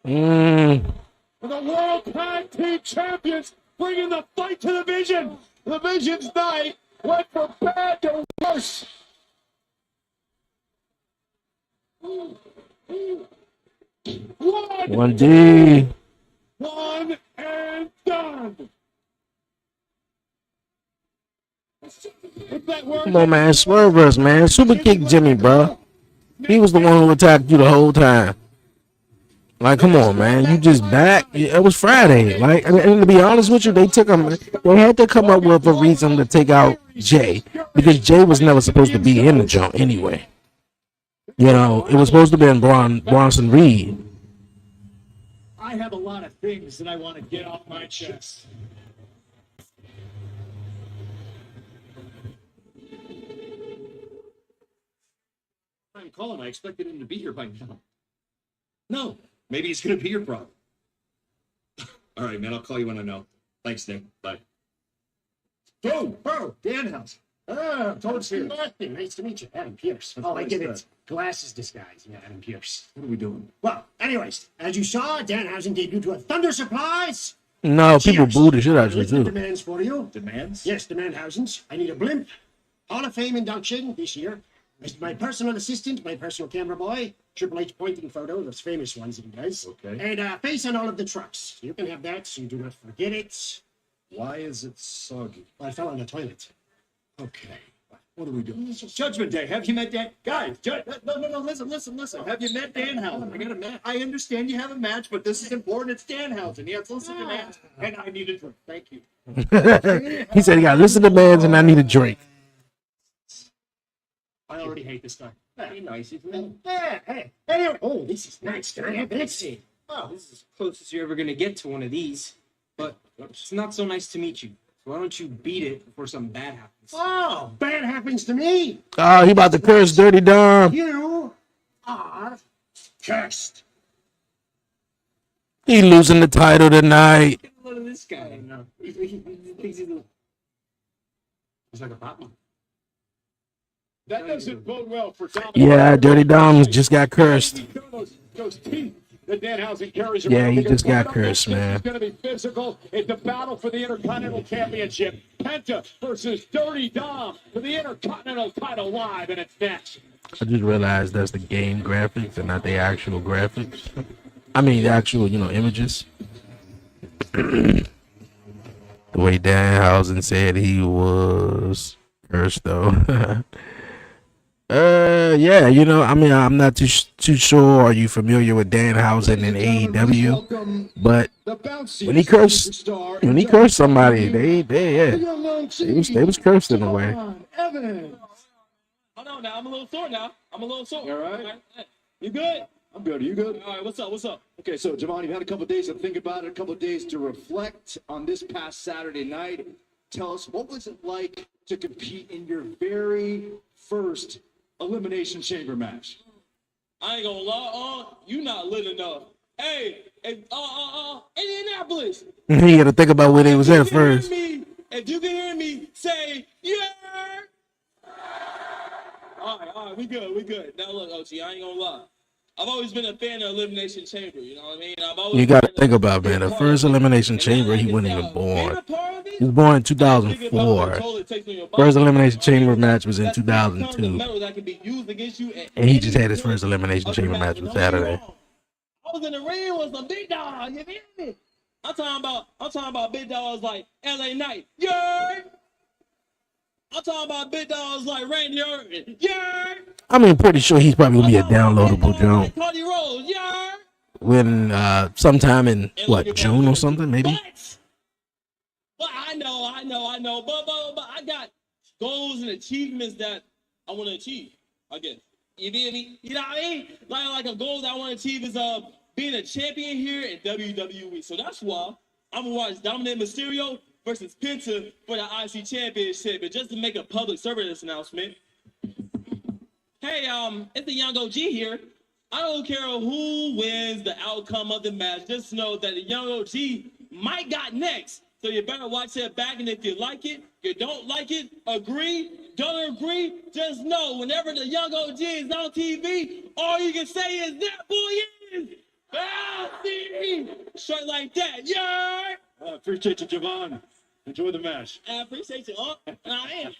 him. The World Tag Team Champions bringing the fight to the Vision. The Vision's night went from bad to worse. One D. One and done. Come on, man. Swerve us, man. Super kick Jimmy, bro. He was the one who attacked you the whole time. Like, come on, man. You just back. It was Friday. Like, and to be honest with you, they took him. They had to come up with a reason to take out Jay, because Jay was never supposed to be in the jump anyway. You know, it was supposed to be in Bronson Reed. I have a lot of things that I want to get off my chest. I'm calling. I expected him to be here by now. No, maybe he's going to be your problem. All right, man. I'll call you when I know. Thanks, Nick. Bye. Oh, Danhausen. Told you. Nice to meet you, Adam Pierce. I get it. Glasses disguise. Yeah, Adam Pierce. What are we doing? Well, anyways, as you saw, Danhausen debuted to a Thunder Supplies. No, people booed the shit out of you, too. Demands for you. Demands? Yes, Demandhausens. I need a blimp. Hall of Fame induction this year. As my personal assistant, my personal camera boy, Triple H pointing photo, those famous ones that he does. Okay. And face on all of the trucks. You can have that, so you do not forget it. Why is it soggy? Well, I fell on the toilet. Okay. What are we doing? This is Judgment Day. Have you met Dan? Guys, no. Listen. Have you met Danhausen? I got a match. I understand you have a match, but this is important. It's Danhausen. He has listen demands, and I need a drink. Thank you. He said he got listen demands and I need a drink. I already hate this guy. Pretty nice, isn't it? Yeah, hey. Anyway, oh, this is nice. Can I have this? Oh, this is as close as you're ever gonna get to one of these. But it's not so nice to meet you. So why don't you beat it before something bad happens? Oh, bad happens to me. Oh, he about to curse Dirty Dom. You are cursed. He losing the title tonight. Look at this guy. No. He thinks he's like a Batman. That doesn't bode well for Dominic. Yeah, Dirty Dom just got cursed. Those teeth that Danhausen carries Yeah, around. he just got cursed, man. It's going to be physical. It's a battle for the Intercontinental Championship. Penta versus Dirty Dom for the Intercontinental title live, and it's next. I just realized that's the game graphics and not the actual graphics. I mean, the actual, images. The way Danhausen said he was cursed, though. Yeah, I'm not too sure. Are you familiar with Danhausen in AEW? But when he cursed somebody, they was cursed in a way. Hold on now, I'm a little sore now. All right. You good? I'm good. Are you good? All right, what's up? Okay, so Giovanni, you've had a couple of days to think about it, a couple of days to reflect on this past Saturday night. Tell us, what was it like to compete in your very first Elimination Chamber match? I ain't gonna lie, you not lit enough. Hey, Indianapolis. You got to think about where they was at first. If you can hear me, say yeah. All right, we good. Now look, OG, I ain't gonna lie. I've always been a fan of Elimination Chamber, you know what I mean? You got to think about, man, the first Elimination Chamber, he wasn't even born. He was born in 2004. First Elimination Chamber match was in 2002. And he just had his first Elimination Chamber match on Saturday. I was in the ring with some big dogs, you feel me? I'm talking about big dogs like LA Knight, yeah. I'm talking about big dogs like Randy Orton, yeah. I mean, pretty sure he's probably gonna be a downloadable joint. Cody Rhodes, yeah. When sometime in June or something, maybe. Well, I know, but I got goals and achievements that I want to achieve. I guess you feel me? You know what I mean? Like a goal that I want to achieve is being a champion here in WWE. So that's why I'm gonna watch Dominic Mysterio versus Penta for the IC Championship, and just to make a public service announcement. Hey, it's the young OG here. I don't care who wins the outcome of the match. Just know that the young OG might got next. So you better watch that back, and if you like it, you don't like it, agree, don't agree, just know whenever the young OG is on TV, all you can say is that boy is bouncy. Straight like that, yeah. Appreciate you, Javon. Enjoy the match. I appreciate you. Oh, I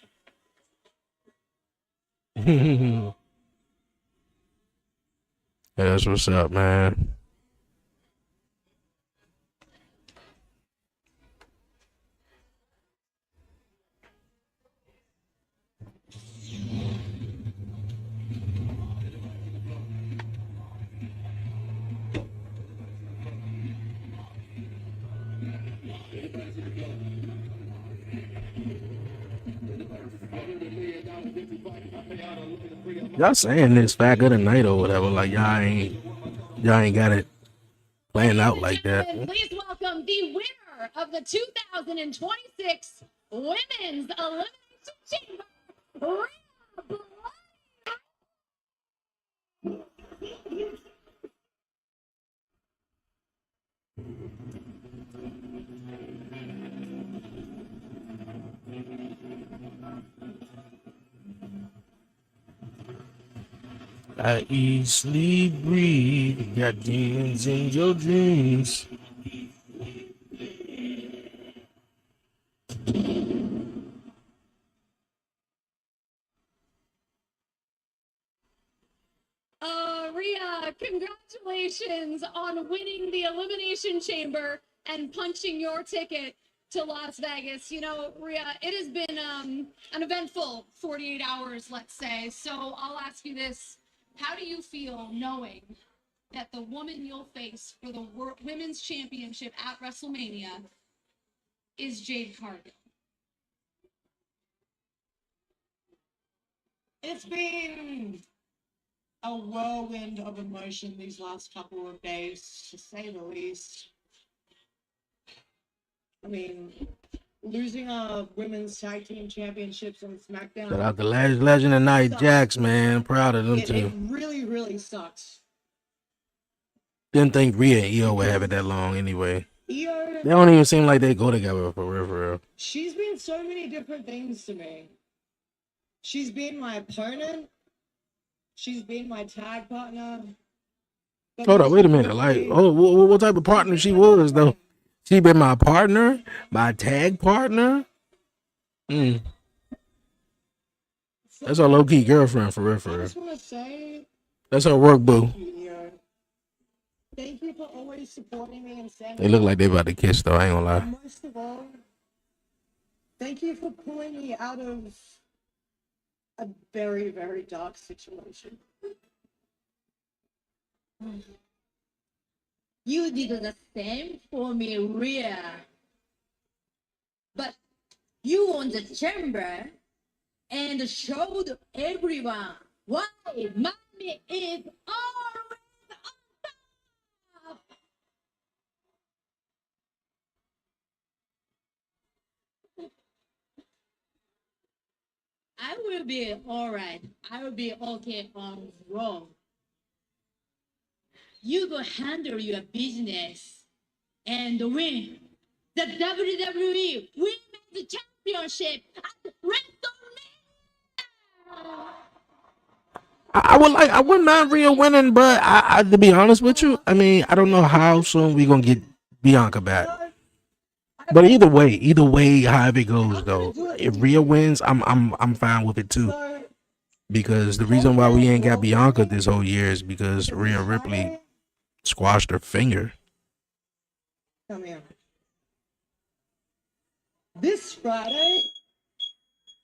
am. Yeah, that's what's up, man. Y'all saying this fat good tonight or whatever, like y'all ain't got it planned out like that. Please welcome the winner of the 2026 Women's Elimination Chamber, Rhea. I eat, sleep, breathe, got demons in your dreams. Rhea, congratulations on winning the Elimination Chamber and punching your ticket to Las Vegas. You know, Rhea, it has been an eventful 48 hours, let's say. So I'll ask you this. How do you feel knowing that the woman you'll face for the Women's Championship at WrestleMania is Jade Cargill? It's been a whirlwind of emotion these last couple of days, to say the least. I mean, losing our women's tag team championships on SmackDown. Shout out to Legend of Night Jax, man. Proud of them It too. really, really sucks. Didn't think Rhea and Io would have it that long anyway. Io, They don't even seem like they go together for real, for real. she's been so many different things to me. She's been my opponent. She's been my tag partner. But Hold on, wait a minute. most Like, importantly, what type of partner she was though? She been my partner, my tag partner. That's her low key girlfriend for real, for I real. just want to say That's her work boo. thank you for always supporting me and saying They look like they about to kiss though. I ain't gonna lie. And most of all, thank you for pulling me out of a very, very dark situation. You did the same for me, Rhea. But you won the chamber and showed everyone why mommy is always on top. I will be all right. I will be okay on Raw. You go handle your business and win the WWE Women's Championship at WrestleMania. I wouldn't mind Rhea winning, but I to be honest with you, I mean, I don't know how soon we gonna get Bianca back. But either way, however it goes though, if Rhea wins, I'm fine with it too. Because the reason why we ain't got Bianca this whole year is because Rhea Ripley squashed her finger. Come here. This Friday,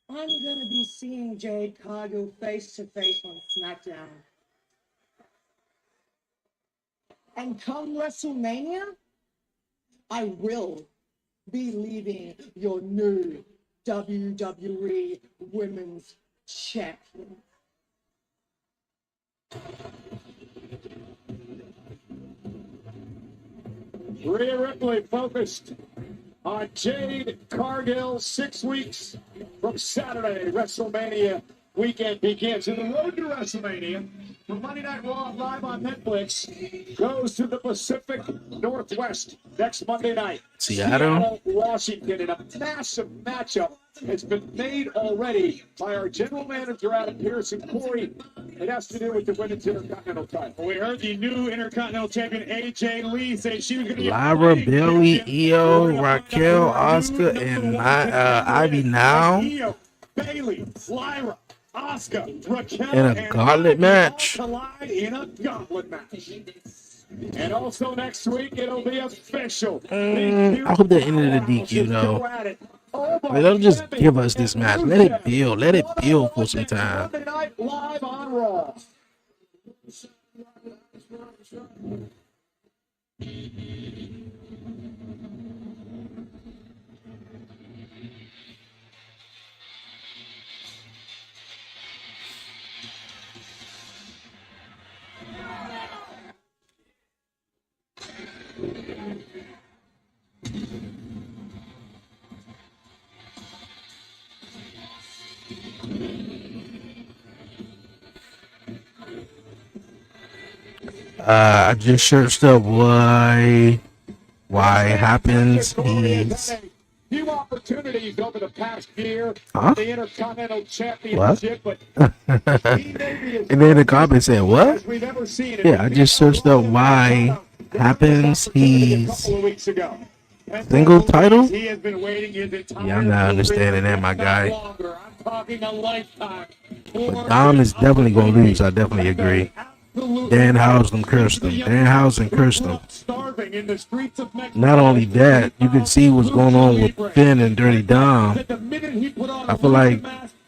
I'm going to be seeing Jade Cargill face to face on SmackDown. And come WrestleMania, I will be leaving your new WWE Women's Champion. Rhea Ripley focused on Jade Cargill 6 weeks from Saturday, WrestleMania weekend begins. And the road to WrestleMania from Monday Night Raw live on Netflix goes to the Pacific Northwest next Monday night. Seattle, Washington, in a massive matchup. It's been made already by our general manager, Adam Pearson. Corey, it has to do with the women's Intercontinental title. We heard the new Intercontinental Champion AJ Lee say she was going to be Lyra, Billy, Io, Raquel, Oscar, and Ivy now Bailey, Lyra, Oscar, Raquel, in a gauntlet match. collide in a gauntlet match. And also next week it'll be official. I hope they ended the DQ though. Like, they'll just give us this match. Let it build. Let it build for some time. Monday night live on Raw. I just searched up why it happens. He's Few opportunities over the past year. Huh? The Intercontinental what? Championship, but And then the comment said what? Yeah, I just searched up why happens. He's single title. he has been waiting his entire Yeah, I'm not understanding that, my guy. longer. I'm talking a lifetime. But Dom is definitely gonna lose. I definitely agree. Danhausen cursed him. Danhausen cursed him. Starving in the streets of Mexico. Not only that, you can see what's going on with Finn and Dirty Dom. I feel like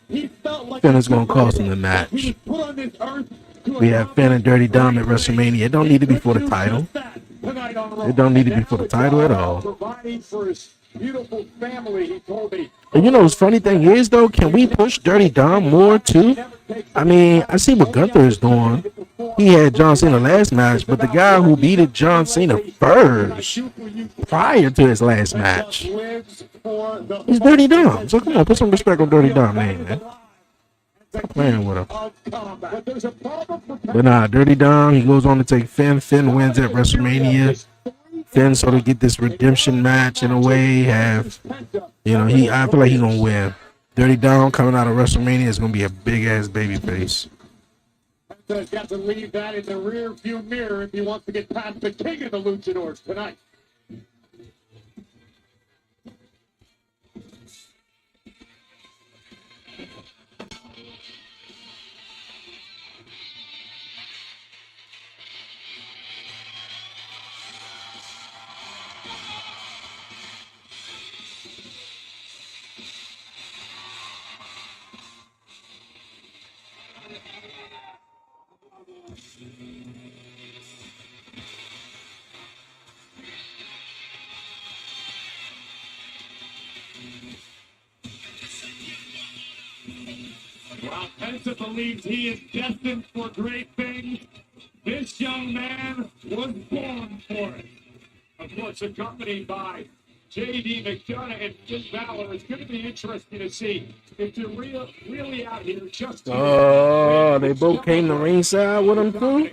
Finn is going to cost him the match. We have Finn and Dirty Dom at WrestleMania. It don't need to be for the title. It don't need to be for the title at all. Providing for his beautiful family, he told me. And you know, the funny thing is, though, can we push Dirty Dom more, too? I mean, I see what Gunther is doing. He had John Cena last match, but the guy who beat John Cena first, prior to his last match, he's Dirty Dom. So come on, put some respect on Dirty Dom, man. Stop playing with him. But nah, Dirty Dom, he goes on to take Finn. Finn wins at WrestleMania. Finn sort of get this redemption match in a way. I feel like he's gonna win. Dirty Dom coming out of WrestleMania is gonna be a big ass baby face. He's got to leave that in the rear view mirror if he wants to get past the king of the luchadors tonight. While Penta believes he is destined for great things, this young man was born for it. Of course, accompanied by J.D. McDonough and Finn Balor. It's going to be interesting to see if they're really out here just to... Oh, they both came to ringside with him, too?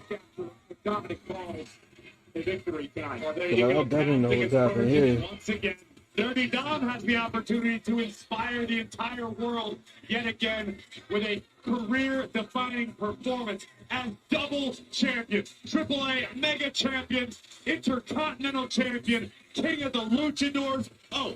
Dominic calls the victory tonight. I definitely know what's happening here. Once again, Dirty Dom has the opportunity to inspire the entire world yet again with a career-defining performance as double champion, AAA mega champion, intercontinental champion, king of the luchadors. Oh,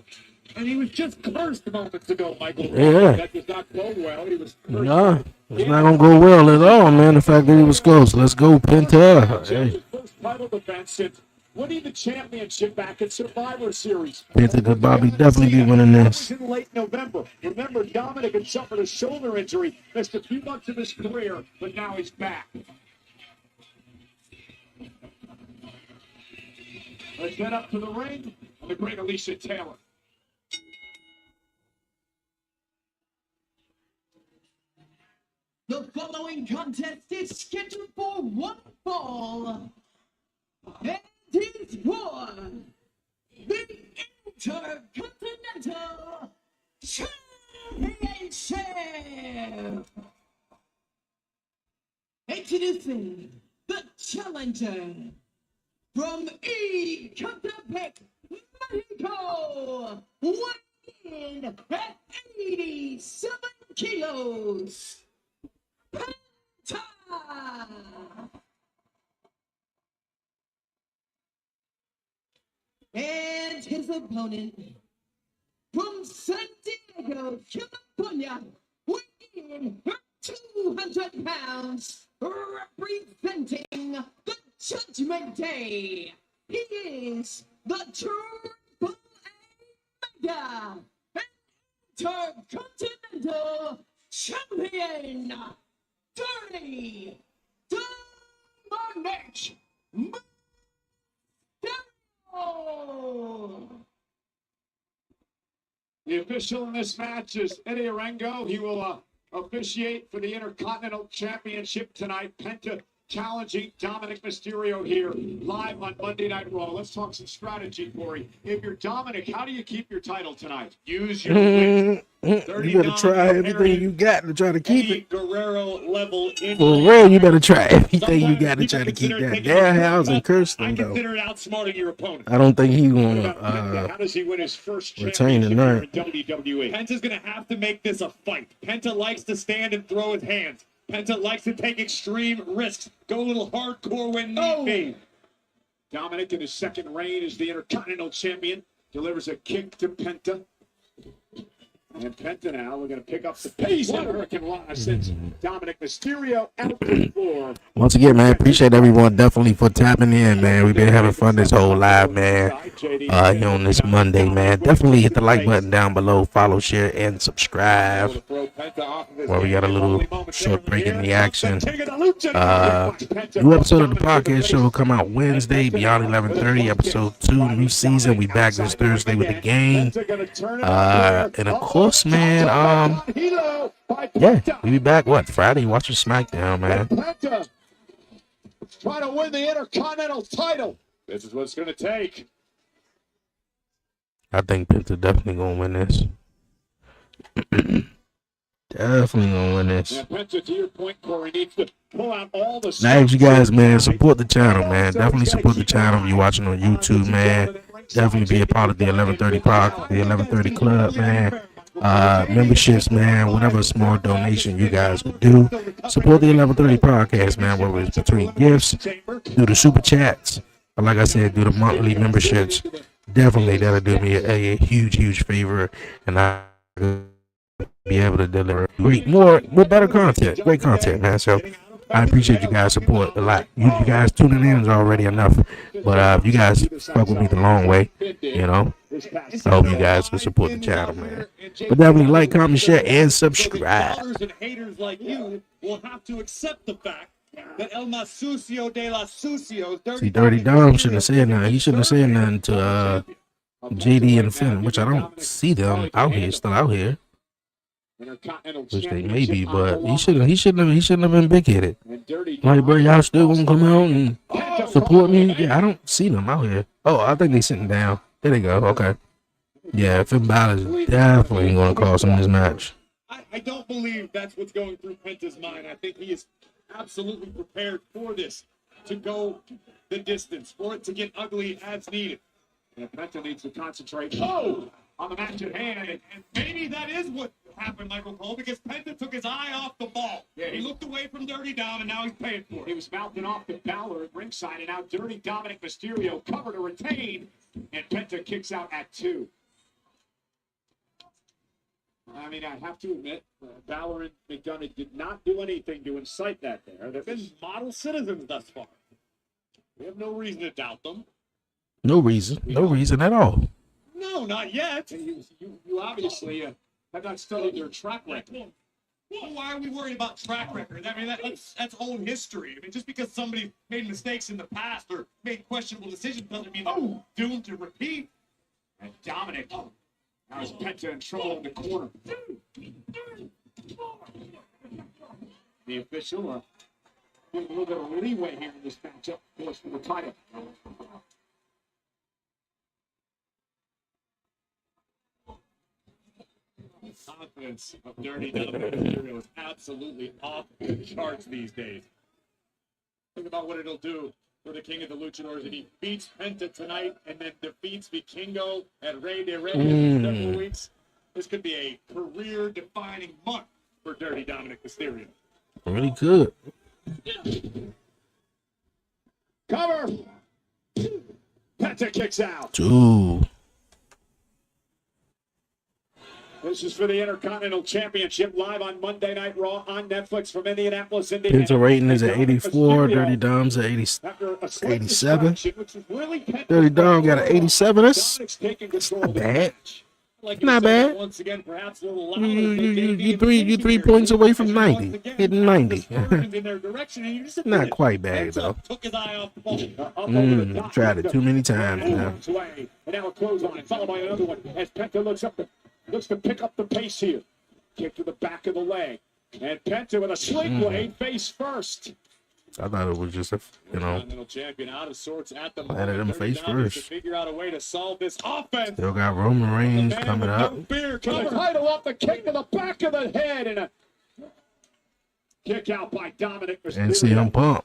and he was just cursed moments ago, Michael. Yeah. That does not go well. He was No, it's not going to go well at all, man. The fact that he was close. Let's go, Penta. Hey. first title defense since winning the championship back at Survivor Series. Penta could Bobby definitely be winning this. In late November. Remember, Dominic had suffered a shoulder injury, missed a few months of his career, but now he's back. Let's head up to the ring on the great Alicia Taylor. The following contest is scheduled for one fall. And is for the Intercontinental Championship. Introducing the challenger from Ecatepec, Mexico, weighing in at 87 kilos, Penta. And his opponent from San Diego, California, weighing 200 pounds, representing the Judgment Day. He is the Triple A Mega Intercontinental Champion, Dirty Dominic Mysterio. The official in this match is Eddie Arango. He will officiate for the Intercontinental Championship tonight. Penta challenging Dominic Mysterio here live on Monday Night Raw. Let's talk some strategy, Corey. If you're Dominic, how do you keep your title tonight? Use your wit. You better try everything you got to try to keep it. Guerrero level in For real, you better try everything you got to try to keep that. Danhausen and Kirsten, though. Consider it outsmarting your opponent. I don't think he's going How does he win his first retain championship tonight. here in WWE? Penta's going to have to make this a fight. Penta likes to stand and throw his hands. Penta likes to take extreme risks. Go a little hardcore when need be. Dominic in his second reign as the Intercontinental Champion delivers a kick to Penta. And Penta now, we're going to pick up the pace in Hurricane Rana since Dominic Mysterio out the floor. Once again, man, appreciate everyone definitely for tapping in, man. We've been having fun this whole live, man. Here on this Monday, man. Definitely hit the like button down below, follow, share, and subscribe. Where we got a little short break in the action. New episode of the podcast show will come out Wednesday, beyond 11:30. Episode 2, new season. We back this Thursday with the game. And of course, man, yeah, we be back, what, Friday, watching SmackDown, man. Penta trying to win the Intercontinental title. This is what it's going to take. I think Penta definitely gonna win this. Definitely gonna win this. Yeah, Penta, to your point, Corey, needs to pull out all the... Now, you guys, man, support the channel, man. Definitely support the channel if you're watching on YouTube, man. Definitely be a part of the 11:30 podcast, the 11:30 club, man. Memberships, man. Whatever small donation you guys would do, support the 11:30 podcast, man. Whether it's between gifts, do the super chats, or like I said, do the monthly memberships. Definitely, that'll do me a huge favor, and I be able to deliver more better content, great content, man. So I appreciate you guys' support a lot. You guys tuning in is already enough, but you guys fuck with me the long way, you know. I hope you guys will support the channel, man. But definitely like, comment, share, and subscribe. And haters like you will have to accept the fact that El Más Sucio de la Sucios... See, Dirty Dom shouldn't have said nothing. He shouldn't have said nothing to JD and Finn, which I don't see them out here, still out here. Which they may be, but he shouldn't have been big headed. Like, bro, y'all still gonna come out and support me? Yeah, I don't see them out here. Oh, I think they sitting down. There they go. Okay. Yeah, Finn Balor's definitely gonna cost him this match. I don't believe that's what's going through Penta's mind. I think he is absolutely prepared for this to go the distance, for it to get ugly as needed. And Penta needs to concentrate on the match at hand, and maybe that is what happened, Michael Cole, because Penta took his eye off the ball. Yeah, he looked away from Dirty Dom, and now he's paying for it. He was mouthing off the Balor at ringside, and now Dirty Dominic Mysterio cover to retain, and Penta kicks out at 2. I mean, I have to admit, Balor and McDonough did not do anything to incite that there. They've been model citizens thus far. We have no reason to doubt them. No reason at all. No, not yet. You obviously have not studied their track record. Well, why are we worried about track record? I mean, that's old history. I mean, just because somebody made mistakes in the past or made questionable decisions doesn't mean they're doomed to repeat. And Dominic, now is Penta in trouble in the corner. The official giving a little bit of leeway here in this matchup, of course, for the title. Confidence of Dirty Dominic Mysterio is absolutely off the charts these days. Think about what it'll do for the king of the luchadors if he beats Penta tonight and then defeats Vikingo at Rey de Rey in several weeks. This could be a career-defining month for Dirty Dominic Mysterio. Really good. Cover. Penta kicks out. Dude. This is for the Intercontinental Championship live on Monday Night Raw on Netflix from Indianapolis, Indiana. Penta rating is at 84. Dirty Dom's at 87. Dirty Dom got an 87. That's not bad. Not bad. You 3 points away from 90. Hitting 90. Not quite bad though. Tried it too many times now. And now a clothesline, followed by another one as Penta looks to pick up the pace here. Kick to the back of the leg. And Penta with a sling blade face first. I thought it was just a, Champion out of sorts at the landed him face first. Figure out a way to solve this offense. Still got Roman Reigns coming up. Title up, the kick to the back of the head, and a kick out by Dominic Mysterio. And CM Punk.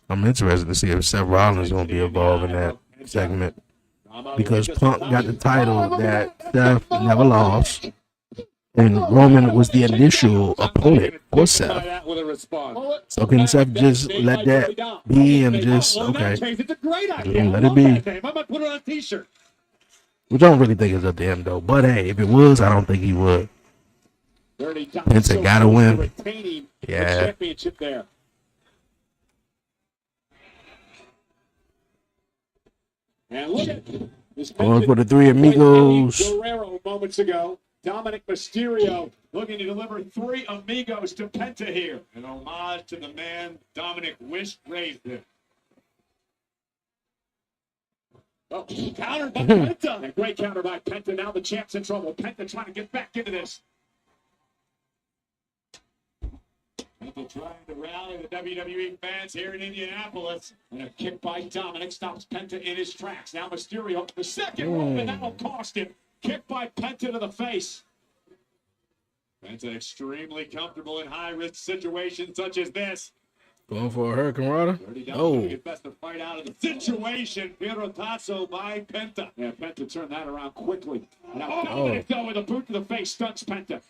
I'm interested to see if Seth Rollins is going to be involved in that segment. Because Punk got the title that Seth never lost. And Roman was the initial opponent for Seth. So can Seth just let that be and just, okay, let it be. Which I don't really think is up to him, though. But, hey, if it was, I don't think he would. Penta got to win. Yeah. And look at this. Going for the three amigos. WWERAW moments ago. Dominic Mysterio looking to deliver 3 amigos to Penta here. An homage to the man Dominic wished raised him. Oh, countered by Penta. A great counter by Penta. Now the champ's in trouble. Penta trying to get back into this. Penta trying to rally the WWE fans here in Indianapolis. And a kick by Dominic stops Penta in his tracks. Now Mysterio, the second rope, and that'll cost him. Kick by Penta to the face. Penta extremely comfortable in high-risk situations such as this. Going for a Hurricane Rana. Oh. Best to fight out of the situation. Pierotazo by Penta. Yeah, Penta turned that around quickly. Now Dominic, though, with a boot to the face, stunts Penta.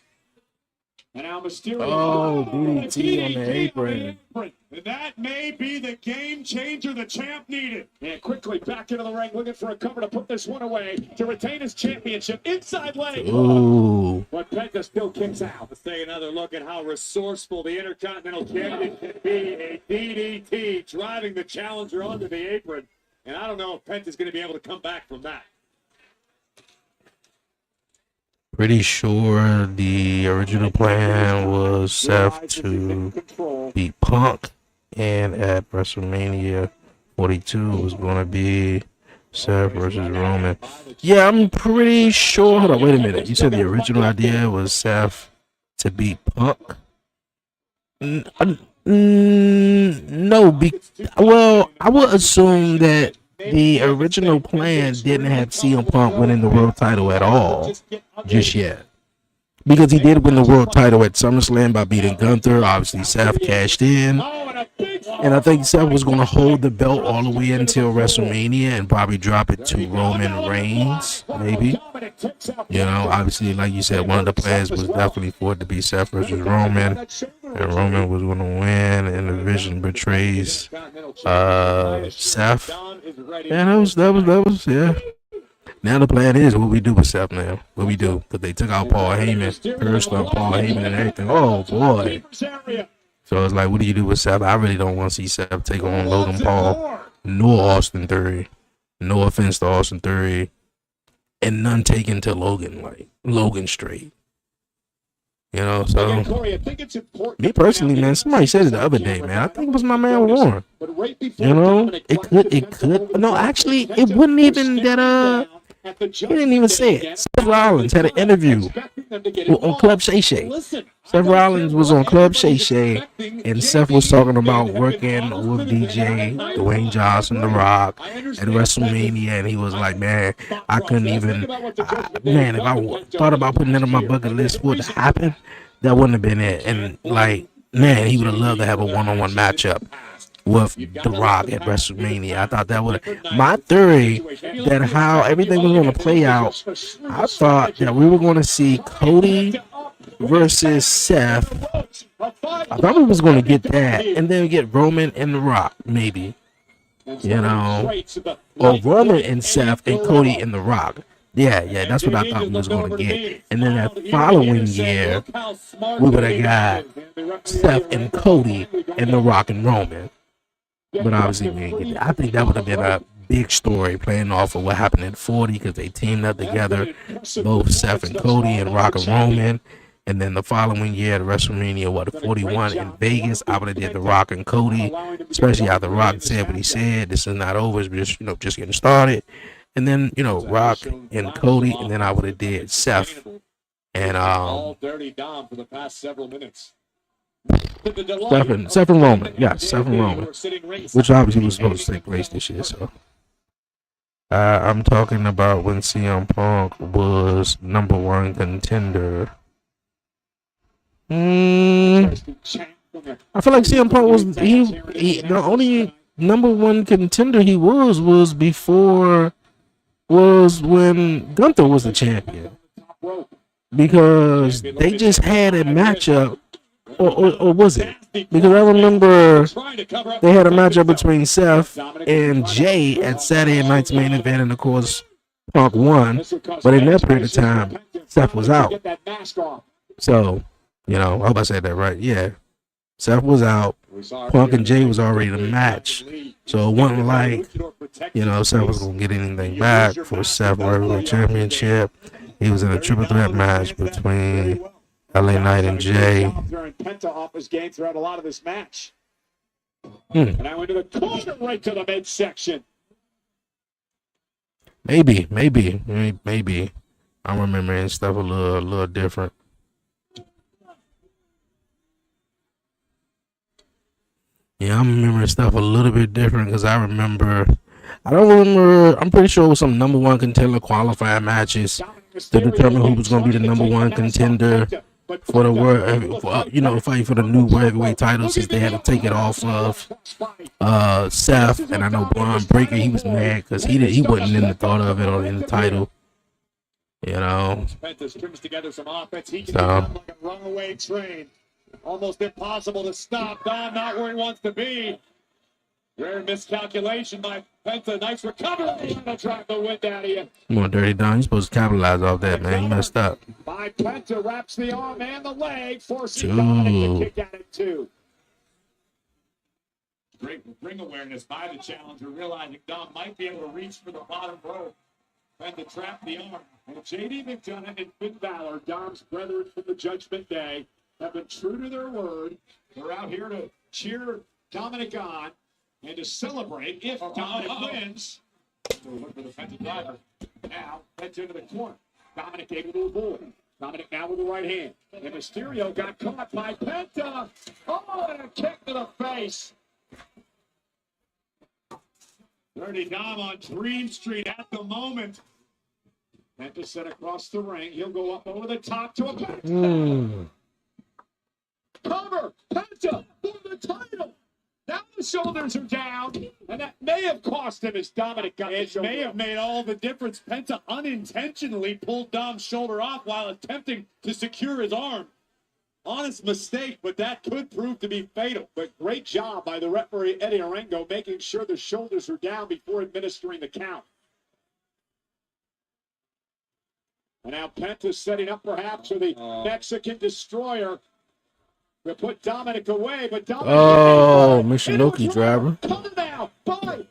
And now Mysterio. Oh, DDT on the apron. And that may be the game changer the champ needed. And quickly back into the ring, looking for a cover to put this one away to retain his championship. Inside leg. Ooh. But Penta still kicks out. Let's take another look at how resourceful the Intercontinental Champion can be. A DDT driving the challenger onto the apron. And I don't know if Penta's going to be able to come back from that. Pretty sure the original plan was Seth to beat Punk, and at WrestleMania 42 was going to be Seth versus Roman. Yeah, I'm pretty sure. Hold on, wait a minute. You said the original idea was Seth to beat Punk? No, well, I would assume that the original plan didn't have CM Punk winning the world title at all just yet. Because he did win the world title at SummerSlam by beating Gunther. Obviously, Seth cashed in. And I think Seth was going to hold the belt all the way until WrestleMania and probably drop it to Roman Reigns, maybe. You know, obviously, like you said, one of the plans was definitely for it to be Seth versus Roman. And Roman was going to win, and the vision betrays Seth. Yeah, that was, yeah. Now the plan is what we do with Seth now. What we do. Because they took out Paul Heyman, cursed up Paul Heyman and everything. Oh, boy. So it's like, what do you do with Seth? I really don't want to see Seth take on Logan Paul, nor Austin Theory. No offense to Austin Theory. And none taken to Logan, like, Logan straight. You know, so me personally, man, somebody said it the other day, man. I think it was my man Warren. You know, it could. No, actually, it wouldn't even that. He didn't even say it. Seth Rollins had an interview on Club Shay Shay. Seth Rollins was on Club Shay Shay, and Seth was talking about working with DJ, Dwayne Johnson, The Rock, at WrestleMania, and he was like, man, I couldn't even, man, if I thought about putting it on my bucket list for it to happen, that wouldn't have been it. And like, man, he would have loved to have a one-on-one matchup with The Rock at WrestleMania. I thought that would. My theory that how everything was going to play out, I thought that we were going to see Cody versus Seth. I thought we was going to get that, and then get Roman and The Rock, maybe. You know, or Roman and Seth and Cody and The Rock. Yeah, that's what I thought we was going to get. And then that following year, we would have got Seth and Cody and The Rock and Roman. But obviously, we didn't get that. I think that would have been a big story playing off of what happened in 40 because they teamed up together, both Seth and Cody and Rock and Roman. And then the following year, the WrestleMania, 41 in Vegas, I would have did The Rock and Cody, especially after Rock said what he said. This is not over, it's just, just getting started. And then, Rock and Cody, and then I would have did Seth and Dirty Dom for the past several minutes. Seth and Roman. Yeah, Seth and Roman. Which obviously was supposed to take place this year, so. I'm talking about when CM Punk was #1 contender. I feel like CM Punk was he the only #1 contender he was before was when Gunther was the champion, because they just had a matchup, or was it? Because I remember they had a matchup between Seth and Jay at Saturday Night's Main Event, and of course Punk won, but in that period of time Seth was out. So, I hope I said that right. Yeah, Seth was out. Punk and Jay was already in the match. So it wasn't like, Seth was going to get anything back for Seth Heavyweight Championship. He was in a triple threat match between LA Knight and Jay. Penta off his game throughout a lot of this match. And I went to the corner right to the midsection. Maybe. I'm remembering stuff a little different. Yeah, I'm remembering stuff a little bit different because I'm pretty sure it was some #1 contender qualifying matches to determine who was going to be the #1 contender for the world, fight for the new world heavyweight title, since they had to take it off of Seth. And I know Braun Breaker, he was mad because he wasn't in the thought of it or in the title. So. Runaway train. Almost impossible to stop. Dom not where he wants to be. Rare miscalculation by Penta. Nice recovery. Gonna drive the wind out of you. Come on, Dirty Don. You're supposed to capitalize off that, man. You messed up. By Penta, wraps the arm and the leg, forcing Dominic to kick at it too. Great ring awareness by the challenger, realizing Dom might be able to reach for the bottom rope. Penta trapped the arm. And JD McDonough and Finn Balor, Dom's brethren from the Judgment Day, have been true to their word. They're out here to cheer Dominic on and to celebrate if Dominic wins. So look for the Penta driver. Now, Penta into the corner. Dominic able to avoid. Dominic now with the right hand. And Mysterio got caught by Penta. Oh, and a kick to the face. Dirty Dom on Dream Street at the moment. Penta set across the ring. He'll go up over the top to a Penta. Cover, Penta for the title. Now the shoulders are down, and that may have cost him as Dominic got it. May have made all the difference. Penta unintentionally pulled Dom's shoulder off while attempting to secure his arm. Honest mistake, but that could prove to be fatal. But great job by the referee, Eddie Arango, making sure the shoulders are down before administering the count. And now Penta's setting up perhaps for the Mexican Destroyer. We'll put Dominic away, but Dominic... Oh, Michinoku driver. Coming now by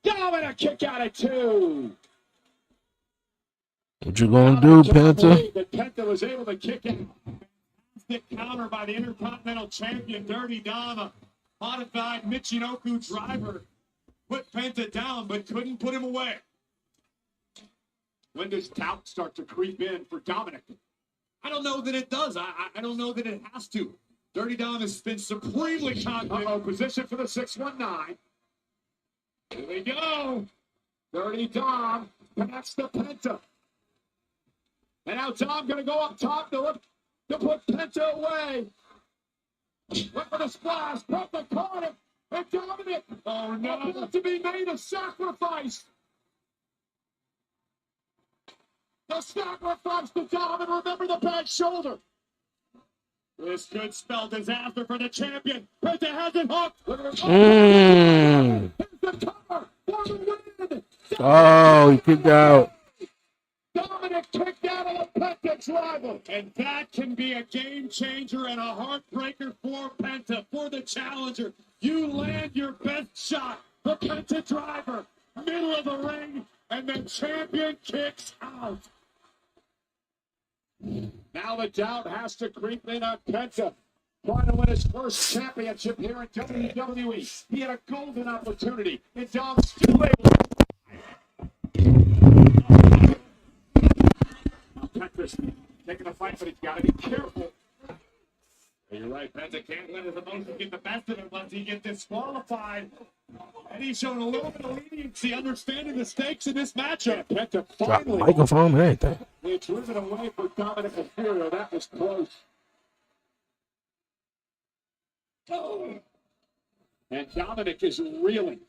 Dominic, kick out at 2. What you gonna do, Penta? That Penta was able to kick out. Counter by the Intercontinental Champion, Dirty Dom, a modified Michinoku driver. Put Penta down, but couldn't put him away. When does doubt start to creep in for Dominic? I don't know that it does. I don't know that it has to. Dirty Dom has been supremely confident. Position for the 619. Here we go. Dirty Dom connects the Penta. And now Dom going to go up top to put Penta away. Look for the splash. Penta caught him. And Dominic, oh no, about to be made a sacrifice. The sacrifice to Dominic. Remember the back shoulder. This could spell disaster for the champion. Penta has it hooked. Mm. Here's the cover for the win. Oh, he kicked out. Dominic kicked out of the Penta's rival. And that can be a game changer and a heartbreaker for Penta, for the challenger. You land your best shot. The Penta driver, middle of the ring, and the champion kicks out. Now the doubt has to creep in on Penta. Trying to win his first championship here in WWE. He had a golden opportunity, and Dom's still able. Penta's taking a fight, but he's got to be careful. You're right, Penta can't let his emotions get the best of him once he gets disqualified. And he's shown a little bit of leniency, understanding the stakes in this matchup. Penta Drop the finally. microphone and everything. It's driven away for Dominic Mysterio. That was close. Oh. And Dominic is reeling.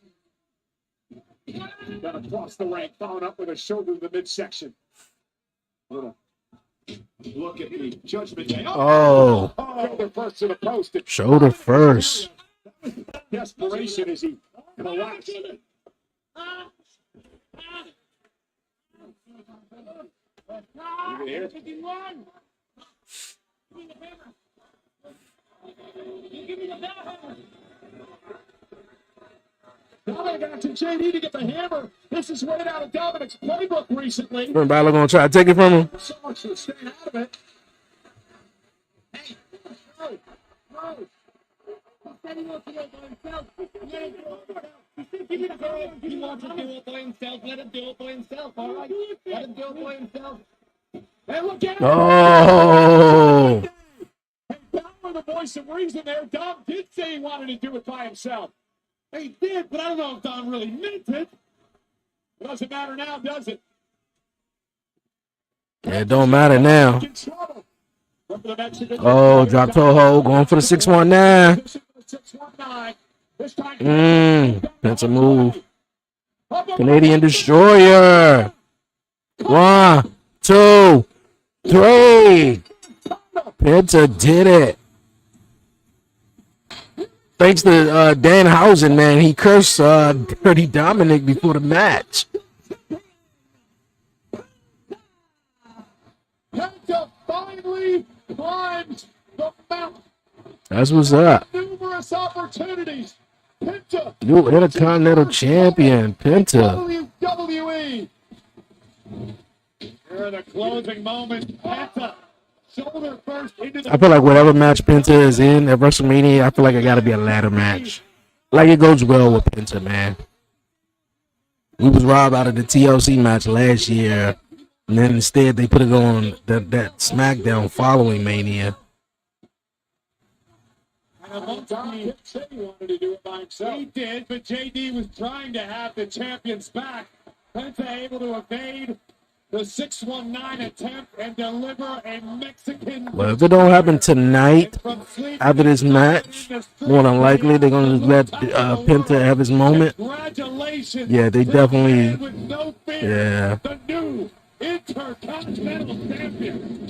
Got across the ring, followed up with a shoulder in the midsection. Little look at the Judgment Day. Oh. Shoulder first to the post. Shoulder first. Desperation as he collapsed. You can hear Dominic asking JD to get the hammer. This is right out of Dominic's playbook recently. Finn Balor gonna try to take it from him. So much for staying out of it. Hey, no. He said he wants to do it by himself. He wants to do it by himself. Let him do it by himself, all right? Let him do it by himself. Hey, look at him. Oh. Hey, Balor, the voice of reason there. Dom did say he wanted to do it by himself. He did, but I don't know if Dom really meant it. It doesn't matter now, does it? Yeah, it don't matter now. Oh, drop Toho, going for the 619. Penta move. Canadian Destroyer. 1, 2, 3. Penta did it. Thanks to Danhausen, man. He cursed Dirty Dominic before the match. Penta finally climbs the mountain. That's what's up. Numerous opportunities. Penta. New Intercontinental Champion, Penta. WWE. Here are the closing moments. Penta. Shoulder first into the. I feel like whatever match Penta is in at WrestleMania, I feel like it got to be a ladder match. Like it goes well with Penta, man. We was robbed out of the TLC match last year, and then instead they put it on that SmackDown following Mania. And one time he said he wanted to do it by himself. He did, but JD was trying to have the champions back. Penta able to evade the 619 attempt and deliver a Mexican. Well, if it don't happen tonight, after this match, more than likely they're gonna let Penta have his moment. Yeah, they definitely. Yeah. The new Intercontinental Champion.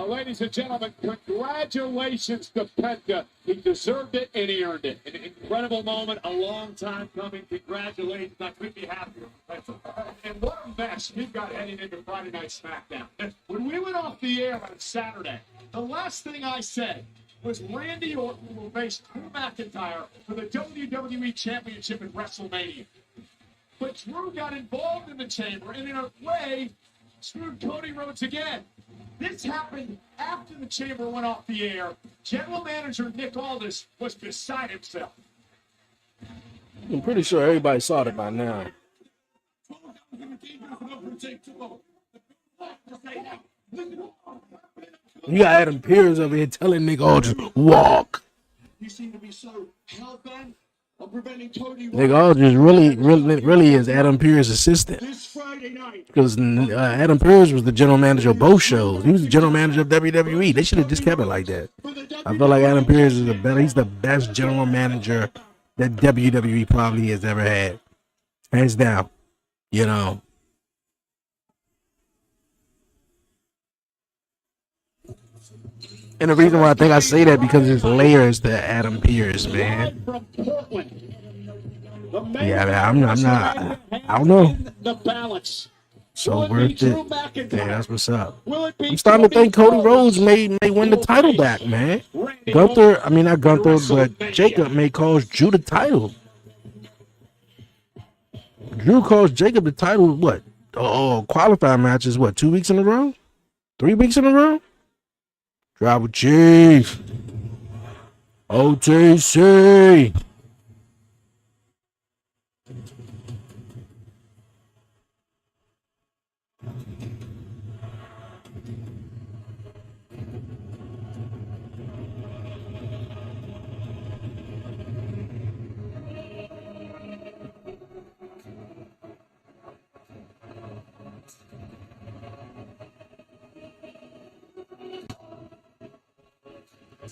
Ladies and gentlemen, congratulations to Penta. He deserved it and he earned it. An incredible moment, a long time coming. Congratulations. I couldn't be happier. And what a mess we've got heading into Friday Night SmackDown. When we went off the air on Saturday, the last thing I said was Randy Orton will face Drew McIntyre for the WWE Championship at WrestleMania. But Drew got involved in the chamber and in a way screwed Cody Rhodes again. This happened after the chamber went off the air. General Manager Nick Aldis was beside himself. I'm pretty sure everybody saw it by now. You got Adam Pearce over here telling nigga, "Oh, just walk." You seem to be so hell-bent on preventing Cody Nigga, all just really is Adam Pearce's assistant. this Friday night. Because Adam Pearce was the general manager of both shows. He was the general manager of WWE. They should have just kept it like that. I feel like Adam Pearce is he's the best general manager that WWE probably has ever had. Hands down. You know. And the reason why I think I say that because there's layers to Adam Pearce, man. Yeah, man, I'm not. I don't know. The balance. So worth it. Yeah, that's what's up. I'm starting to think Cody Rhodes may win the title back, man. Gunther, I mean not Gunther, but Jacob may cost Drew the title. Drew cost Jacob the title. What? Oh, qualifying matches. What? 2 weeks in a row? 3 weeks in a row? Tribal Chief. OTC.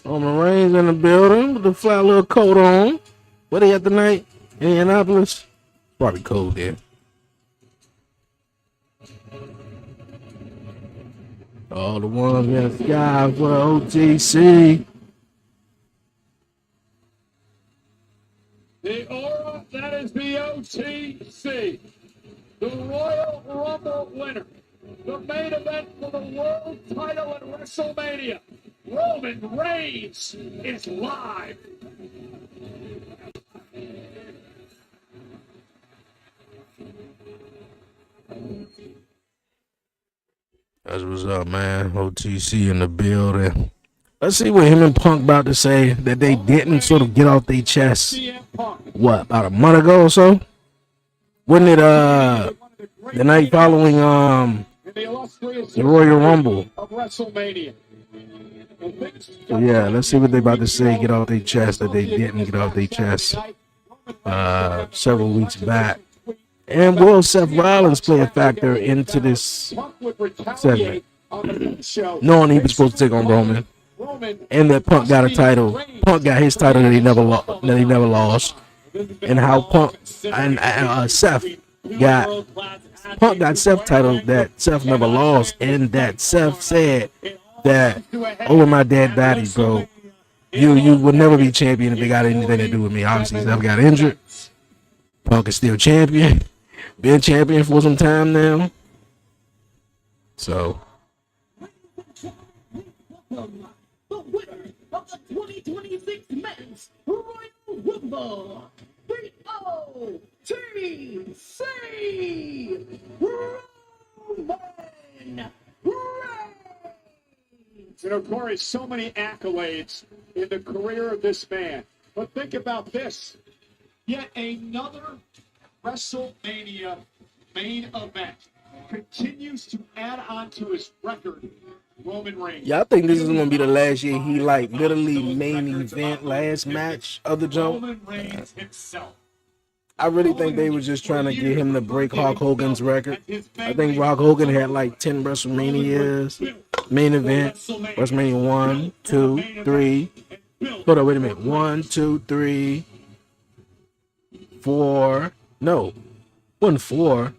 Roman Reigns in the building with the fly little coat on. What they at tonight? Indianapolis? Probably cold there. All the ones in the sky for the OTC. The aura that is the OTC. The Royal Rumble winner. The main event for the world title at WrestleMania. Roman Reigns is live. That's what's up, man. OTC in the building. Let's see what him and Punk about to say that they didn't sort of get off their chest. What, about a month ago or so? Wasn't it the night following the Royal Rumble? Of WrestleMania. So yeah, let's see what they about to say. Get off their chest that they didn't get off their chest several weeks back. And will Seth Rollins play a factor into this segment? Knowing he was supposed to take on Roman, and that Punk got a title. Punk got his title that he never lost, and how Punk and Seth got Punk got Seth title that Seth never lost, and that Seth said that over my dead body, bro, you would never be champion if it got anything to do with me. Obviously, Seth got injured. Punk is still champion. Been champion for some time now. So The winner of the 2026 Men's Royal Rumble, the OTC Roman Reigns. You know, Corey, so many accolades in the career of this man. But think about this. Yet another WrestleMania main event continues to add on to his record. Roman Reigns. yeah, I think this is gonna be the last year he like literally main event last match of the jump. Roman Reigns himself. I really think they were just trying to get him to break Hulk Hogan's record. I think Hulk Hogan had like 10 WrestleManias, main event, WrestleMania 1, 2, 3. Hold on, wait a minute. 1, 2, 3, 4. No, wasn't 4.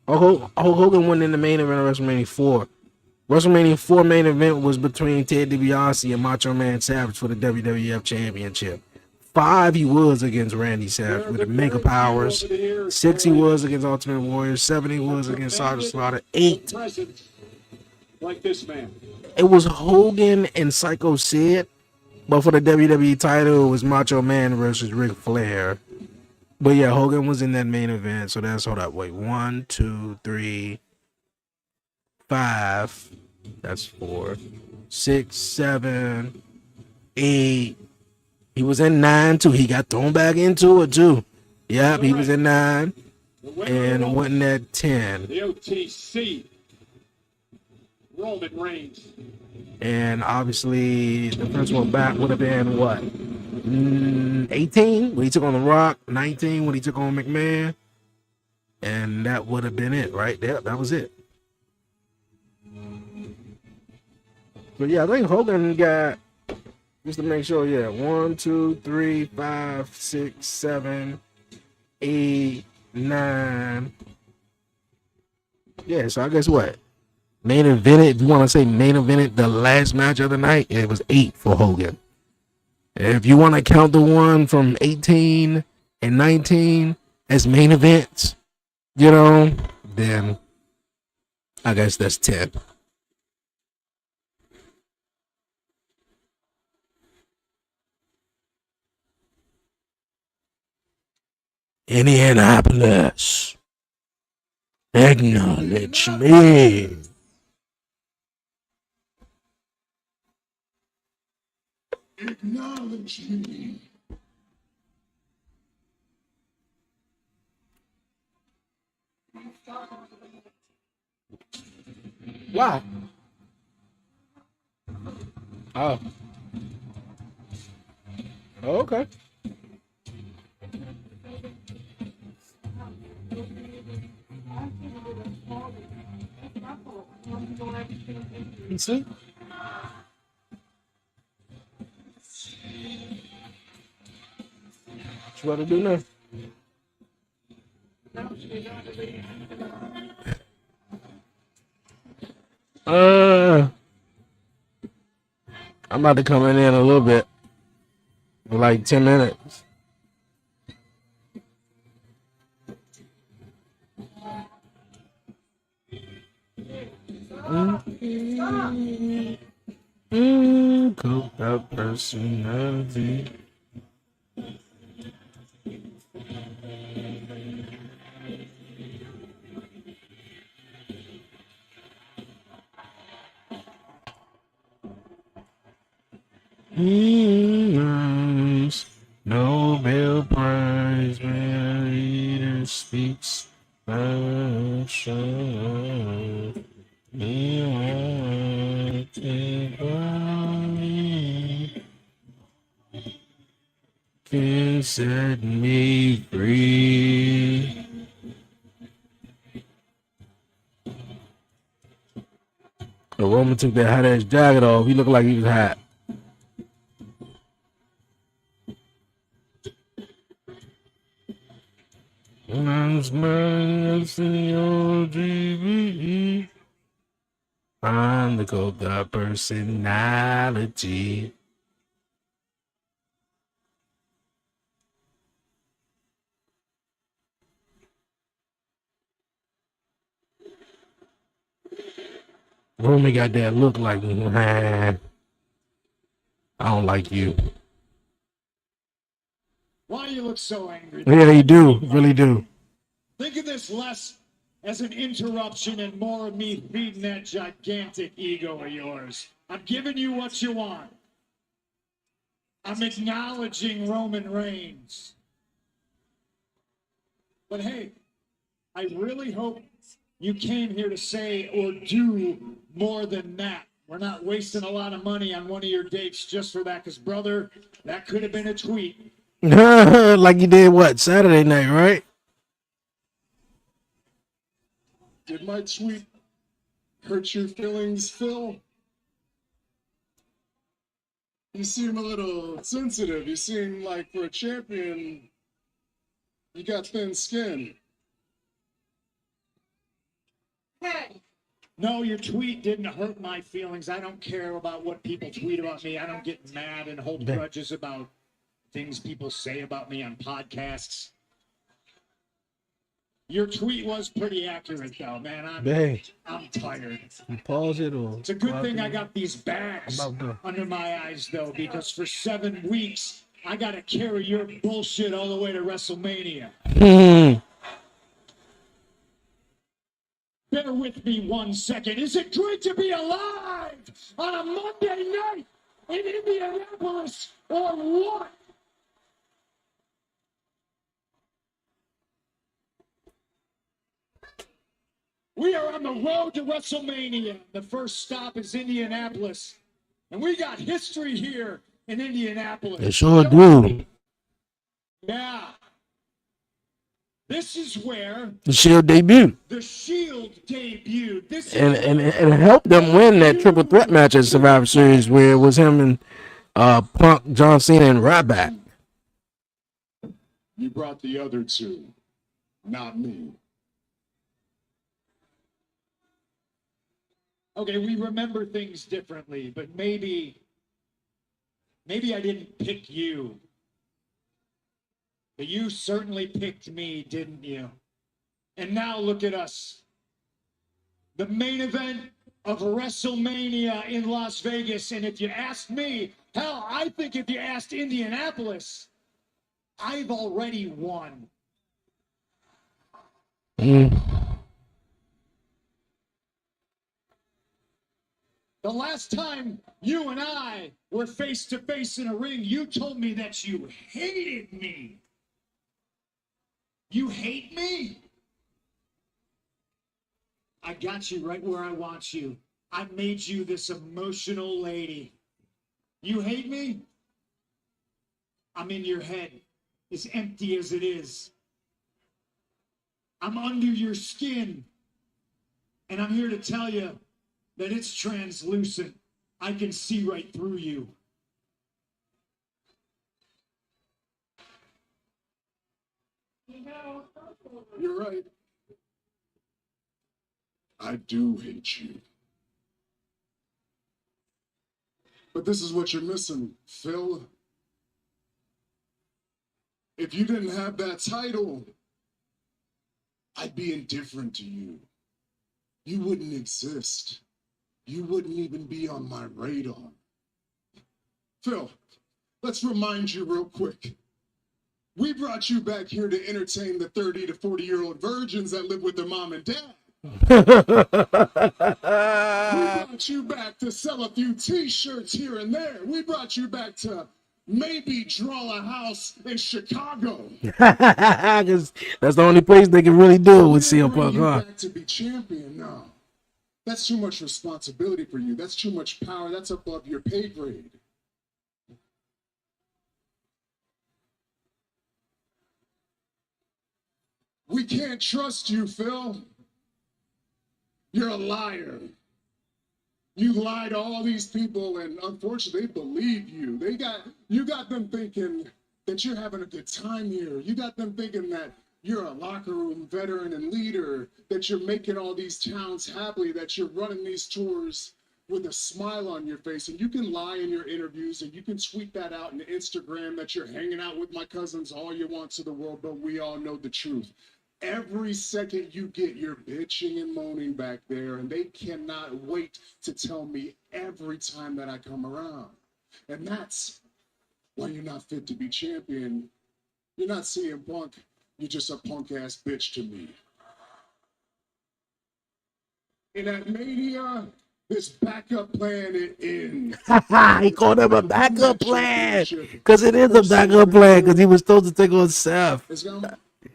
Hulk Hogan won in the main event of WrestleMania 4. WrestleMania 4 main event was between Ted DiBiase and Macho Man Savage for the WWF Championship. 5 he was against Randy Savage with the Mega Powers. 6 he was against Ultimate Warrior. 7 he was against Sergeant Slaughter. 8 like this man. it was Hogan and Psycho Sid, but for the WWE title it was Macho Man versus Ric Flair. But yeah, Hogan was in that main event. So that's, hold up, wait, 1, 2, 3, 5. That's 4, 6, 7, 8. He was in 9 too. He got thrown back into it too. Yep, he was in 9 and wasn't at 10. The OTC Roman Reigns. And obviously, the first one back would have been what? 18 when he took on The Rock, 19 when he took on McMahon. And that would have been it, right? That was it. But yeah, I think Hogan got, just to make sure, yeah, 1, 2, 3, 5, 6, 7, 8, 9. Yeah, so I guess what? Main evented, if you want to say main evented the last match of the night, it was 8 for Hogan. If you want to count the one from 18 and 19 as main events, you know, then I guess that's 10. Indianapolis, acknowledge me. Acknowledge me. Why? Oh. Oh, okay. You see? What you want to do now? I'm about to come in a little bit, for like 10 minutes. Cooked up personality. Nobel Prize man leader speaks Russian. Can set me free. The Roman took that hot ass jacket off. He looked like he was hot. I'm smiling at the TV. I'm the coked up personality. Roman got that look like, I don't like you. Why you look so angry? Yeah, you do. Really do. Think of this less as an interruption and more of me feeding that gigantic ego of yours. I'm giving you what you want. I'm acknowledging Roman Reigns. But hey, I really hope you came here to say or do more than that. We're not wasting a lot of money on one of your dates just for that, because, brother, that could have been a tweet. Like you did what? Saturday night, right? Did my tweet hurt your feelings, Phil? You seem a little sensitive. You seem like for a champion, you got thin skin. Hey. No, your tweet didn't hurt my feelings. I don't care about what people tweet about me. I don't get mad and hold grudges about things people say about me on podcasts. Your tweet was pretty accurate, though, man. I'm tired. You pause it or? It's a good thing I got these bags under my eyes, though, because for 7 weeks, I got to carry your bullshit all the way to WrestleMania. Bear with me 1 second. Is it great to be alive on a Monday night in Indianapolis or what? We are on the road to WrestleMania. The first stop is Indianapolis. And we got history here in Indianapolis. They sure do. Yeah. This is where The Shield debuted. the Shield debuted. This And is it helped them win that triple threat match at Survivor Series where it was him and Punk, John Cena, and Ryback. You brought the other two, not me. Okay, we remember things differently, but maybe I didn't pick you. But you certainly picked me, didn't you? And now look at us. The main event of WrestleMania in Las Vegas. And if you asked me, hell, I think if you asked Indianapolis, I've already won. The last time you and I were face to face in a ring, you told me that you hated me. You hate me? I got you right where I want you. I made you this emotional lady. You hate me? I'm in your head, as empty as it is. I'm under your skin. And I'm here to tell you that it's translucent. I can see right through you. You're right. I do hate you. But this is what you're missing, Phil. If you didn't have that title, I'd be indifferent to you. You wouldn't exist. You wouldn't even be on my radar. Phil, let's remind you real quick. We brought you back here to entertain the 30 to 40-year-old virgins that live with their mom and dad. We brought you back to sell a few t-shirts here and there. We brought you back to maybe draw a house in Chicago. Because that's the only place they can really do it with CM Punk, huh? Back to be champion, no. That's too much responsibility for you. That's too much power. That's above your pay grade. We can't trust you, Phil. You're a liar. You lied to all these people, and unfortunately, they believe you. You got them thinking that you're having a good time here. You got them thinking that you're a locker room veteran and leader, that you're making all these towns happy, that you're running these tours with a smile on your face. And you can lie in your interviews and you can tweet that out on Instagram that you're hanging out with my cousins all you want to the world, but we all know the truth. Every second you get, you're bitching and moaning back there, and they cannot wait to tell me every time that I come around. And that's why you're not fit to be champion. You're not CM Punk. You're just a punk-ass bitch to me. In that Mania, this backup plan it ends. He called him a backup plan. Because it is a backup plan, because he was supposed to take on Seth.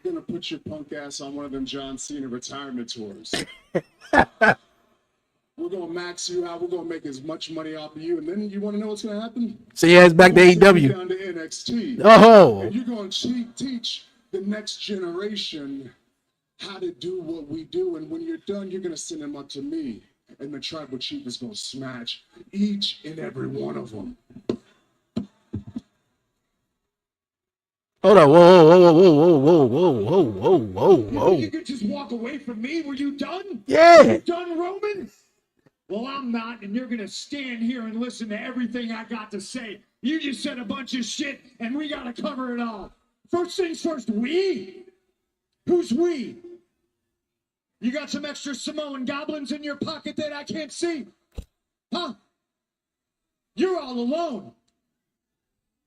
You're gonna put your punk ass on one of them John Cena retirement tours. We're gonna max you out. We're gonna make as much money off of you, and then you want to know what's gonna happen? So he has back to AEW. Down to NXT. Oh. And you're gonna teach the next generation how to do what we do, and when you're done, you're gonna send them up to me, and the tribal chief is gonna smash each and every one of them. Hold on, whoa. You could just walk away from me? Were you done? Yeah. You done, Roman? Well, I'm not, and you're gonna stand here and listen to everything I got to say. You just said a bunch of shit, and we gotta cover it all. First things first, we? Who's we? You got some extra Samoan goblins in your pocket that I can't see? Huh? You're all alone.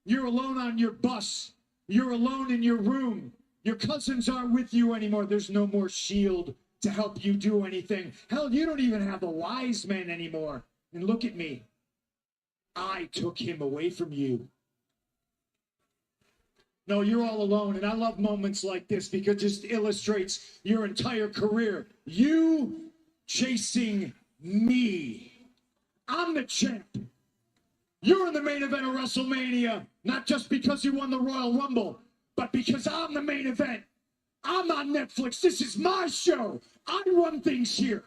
You're alone on your bus. You're alone in your room. Your cousins aren't with you anymore. There's no more Shield to help you do anything. Hell, you don't even have the wise men anymore. And look at me. I took him away from you. No, you're all alone. And I love moments like this because it just illustrates your entire career. You chasing me. I'm the champ. You're in the main event of WrestleMania, not just because you won the Royal Rumble, but because I'm the main event. I'm on Netflix. This is my show. I run things here.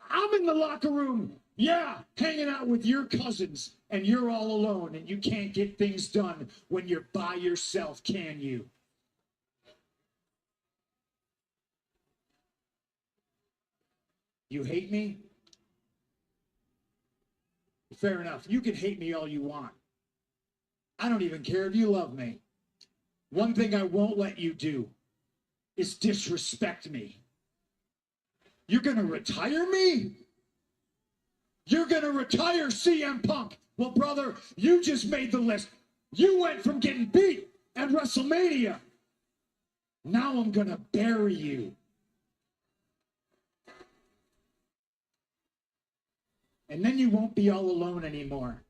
I'm in the locker room, yeah, hanging out with your cousins, and you're all alone, and you can't get things done when you're by yourself, can you? You hate me? Fair enough. You can hate me all you want. I don't even care if you love me. One thing I won't let you do is disrespect me. You're going to retire me? You're going to retire CM Punk. Well, brother, you just made the list. You went from getting beat at WrestleMania. Now I'm going to bury you. And then you won't be all alone anymore.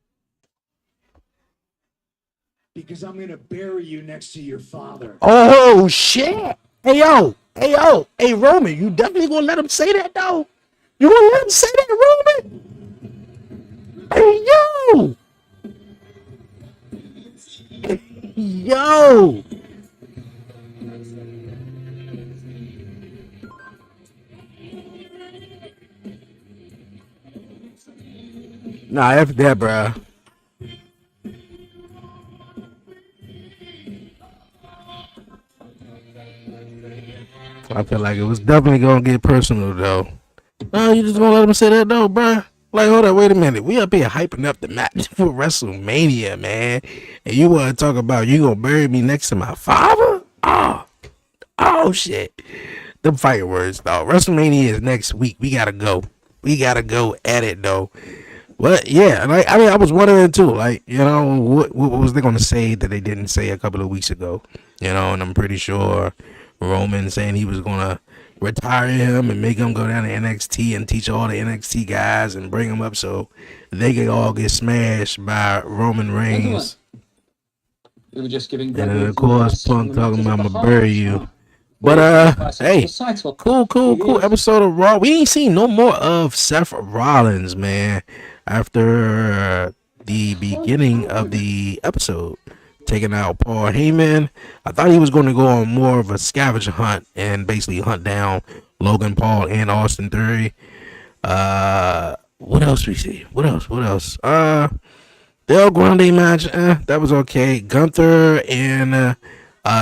Because I'm going to bury you next to your father. Oh, shit. Hey, yo. Hey, yo. Hey, Roman, you definitely going to let him say that, though? You going to let him say that, Roman? Hey, yo. Yo. Nah, F that, bro. I feel like it was definitely gonna get personal though. No, you just gonna let him say that though, bro? Like, hold on, wait a minute. We up here hyping up the match for WrestleMania, man. And you wanna talk about you gonna bury me next to my father? Oh shit. Them fighting words though. WrestleMania is next week. We gotta go. We gotta go at it though. But yeah, like I mean, I was wondering too, like, you know, what was they gonna say that they didn't say a couple of weeks ago? You know, and I'm pretty sure Roman saying he was gonna retire him and make him go down to NXT and teach all the NXT guys and bring them up so they can all get smashed by Roman Reigns. We were just giving. And then of course Punk talking about I'm gonna bury you. But hey, cool episode of Raw. We ain't seen no more of Seth Rollins, man, after the beginning of the episode, taking out Paul Heyman. I thought he was going to go on more of a scavenger hunt and basically hunt down Logan Paul and Austin Theory. What else we see? What else? The El Grande match, that was okay. Gunther and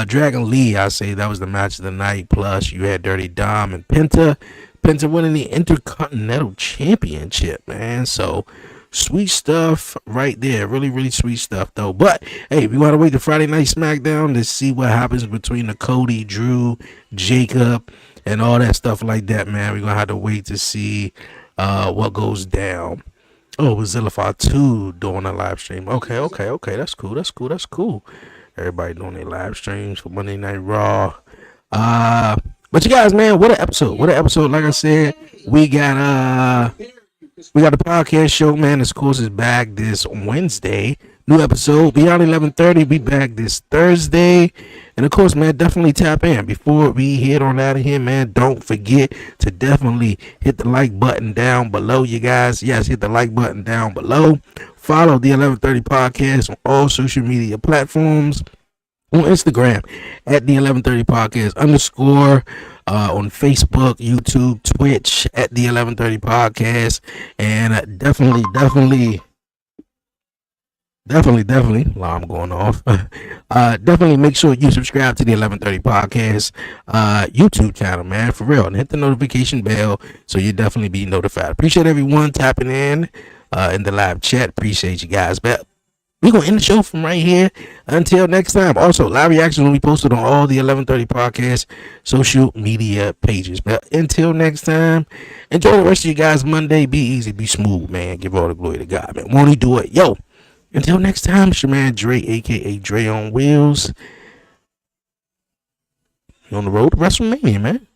Dragon Lee, I say that was the match of the night. Plus, you had Dirty Dom and Penta. Penta winning the Intercontinental Championship, man. So, sweet stuff right there. Really, really sweet stuff, though. But, hey, we want to wait to Friday Night SmackDown to see what happens between the Cody, Drew, Jacob, and all that stuff like that, man. We're going to have to wait to see what goes down. Oh, it was Zillify 2 doing a live stream. Okay. That's cool. Everybody doing their live streams for Monday Night Raw. But you guys, man, what an episode. Like I said, we got the podcast show, man. This course is back this Wednesday. New episode beyond 11:30. We back this Thursday. And of course, man, definitely tap in. Before we head on out of here, man, don't forget to definitely hit the like button down below, you guys. Yes, hit the like button down below. Follow the 1130 podcast on all social media platforms. On Instagram at the 1130 podcast _ on Facebook, YouTube, Twitch at the 1130 podcast, and definitely while I'm going off, definitely make sure you subscribe to the 1130 podcast YouTube channel, man, for real, and hit the notification bell so you definitely be notified. Appreciate everyone tapping in the live chat. Appreciate you guys, but we're going to end the show from right here. Until next time. Also, live reactions will be posted on all the 1130 podcast social media pages. But until next time, enjoy the rest of you guys' Monday. Be easy, be smooth, man. Give all the glory to God, man. Won't he do it? Yo, until next time, it's your man Dre, a.k.a. Dre on Wheels. You're on the road to WrestleMania, man.